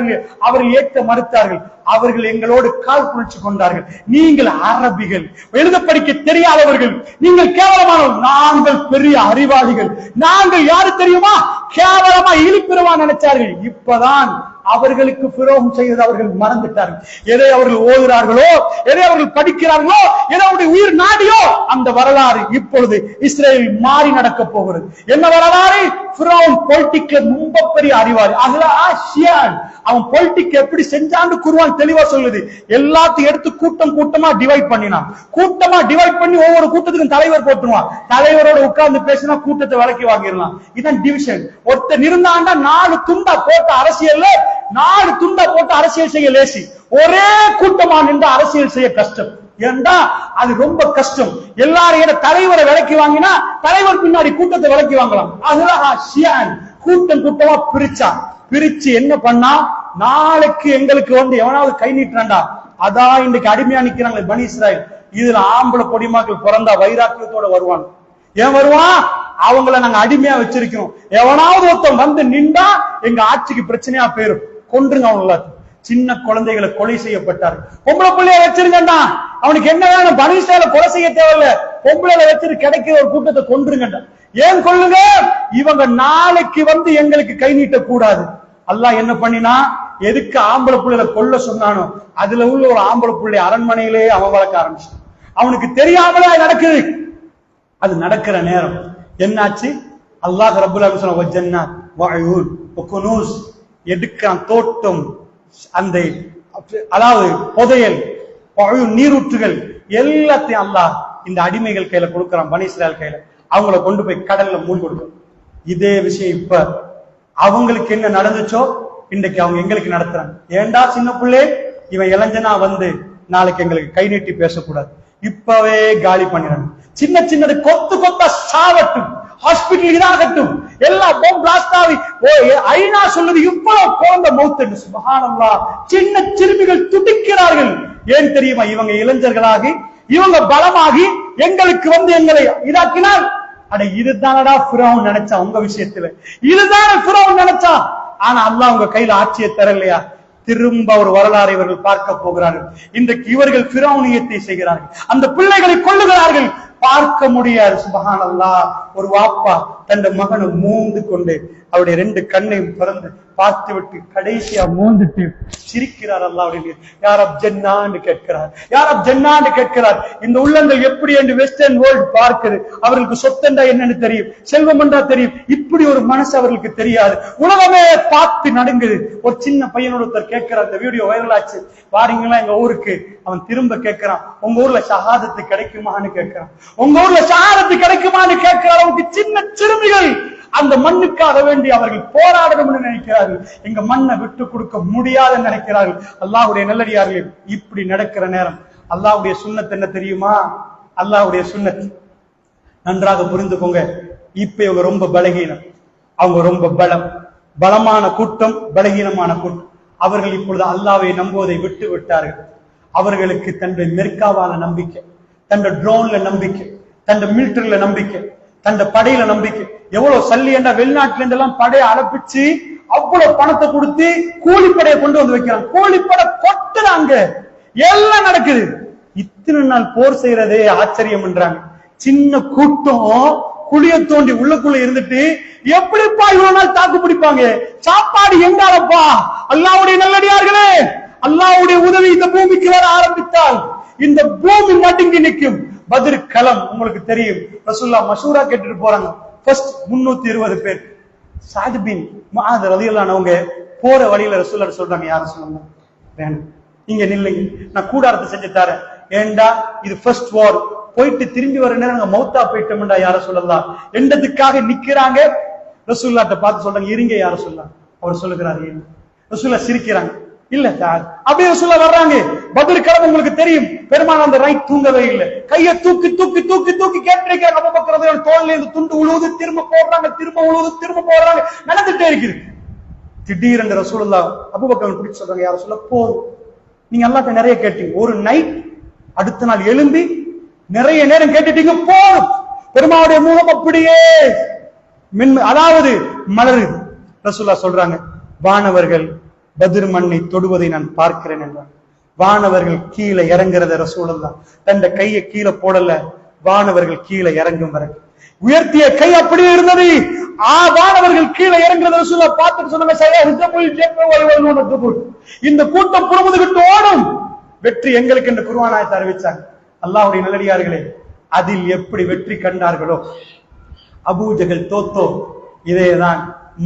அவர்கள் ஏற்க மறுத்தார்கள். அவர்கள் எங்களோடு கால் புணர்ச்சி கொண்டார்கள். நீங்கள் அரபிகள், எழுத படிக்க தெரியாதவர்கள், நீங்கள் கேவலமானவர்கள், நாங்கள் பெரிய அறிவாளிகள், நாங்கள் யாரு தெரியுமா, கேவலமா இழிப்பிரவா நினைச்சார்கள். இப்பதான் அவர்களுக்கு துரோகம் செய்தது அவர்கள் மறந்துட்டார்கள். எதை அவர்கள் ஓதுகிறார்களோ, எதை அவர்கள் படிக்கிறார்களோ, எதை அவருடைய உயிர் நாடியோ அந்த வரலாறு இப்பொழுது இஸ்ரேல் மாறி நடக்க போகிறது. என்ன வரலாறு? ஃபிரௌன் பொலிட்டிக்ல ரொம்ப பெரிய அறிவாளி. அவன் பொலிட்டிக் எப்படி செஞ்சான்னு குர்ஆன் தெளிவா சொல்லுது. எல்லாத்தையும் எடுத்து கூட்டம் கூட்டமா டிவைட் பண்ணினான். கூட்டமா டிவைட் பண்ணி ஒவ்வொரு கூட்டத்துக்கும் தலைவர் போட்டுருவான். தலைவரோட உட்கார்ந்து பேசினா கூட்டத்தை விலக்கி வாங்கிடலாம். இதான் டிவிஷன். ஒருத்தர் இருந்தாண்டா 4 துண்டா போட்ட அரசியல், 4 துண்டா போட்டு அரசியல் செய்ய லேசி. ஒரே கூட்டமா நின்று அரசியல் செய்ய கஷ்டம். ஏண்டா அது ரொம்ப கஷ்டம். எல்லாரும் தலைவரை விலக்கி வாங்கினா தலைவர் பின்னாடி கூட்டத்தை விலக்கி வாங்கலாம். அதுதான் கூட்டம் கூட்டமா பிரிச்சு என்ன பண்ணா, நாளைக்கு எங்களுக்கு எவனாவது கை நீட்டுறான்டா, அதான் இன்னைக்கு அடிமையா நிக்கிறாங்க பனி இஸ்ராயேல். இதுல ஆம்பளை பொடிமாக்கள் பிறந்தா வைராக்கியத்தோட வருவாங்க. ஏன் வருவான்? அவங்கள நாங்க அடிமையா வச்சிருக்கிறோம். எவனாவது ஒருத்தன் வந்து நின்றா எங்க ஆட்சிக்கு பிரச்சனையா போயிரும், கொன்றுங்க அவங்க எல்லாத்தையும். சின்ன குழந்தைகளை கொலை செய்யப்பட்டாரு. பொம்பளை பிள்ளைய வச்சிருக்கா, அவனுக்கு என்ன வேணும்? பனி இஸ்ராயேல கொலை செய்ய தேவையில்ல, பொம்பளை வச்சிரு கிடைக்கிற ஒரு கூட்டத்தை கொன்றுங்கண்டா. ஏன் கொள்ளுங்க? இவங்க நாளைக்கு எங்களுக்கு கை நீட்ட கூடாது. அல்லாஹ் என்ன பண்ணினா, எதுக்கு ஆம்பளை பிள்ளைல கொல்ல சொன்னானோ அதுல உள்ள ஒரு ஆம்பளை பிள்ளை அரண்மனையிலேயே அவன் வளர்க்க ஆரம்பிச்சான். அவனுக்கு தெரியாமலே நடக்குது. அது நடக்கிற நேரம் என்னாச்சு? அல்லாஹ் ரப்பல் ஆலமீன் சொன்ன வஜன்னத் வஅயூன் வகுனூஸ், எடுக்கான் தோட்டம், அந்த அதாவது புதையல், நீரூற்றுகள் எல்லாத்தையும் அல்லாஹ் இந்த அடிமைகள் கையில கொடுக்கிறான், பனி இஸ்ராயேல் கையில. அவங்கள கொண்டு போய் கடல்ல மூழ்கி கொடுக்கும். இதே விஷயம் இப்ப அவங்களுக்கு என்ன நடந்துச்சோ இன்றைக்கு அவங்க எங்களுக்கு நடத்துறாங்க. ஏண்டா சின்ன பிள்ளை, இவன் இளைஞனா நாளைக்கு எங்களுக்கு கை நீட்டி பேசக்கூடாது, இப்பவே காலி பண்ணிடுறாங்க. சின்ன சின்னது கொத்து கொத்தா சாவட்டும், ஹாஸ்பிட்டல் இதாகட்டும், எல்லா பாம் பிளாஸ்ட் ஆகி ஐநா சொல்லுது இவ்வளவு குழந்தை மௌத்து. சுப்ஹானல்லாஹ், சின்ன சிறுமிகள் துடிக்கிறார்கள். ஏன் தெரியுமா? இவங்க இளைஞர்களாகி இவங்க பலமாகி எங்களுக்கு எங்களை இதாக்கினால், அட இதுதானடா ஃபிரௌன் நினைச்சான் உங்க விஷயத்துல, இதுதான ஃபிரௌன் நினைச்சான். ஆனா அல்லாஹ் உங்க கையில ஆட்சியை தரலையா? திரும்ப ஒரு வரலாறை இவர்கள் பார்க்க போகிறார்கள். இன்றைக்கு இவர்கள் ஃபிரௌனியத்தை செய்கிறார்கள், அந்த பிள்ளைகளை கொல்லுகிறார்கள். பார்க்க முடியாது. சுப்ஹானல்லாஹ், ஒரு வாப்பா தன் மகனை மூந்து கொண்டு அவருடைய 2 கண்ணையும் திறந்து பார்த்து விட்டு கடைசியா மூந்துட்டு சிரிக்கிறார். அல்லாஹ்வுடைய யா ரப் ஜன்னான்னு கேட்கிறார், யா ரப் ஜன்னான்னு கேட்கிறார். இந்த உள்ளங்கள் எப்படி என்று வெஸ்டர்ன் வேர்ல்ட் பார்க்குது. அவர்களுக்கு சொத்தண்டா என்னன்னு தெரியும், செல்வம் என்றா தெரியும். இப்படி ஒரு மனசு அவர்களுக்கு தெரியாது. உலகமே பார்த்து நடுங்குது. ஒரு சின்ன பையனோட ஒருத்தர் கேட்கிறார், இந்த வீடியோ வைரல் ஆச்சு, வாரீங்களா எங்க ஊருக்கு. அவன் திரும்ப கேட்கிறான், உங்க ஊர்ல ஷஹாதத்து கிடைக்குமான்னு கேட்கிறான். உங்க ஊர்ல ஷஹாதத்து கிடைக்குமான்னு கேட்கிற அளவுக்கு சின்ன சிறுமிகள் அந்த மண்ணுக்காக வேண்டி அவர்கள் போராடணும்னு நினைக்கிறார்கள். எங்க மண்ணை விட்டு கொடுக்க முடியாதுன்னு நினைக்கிறார்கள். அல்லாஹ்வுடைய நல்லடியார்கள், இப்படி நடக்கிற நேரம் அல்லாஹ்வுடைய சுன்னத் என்ன தெரியுமா? அல்லாஹ்வுடைய சுன்னத் நன்றாக புரிந்துக்கோங்க. இப்ப இவங்க ரொம்ப பலகீனம், அவங்க ரொம்ப பலமான கூட்டம், பலகீனமான கூட்டம். அவர்கள் இப்பொழுது அல்லாஹ்வை நம்புவதை விட்டு விட்டார்கள். அவர்களுக்கு தன்னுடைய மெர்காவால நம்பிக்கை, தன்னுடைய ட்ரோன்ல நம்பிக்கை, தன்னுடைய மிலிட்டரியில நம்பிக்கை, தன்னுடைய படையில நம்பிக்கை. எவ்வளவு சல்லி என்ற வெளிநாட்டுல இருந்தெல்லாம் படையை அனுப்பிச்சு அவ்வளவு பணத்தை கொடுத்து கூலிப்படையை கொண்டு வந்து வைக்கிறாங்க. கூலிப்படை கொட்டுறாங்க, எல்லாம் நடக்குது. இத்தனை நாள் போர் செய்யறதே ஆச்சரியம் என்றாங்க. சின்ன கூட்டம் குழிய தோண்டி உள்ளுக்குள்ள இருந்துட்டு எப்படிப்பா இவ்வளவு நாள் தாக்கு பிடிப்பாங்க? சாப்பாடு எங்காலப்பா? அல்லாஹ்வுடைய நல்லடியார்களே, அல்லாஹ்வுடைய உதவி இந்த பூமிக்கு வர ஆரம்பித்தால் இந்த பூமி நடுங்கி நிற்கும். பத்ர் களம் உங்களுக்கு தெரியும். ரசூலுல்லாஹ் மஷூரா கேட்டுட்டு போறாங்க. ஃபர்ஸ்ட் 320 பேர். சாத் பின் முஆத் ரலியல்லாஹு அன்ஹு போற வழியில ரசூலுல்லாஹ் சொல்றாங்க, யார சொல்லுங்க, வேணும் இங்க நில்லுங்க, நான் கூடாரத்தை செஞ்சு தரேன். ஏண்டா இது ஃபர்ஸ்ட் வார், போயிட்டு திரும்பி வர நேரம் நாங்க மௌத்தா போயிட்டோம்டா யார சொல்லலாம் என்றதுக்காக நிக்கிறாங்க. ரசூலுல்லாஹ்ட்ட பார்த்து சொல்றாங்க, இருங்க யார சொல்லலாம். அவர் சொல்லுகிறாரு. ரசூலுல்லாஹ் சிரிக்கிறாங்க. இல்ல சார் அப்படியே சொல்ல வர்றாங்க. பதில் கிளம்ப உங்களுக்கு தெரியும், பெருமாள் அந்த ரைட் தூங்கவே இல்லை. கையை தூக்கி தூக்கி தூக்கி தூக்கி கேட்டிருக்காங்க. அபூபக்கர் தோல்ல இருந்து துண்டு உழுவுது, திரும்ப போடுறாங்க, திரும்ப உழுவுது, திரும்ப போடுறாங்க, நடந்துட்டே இருக்குது. திடீரென்று ரசூலுல்லாஹ் அபூபக்கர் பிடிச்சு சொல்றாங்க, யார சொல்ல போதும், நீங்க அல்லாஹ்ட்ட நிறைய கேட்டீங்க, ஒரு நைட் அடுத்த நாள் எழும்பி நிறைய நேரம் கேட்டுட்டீங்க, போதும். பெருமாளுடைய முகம் அப்படியே அதாவது மலருது. ரசூலுல்லாஹ் சொல்றாங்க, வானவர்கள் பத்ர் மண்ணை தொடுவதை நான் பார்க்கிறேன் என்றார். வானவர்கள் கீழே இறங்குறத ரசூலுல்லாஹ் தன் கையை கீழே போடல, வானவர்கள் கீழே இறங்கும் வரை உயர்த்திய கை அப்படியே இருந்தது. வானவர்கள் கீழே இறங்குறத ரசூலுல்லாஹ் பார்த்துட்டு சொன்னாங்க, இந்த கூட்டம் புறமுதுகிட்டு ஓடும், வெற்றி எங்களுக்கு என்று குர்ஆன் ஆயத்தை அறிவிச்சாங்க. அல்லாஹ்வுடைய நல்லடியார்களே, அதில் எப்படி வெற்றி கண்டார்களோ, அபூஜஹல் தோத்தோ, இதேதான்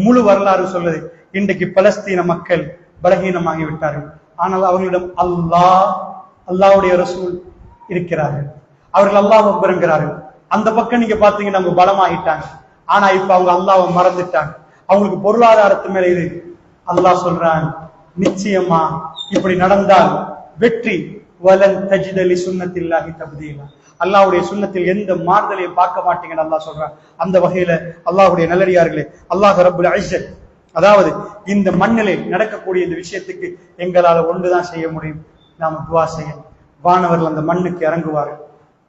முழு வரலாறு சொல்லுது. இன்றைக்கு பலஸ்தீன மக்கள் பலகீனமாகி விட்டார்கள். ஆனால் அவர்களிடம் அல்லாஹ்வுடைய ரசூல் இருக்கிறார்கள். அவர்கள் அல்லாஹ் அக்பர் என்கிறார்கள். அந்த பக்கம் நீங்க பாத்தீங்கன்னா அவங்க பலமாகிட்டாங்க. ஆனா இப்ப அவங்க அல்லாஹ்வை மறந்துட்டாங்க. அவங்களுக்கு பொருளாதாரத்து மேல இது. அல்லாஹ் சொல்றான், நிச்சயமா இப்படி நடந்தால் வெற்றி. வலன் தஜித லி சுன்னத்தில்லாஹி தப்தீலா, அல்லாஹ்வுடைய சுன்னத்தில் எந்த மாறுதலையும் பார்க்க மாட்டீங்கன்னு அல்லாஹ் சொல்றான். அந்த வகையில அல்லாஹ்வுடைய நல்லடியார்களே, அல்லாஹ் ரப்புல் இஸ்ஸத், அதாவது இந்த மண்ணிலே நடக்கக்கூடிய இந்த விஷயத்துக்கு எங்களால ஒன்றுதான் செய்ய முடியும், நாம துஆ செய்யணும். வானவர்கள் அந்த மண்ணுக்கு இறங்குவார்கள்.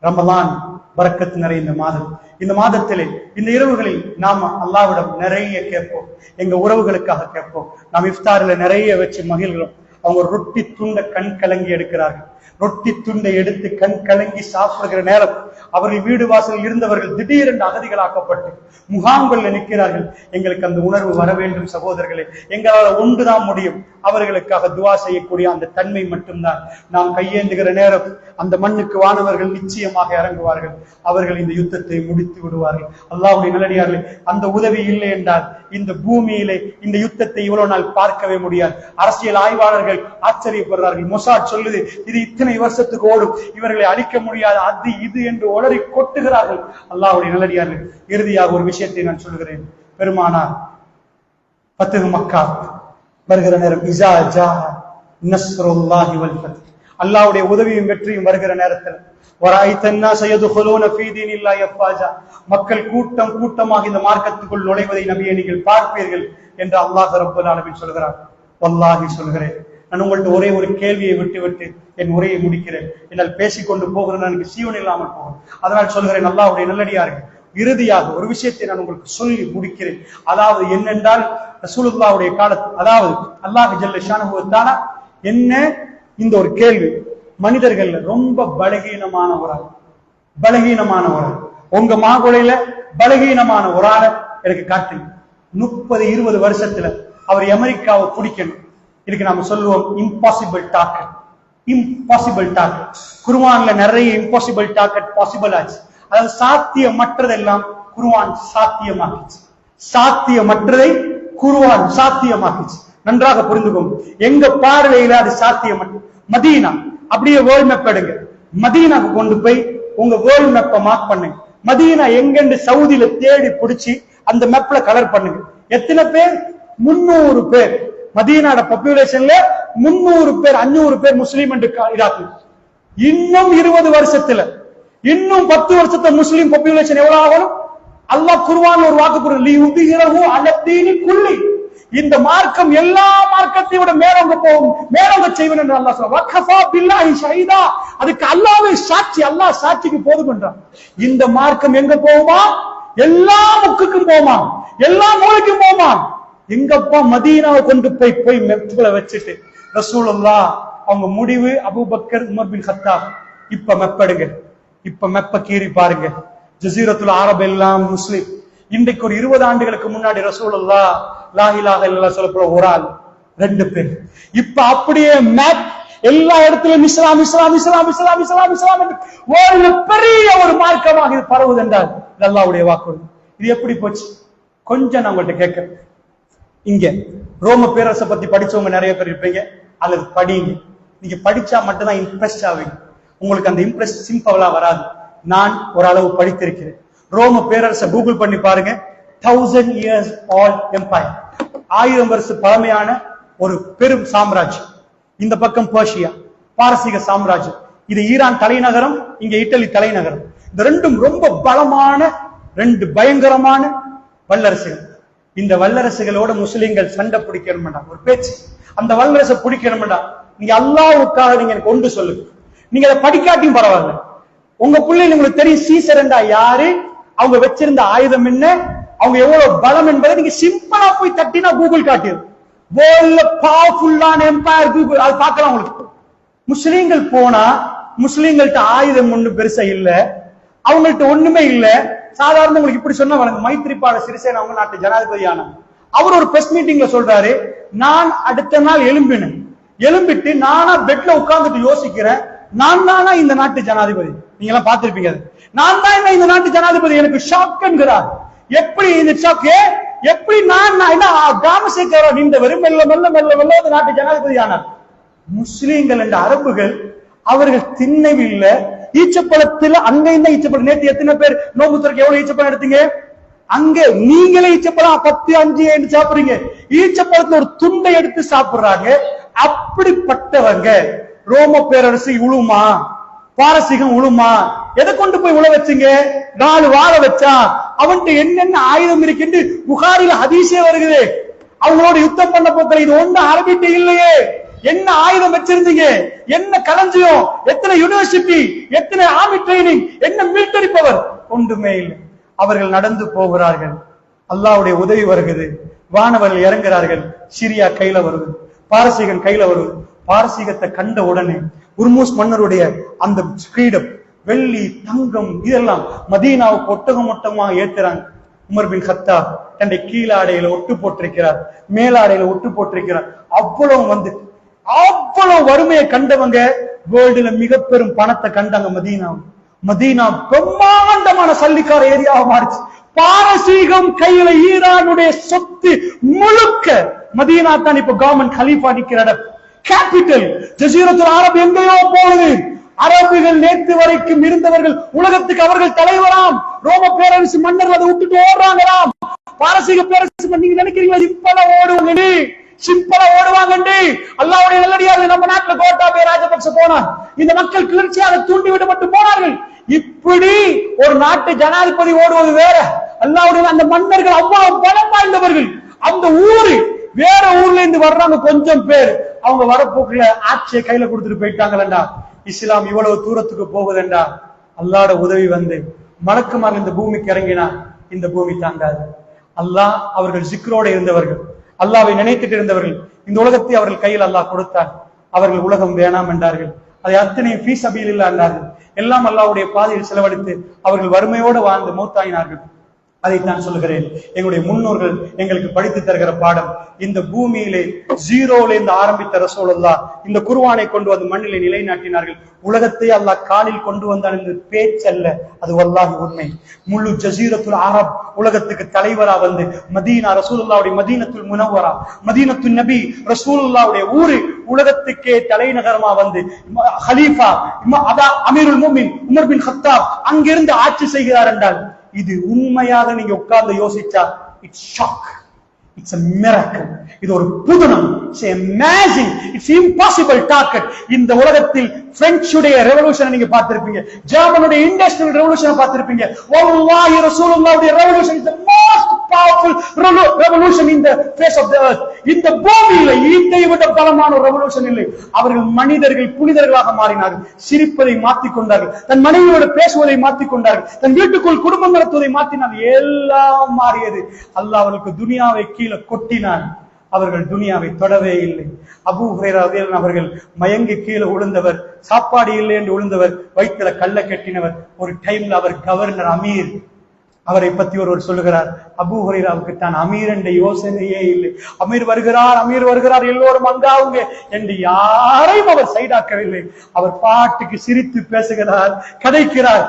ரமலான் பரக்கத்து நிறைந்த மாதம். இந்த மாதத்திலே இந்த இரவுகளில் நாம அல்லாஹ்விடம் நிறைய கேட்போம், எங்க உறவுகளுக்காக கேட்போம். நாம் இஃப்தாரில நிறைய வச்சு மகிழ்கிறோம். அவங்க ரொட்டி துண்டை கண் கலங்கி எடுக்கிறார்கள். ரொட்டி துண்டை எடுத்து கண் கலங்கி சாப்பிடுகிற நேரம் அவர்கள் வீடு வாசலில் இருந்தவர்கள் திடீரென்று அகதிகளாக்கப்பட்டு முகாம்கள்ல நிற்கிறார்கள். எங்களுக்கு அந்த உணர்வு வர வேண்டும் சகோதரர்களே, எங்களால் ஒன்றுதான் முடியும், அவர்களுக்காக துஆ செய்யக்கூடிய அந்த தன்மை மட்டும்தான். நாம் கையேந்துகிற நேரம் அந்த மண்ணுக்கு வானவர்கள் நிச்சயமாக இறங்குவார்கள். அவர்கள் இந்த யுத்தத்தை முடித்து விடுவார்கள். அல்லாஹ்வுடைய நல்லடியார்களே, அந்த உதவி இல்லை என்றால் இந்த பூமியிலே இந்த யுத்தத்தை இவ்வளவு நாள் பார்க்கவே முடியாது. அரசியல் ஆய்வாளர்கள் ஆச்சரியப்படுறார்கள். மொசாட் சொல்லுது, இது இத்தனை வருஷத்துக்கு ஓடும், இவர்களை அழிக்க முடியாது, அது இது என்று உளறி கொட்டுகிறார்கள். அல்லாஹ்வுடைய நல்லடியார்கள், இறுதியாக ஒரு விஷயத்தை நான் சொல்கிறேன். பெருமானார் ஃபத்ஹு மக்கா வருகிற நேரம், இஸா ஜா நஸ்ருல்லாஹி வல் ஃபத்ஹ், அல்லாஹ்வுடைய உதவியும் வெற்றியும் வருகிற நேரத்தில், வராய்த الناس يدخلون في دين الله افواجا, மக்கள் கூட்டம் கூட்டமாக இந்த மார்க்கத்துக்குள் நுழைவதை நபியே நீங்கள் பார்ப்பீர்கள் என்று அல்லாஹ் ரப்பல் ஆலமீன் சொல்கிறார். வல்லாஹி சொல்கிறேன், நான் உங்கள்ட்ட ஒரே ஒரு கேள்வியை விட்டு என் உரையை முடிக்கிறேன். என்னால் பேசிக்கொண்டு போகிறேன், எனக்கு சீவன் இல்லாமல் போகும். அதனால் சொல்கிறேன், அல்லாஹ்வுடைய நல்லடியார்கள், இறுதியாக ஒரு விஷயத்தை நான் உங்களுக்கு சொல்லி முடிக்கிறேன். அதாவது என்னென்றால், ரசூலுல்லாஹ்வுடைய காலத்தில், அதாவது அல்லாஹ் ஜல்ல ஷானஹு வ தஆலா என்ன இந்த ஒரு கேள்வி, மனிதர்கள் ரொம்ப பலகீனமான ஒரு ஆள், உங்க மாகுலையில பலகீனமான ஒரு ஆளை எனக்கு காட்டுங்க. 30-20 வருஷத்துல அவர் அமெரிக்காவை பிடிக்கணும். இதுக்கு நாம சொல்லுவோம் இம்பாசிபிள் டார்கெட். குர்ஆன்ல நிறைய இம்பாசிபிள் டார்கெட் பாசிபிள் ஆச்சு. அதாவது சாத்தியமற்றதெல்லாம் குர்ஆன் சாத்தியமாக்கிச்சு. சாத்தியமற்றதை குர்ஆன் சாத்தியமாக்கிச்சு. நன்றாக புரிந்துக்கோங்க. எங்க பார்வையில அது சாத்தியமற்ற மதீனா, அப்படியே வேர்ல்ட் மேப் எடுங்க, மதீனாக்கு கொண்டு போய் உங்க வேர்ல்ட் மேப்பை மார்க் பண்ணுங்க. மதீனா எங்கன்னு சவுதியில தேடி பிடிச்சி அந்த மேப்ல கலர் பண்ணுங்க. எத்தனை பேர்? 300 பேர். மதீனாட பாப்புலேஷன்ல 300 பேர், 500 பேர் முஸ்லீம் என்று இதாக்கு. இன்னும் 20 வருஷத்துல, இன்னும் 10 வருஷத்துல முஸ்லீம் பாப்புலேஷன் எவ்வளவு ஆகணும்? அல்லாஹ் குர்ஆன்ல ஒரு வாக்கு போடுறார், லியுதிஹிரஹு அலத்தீனி குல்லி, இந்த மார்க்கம் எல்லா மார்க்கத்தை விட மேலோங்க போகும், மேலோங்க செய்வேன் என்று அல்லாஹ் சொல்றார். வகஃபா பில்லாஹி ஷஹீதா, அதுக்கு அல்லாஹ்வே சாட்சி, அல்லாஹ் சாட்சிக்கு போதும் என்றார். இந்த மார்க்கம் எங்க போகுமா? எல்லா முக்குக்கும் போமா, எல்லா மூலைக்கும் போமா. எங்கப்பா? மதீனாவை கொண்டு போய் மெப்ல வச்சுட்டு ரசூலுல்லாஹ் அவங்க முடிவு அபூபக்கர், உமர் பின் கத்தாப். இப்ப மெப்படுங்க, இப்ப மெப்ப கீறி பாருங்க. ஜஸீரத்துல் அரப் எல்லாம் முஸ்லிம். இன்றைக்கு ஒரு 20 ஆண்டுகளுக்கு முன்னாடி ரசூலுல்லாஹ் லா இலாஹ இல்லல்லாஹ் சொல்லப்போற ஒரு ஆள், 2 பேர். இப்ப அப்படியே மேப் எல்லா இடத்திலும் இஸ்லாம் இஸ்லாம் இஸ்லாம் இஸ்லாம் இஸ்லாம் இஸ்லாம் என்று ஒரு பெரிய ஒரு மார்க்கமாக இது பரவுது என்றால் அல்லாஹ்வுடைய வாக்குறுதி. இது எப்படி போச்சு? கொஞ்சம் நான் உங்கள்கிட்ட கேட்கிறேன். இங்க ரோம பேரரசை பத்தி படிச்சவங்க நிறைய பேர் இருப்பீங்க, அல்லது படிங்க. நீங்க படிச்சா மட்டும்தான் இம்ப்ரெஸ் ஆவீங்க. உங்களுக்கு அந்த இம்ப்ரெஸ் சிம்பிளா வராது. நான் ஓரளவு படித்திருக்கிறேன். ரோம பேரரசை கூகுள் பண்ணி பாருங்க. 1000 years old empire, 1000 வருஷ பழமையான ஒரு பெரும் சாம்ராஜ்யம். இந்த பக்கம் பர்ஷியா பாரசீக சாம்ராஜ்யம், இது ஈரான் தலைநகரம், இங்க இட்டலி தலைநகரம். இந்த ரெண்டும் ரொம்ப பலமான ரெண்டு பயங்கரமான வல்லரசுகள். இந்த வல்லரசுகளோட முஸ்லிம்கள் சண்டை பிடிக்கணும்டா ஒரு பேச்சு. அந்த வல்லரசை பிடிக்கணும்டா நீங்க அல்லாஹ்வுக்காக நீங்க எனக்கு ஒன்று சொல்லுங்க. நீங்க அதை படிக்காட்டியும் பரவாயில்ல, உங்க பிள்ளைங்க உங்களுக்கு தெரியும் சீசரண்டா யாரு, அவங்க வச்சிருந்த ஆயுதம் என்ன, அவங்க எவ்வளவு பலம் என்பதை நீங்க சிம்பிளா போய் தட்டினா கூகுள் காட்டியது. வேர்ல்ட்ல பவர்ஃபுல்லான எம்பையர் கூகுள் அது பார்க்கலாம் உங்களுக்கு. முஸ்லீம்கள் போனா முஸ்லீம்கள்ட்ட ஆயுதம் ஒண்ணு பெருசா இல்ல, அவங்கள்ட்ட ஒண்ணுமே இல்ல. சாதாரண உங்களுக்கு இப்படி சொன்ன வழங்க மைத்ரிபால சிறிசேனா அவங்க நாட்டு ஜனாதிபதியான அவர் ஒரு பிரஸ் மீட்டிங்ல சொல்றாரு, நான் அடுத்த நாள் எழும்பிட்டு நானா பெட்ல உட்கார்ந்துட்டு யோசிக்கிறேன், நான் தானா இந்த நாட்டு ஜனாதிபதி. நீங்க எல்லாம் பார்த்திருப்பீங்க, நான் தான் இந்த நாட்டு ஜனாதிபதி, எனக்கு ஷாக் என்கிறார். எப்படி இந்த ஷாக், எப்படி நான் என்ன கிராமசேகர நீண்டவர் மெல்ல மெல்ல மெல்ல மெல்ல இந்த நாட்டு ஜனாதிபதி ஆனார். முஸ்லீம்கள் என்ற அரபுகள் அவர்கள் திண்ணவில்ல ஈச்சப்பழத்துல அங்க இந்த ஈச்சப்பழம். நேற்று எத்தனை பேர் நோம்பு துறக்க எவ்வளவு ஈச்சப்பழம் எடுத்தீங்க? அங்க நீங்களே ஈச்சப்பழம் 10, 5 சாப்பிடுறீங்க, ஈச்சப்பழத்துல ஒரு துண்டை எடுத்து சாப்பிடுறாங்க. அப்படிப்பட்டவங்க ரோம பேரரசு உழுமா, பாரசீகம் உழுமா, எதை கொண்டு போய் உழ வச்சுங்க? 4 வாழ வச்சா அவன்கிட்ட என்னென்ன ஆயுதம் இருக்குன்னு புகாரில ஹதீஸே வருகிறது. அவங்களோட யுத்தம் பண்ண போக்கிற இது ஒண்ணு அரபிட்ட இல்லையே. என்ன ஆயுதம் வச்சிருந்தீங்க, என்ன களஞ்சியம், எத்தனை யூனிவர்சிட்டி, எத்தனை ஆர்மி ட்ரைனிங், என்ன மிலிட்டரி பவர், ஒன்றுமே இல்லை. அவர்கள் நடந்து போகிறார்கள், அல்லாஹ்வுடைய உதவி வருகிறது, வானவர்கள் இறங்குகிறார்கள், சிரியா கையில வருது, பாரசீகன் கையில வருது. பாரசீகத்தை கண்ட உடனே உர்மூஸ் மன்னருடைய அந்த கிரீடம், வெள்ளி, தங்கம் இதெல்லாம் மதீனாவுக்கு ஒட்டகமாக ஏத்துறாங்க. உமர் பின் கத்தாப் தன்னுடைய கீழாடையில ஒட்டு போட்டிருக்கிறார், மேலாடையில ஒட்டு போட்டிருக்கிறார். அவ்வளவு வந்து அவ்வளவு வறுமையை கண்டவங்க வேர்ல்டுல மிக பெரும் பணத்தை கண்டாங்க. மதீனா பிரம்மாண்டமான சல்லிக்கார ஏரியாவை மாறிச்சு. பாரசீகம் கையில ஈரானுடைய சொத்து முழுக்க மதீனா தான் இப்ப கவர்மெண்ட் கலீஃபா நிக்கிற இடம், கேபிட்டல். ஜஸீரத்துல் அரப் எங்கேயோ போகுது. அரபுகள் நேற்று வரைக்கும் இருந்தவர்கள் உலகத்துக்கு அவர்கள் தலைவராம். ரோம பேரரசு மன்னர் அதை விட்டுட்டு ஓடுறாங்களாம். பாரசீக பேரரசு நீங்க நினைக்கிறீங்களா சிம்பிளா ஓடுவாங்க? அல்லாஹ்வுடைய நல்லடியார்கள் நம்ம நாட்டுல கோட்டாபய ராஜபக்ச போனார், இந்த மக்கள் கிளர்ச்சியாக தூண்டி விடப்பட்டு போனார்கள். இப்படி ஒரு நாட்டு ஜனாதிபதி ஓடுவது வேற, அல்லாஹ்வுடைய அந்த மன்னர்கள் அவ்வளவு பலம் வாய்ந்தவர்கள். அந்த ஊரு வேற ஊர்ல இருந்து வர்றாங்க கொஞ்சம் பேர், அவங்க வரப்போக்குல ஆட்சியை கையில கொடுத்துட்டு போயிட்டாங்களா. இஸ்லாம் இவ்வளவு தூரத்துக்கு போகுதுண்டா அல்லாஹ்வுடைய உதவி வந்து மலக்குமார் இந்த பூமிக்கு இறங்கினா இந்த பூமி தாங்காது. அல்லாஹ் அவர்கள் ஜிக்ரோட இருந்தவர்கள், அல்லாஹ்வை நினைத்துட்டு இருந்தவர்கள், இந்த உலகத்தை அவர்கள் கையில் அல்லாஹ் கொடுத்தார். அவர்கள் உலகம் வேணாம் என்றார்கள், அதை அத்தனையும் ஃபீ சபீலில்லாஹ் என்றார்கள். எல்லாம் அல்லாஹ்வுடைய பாதையில் செலவழித்து அவர்கள் வறுமையோடு வாழ்ந்து மௌத்தாயினார்கள். அதைத்தான் சொல்கிறேன், எங்களுடைய முன்னோர்கள் எங்களுக்கு படித்து தருகிற பாடம். இந்த பூமியிலே ஜீரோல இருந்து ஆரம்பித்த ரசூலுல்லாஹ் இந்த குர்ஆனை கொண்டு வந்து மண்ணிலே நிலைநாட்டினார்கள். உலகத்தை அல்லாஹ் காலில் கொண்டு வந்தான் என்று பேச்சல்ல, அது வல்லாஹி உண்மை. முழு ஜஸீரத்துல் அரப் உலகத்துக்கு தலைவரா வந்து மதீனா ரசூலுல்லாஹ்வுடைய மதீனத்துல் முனவ்வரா, மதீனத்துன் நபி ரசூலுல்லாஹ்வுடைய ஊரு உலகத்துக்கே தலைநகரமா வந்து ஹலீஃபா அமீருல் முஃமினீன் உமர் பின் கத்தாப் அங்கிருந்து ஆட்சி செய்கிறார் என்றால் இது உண்மையாக நீங்க உட்கார்ந்து யோசிச்சா it's shock, it's a miracle. இது ஒரு புதுனம், it's amazing, it's impossible target. இந்த உலகத்தில் பிரெஞ்சுடைய ரெவல்யூஷனை நீங்க பார்த்திருப்பீங்க, ஜெர்மனுடைய இண்டஸ்ட்ரியல் ரெவல்யூஷனை பார்த்திருப்பீங்க. வல்லாஹி ரசூலுல்லாஹ்வுடைய revolution is the most powerful revolution in the face of the earth. இந்த பூமியில இதை விட பலமான ஒரு ரெவல்யூஷன் இல்லை. அவர்கள் மனிதர்கள் புனிதர்களாக மாறினார்கள், சிரிப்பதை மாற்றிக் கொண்டார்கள், தன் மனைவியோடு பேசுவதை மாற்றிக் கொண்டார்கள், தன் வீட்டுக்குள் குடும்பம் நடத்துவதை மாற்றினார்கள். எல்லாம் மாறியது. அல்லாஹ் அவர்களுக்கு துனியாவை கீழே கொட்டினார், அவர்கள் துனியாவை தொடவே இல்லை. அபூ ஹுரைரா ரலியல்லாஹு அவர்கள் மயங்கி கீழே விழுந்தவர், சாப்பாடு இல்லை என்று விழுந்தவர், வயிற்றுல கல்ல கட்டினவர். ஒரு டைம்ல அவர் கவர்னர் அமீர். அவரை பத்தி ஒருவர் சொல்லுகிறார், அபூ ஹுரைராவுக்கு தான் அமீர் என்ற யோசனையே இல்லை. அமீர் வருகிறார் எல்லோரும் அங்காவுங்க என்று யாரையும் அவர் சைடாக்கவில்லை. அவர் பாட்டுக்கு சிரித்து பேசுகிறார், கதைக்கிறார்.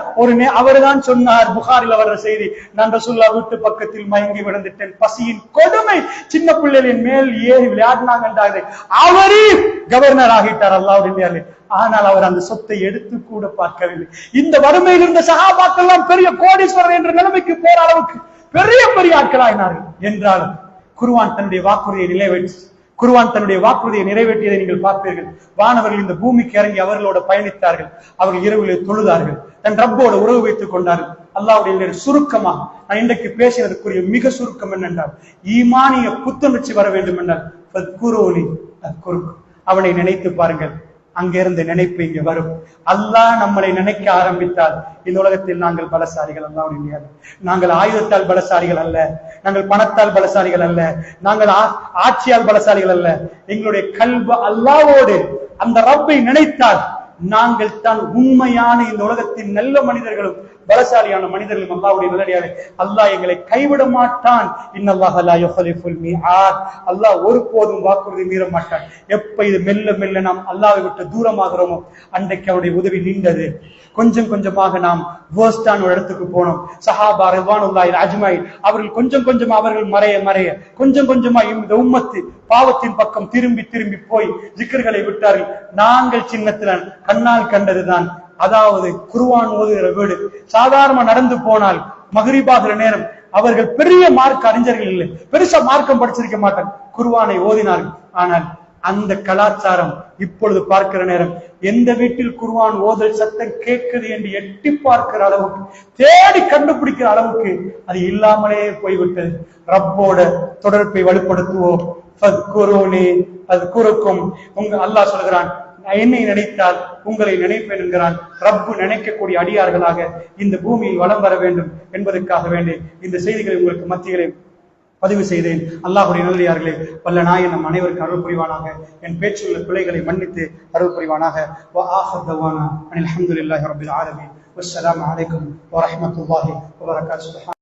அவர் தான் சொன்னார், புகாரில் வர்ற செய்தி, நான் ரசூலுல்லாஹ் வீட்டு பக்கத்தில் மயங்கி விழுந்துட்டேன், பசியின் கொடுமை, சின்ன பிள்ளைகளின் மேல் ஏறி விளையாடினாங்க என்றார்கள். அவரே கவர்னர் ஆகிட்டார் அல்லாஹ்வுடைய. ஆனால் அவர் அந்த சொத்தை எடுத்து கூட பார்க்கவில்லை. இந்த வறுமையில் இருந்த சஹாபாக்கள் எல்லாம் பெரிய கோடீஸ்வரர் என்ற நிலைமைக்கு போற அளவுக்கு பெரிய பெரிய ஆட்களாயினார்கள். என்றாலும் குர்ஆன் தன்னுடைய வாக்குறுதியை நிறைவேற்றி, குர்ஆன் தன்னுடைய வாக்குறுதியை நிறைவேற்றியதை நீங்கள் பார்ப்பீர்கள். வானவர்கள் இந்த பூமிக்கு இறங்கி அவர்களோட பயணித்தார்கள். அவர்கள் இரவிலே தொழுதார்கள், தன் ரப்போட உறவு வைத்துக் கொண்டார்கள். அல்லாஹ்வுடைய சுருக்கமாக நான் இன்றைக்கு பேசினதற்குரிய மிக சுருக்கம் என்னென்றால், ஈமானிய புத்துணர்ச்சி வர வேண்டும் என்றால் அவனை நினைத்து பாருங்கள். அங்கிருந்து நினைப்பு இங்க வரும். அல்லாஹ் நம்மளை நினைக்க ஆரம்பித்தால் இந்த உலகத்தில் நாங்கள் பலசாலிகள் அல்லாஹ்வுடைய, நாங்கள் ஆயுதத்தால் பலசாலிகள் அல்ல, நாங்கள் பணத்தால் பலசாலிகள் அல்ல, நாங்கள் ஆட்சியால் பலசாலிகள் அல்ல. எங்களுடைய கல்பு அல்லாஹ்வோடு அந்த ரப்பை நினைத்தால் நாங்கள் தான் உண்மையான இந்த உலகத்தின் நல்ல மனிதர்களும் பலசாலியான மனிதர்களும். அல்லாஹ்வுடைய நல்லடியாரே, அல்லாஹ் எங்களை கைவிட மாட்டான். இன்னல்லாஹ லா யுஹலிஃபுல் மீஆத். அல்லாஹ் ஒருபோதும் வாக்குறுதி மீற மாட்டான். எப்ப இது மெல்ல மெல்ல நாம் அல்லாஹ்வை விட்டு தூரமாகிறோமோ அன்றைக்கு அவருடைய உதவி நின்றது. கொஞ்சம் கொஞ்சமாக நாம் வேர்ஸ்டான ஒரு இடத்துக்கு போனோம். சஹாபா ரிதுவானுல்லாஹி அஜ்மாயின் அவர்கள் கொஞ்சம் கொஞ்சமா அவர்கள் மறைய கொஞ்சம் கொஞ்சமா இந்த உம்மத்து பாவத்தின் பக்கம் திரும்பி திரும்பி போய் ஜிக்ர்களை விட்டார்கள். நாங்கள் சின்னத்தில் கண்ணால் கண்டதுதான், அதாவது குர்ஆன் ஓதுகிற வீடு. சாதாரண நடந்து போனால் மக்ரிபாகிற நேரம் அவர்கள் பெரிய மார்க் அறிஞர்கள் இல்லை, பெருசா மார்க்கம் படிச்சிருக்க மாட்டாங்க, குர்ஆனை ஓதினார்கள். ஆனால் அந்த கலாச்சாரம் இப்பொழுது பார்க்கிற நேரம் எந்த வீட்டில் குர்ஆன் ஓதல் சத்தம் கேட்குது என்று எட்டி பார்க்கிற அளவுக்கு, தேடி கண்டுபிடிக்கிற அளவுக்கு அது இல்லாமலே போய்விட்டது. ரப்போட தொடர்பை வலுப்படுத்துவோம். அல்லாஹ் சொல்கிறான், என்னை நினைத்தால் உங்களை நினைப்பேன் என்கிறான். ரப்பு நினைக்கக்கூடிய அடியார்களாக இந்த பூமியில் வலம் வர வேண்டும் என்பதற்காக வேண்டி இந்த செய்திகளை உங்களுக்கு மத்தியிலே பதிவு செய்தேன். அல்லாஹ்வுடைய நல்லடியார்களே, வல்ல நாயன் நம் அனைவருக்கு அருள் புரிவானாக. என் பேச்சுள்ள பிழைகளை மன்னித்து அருள் புரிவானாக. அல்ஹம்துலில்லாஹி ரப்பில் ஆலமீன். வஸ்ஸலாமு அலைக்கும் வரஹ்மத்துல்லாஹி வபரகாத்துஹு.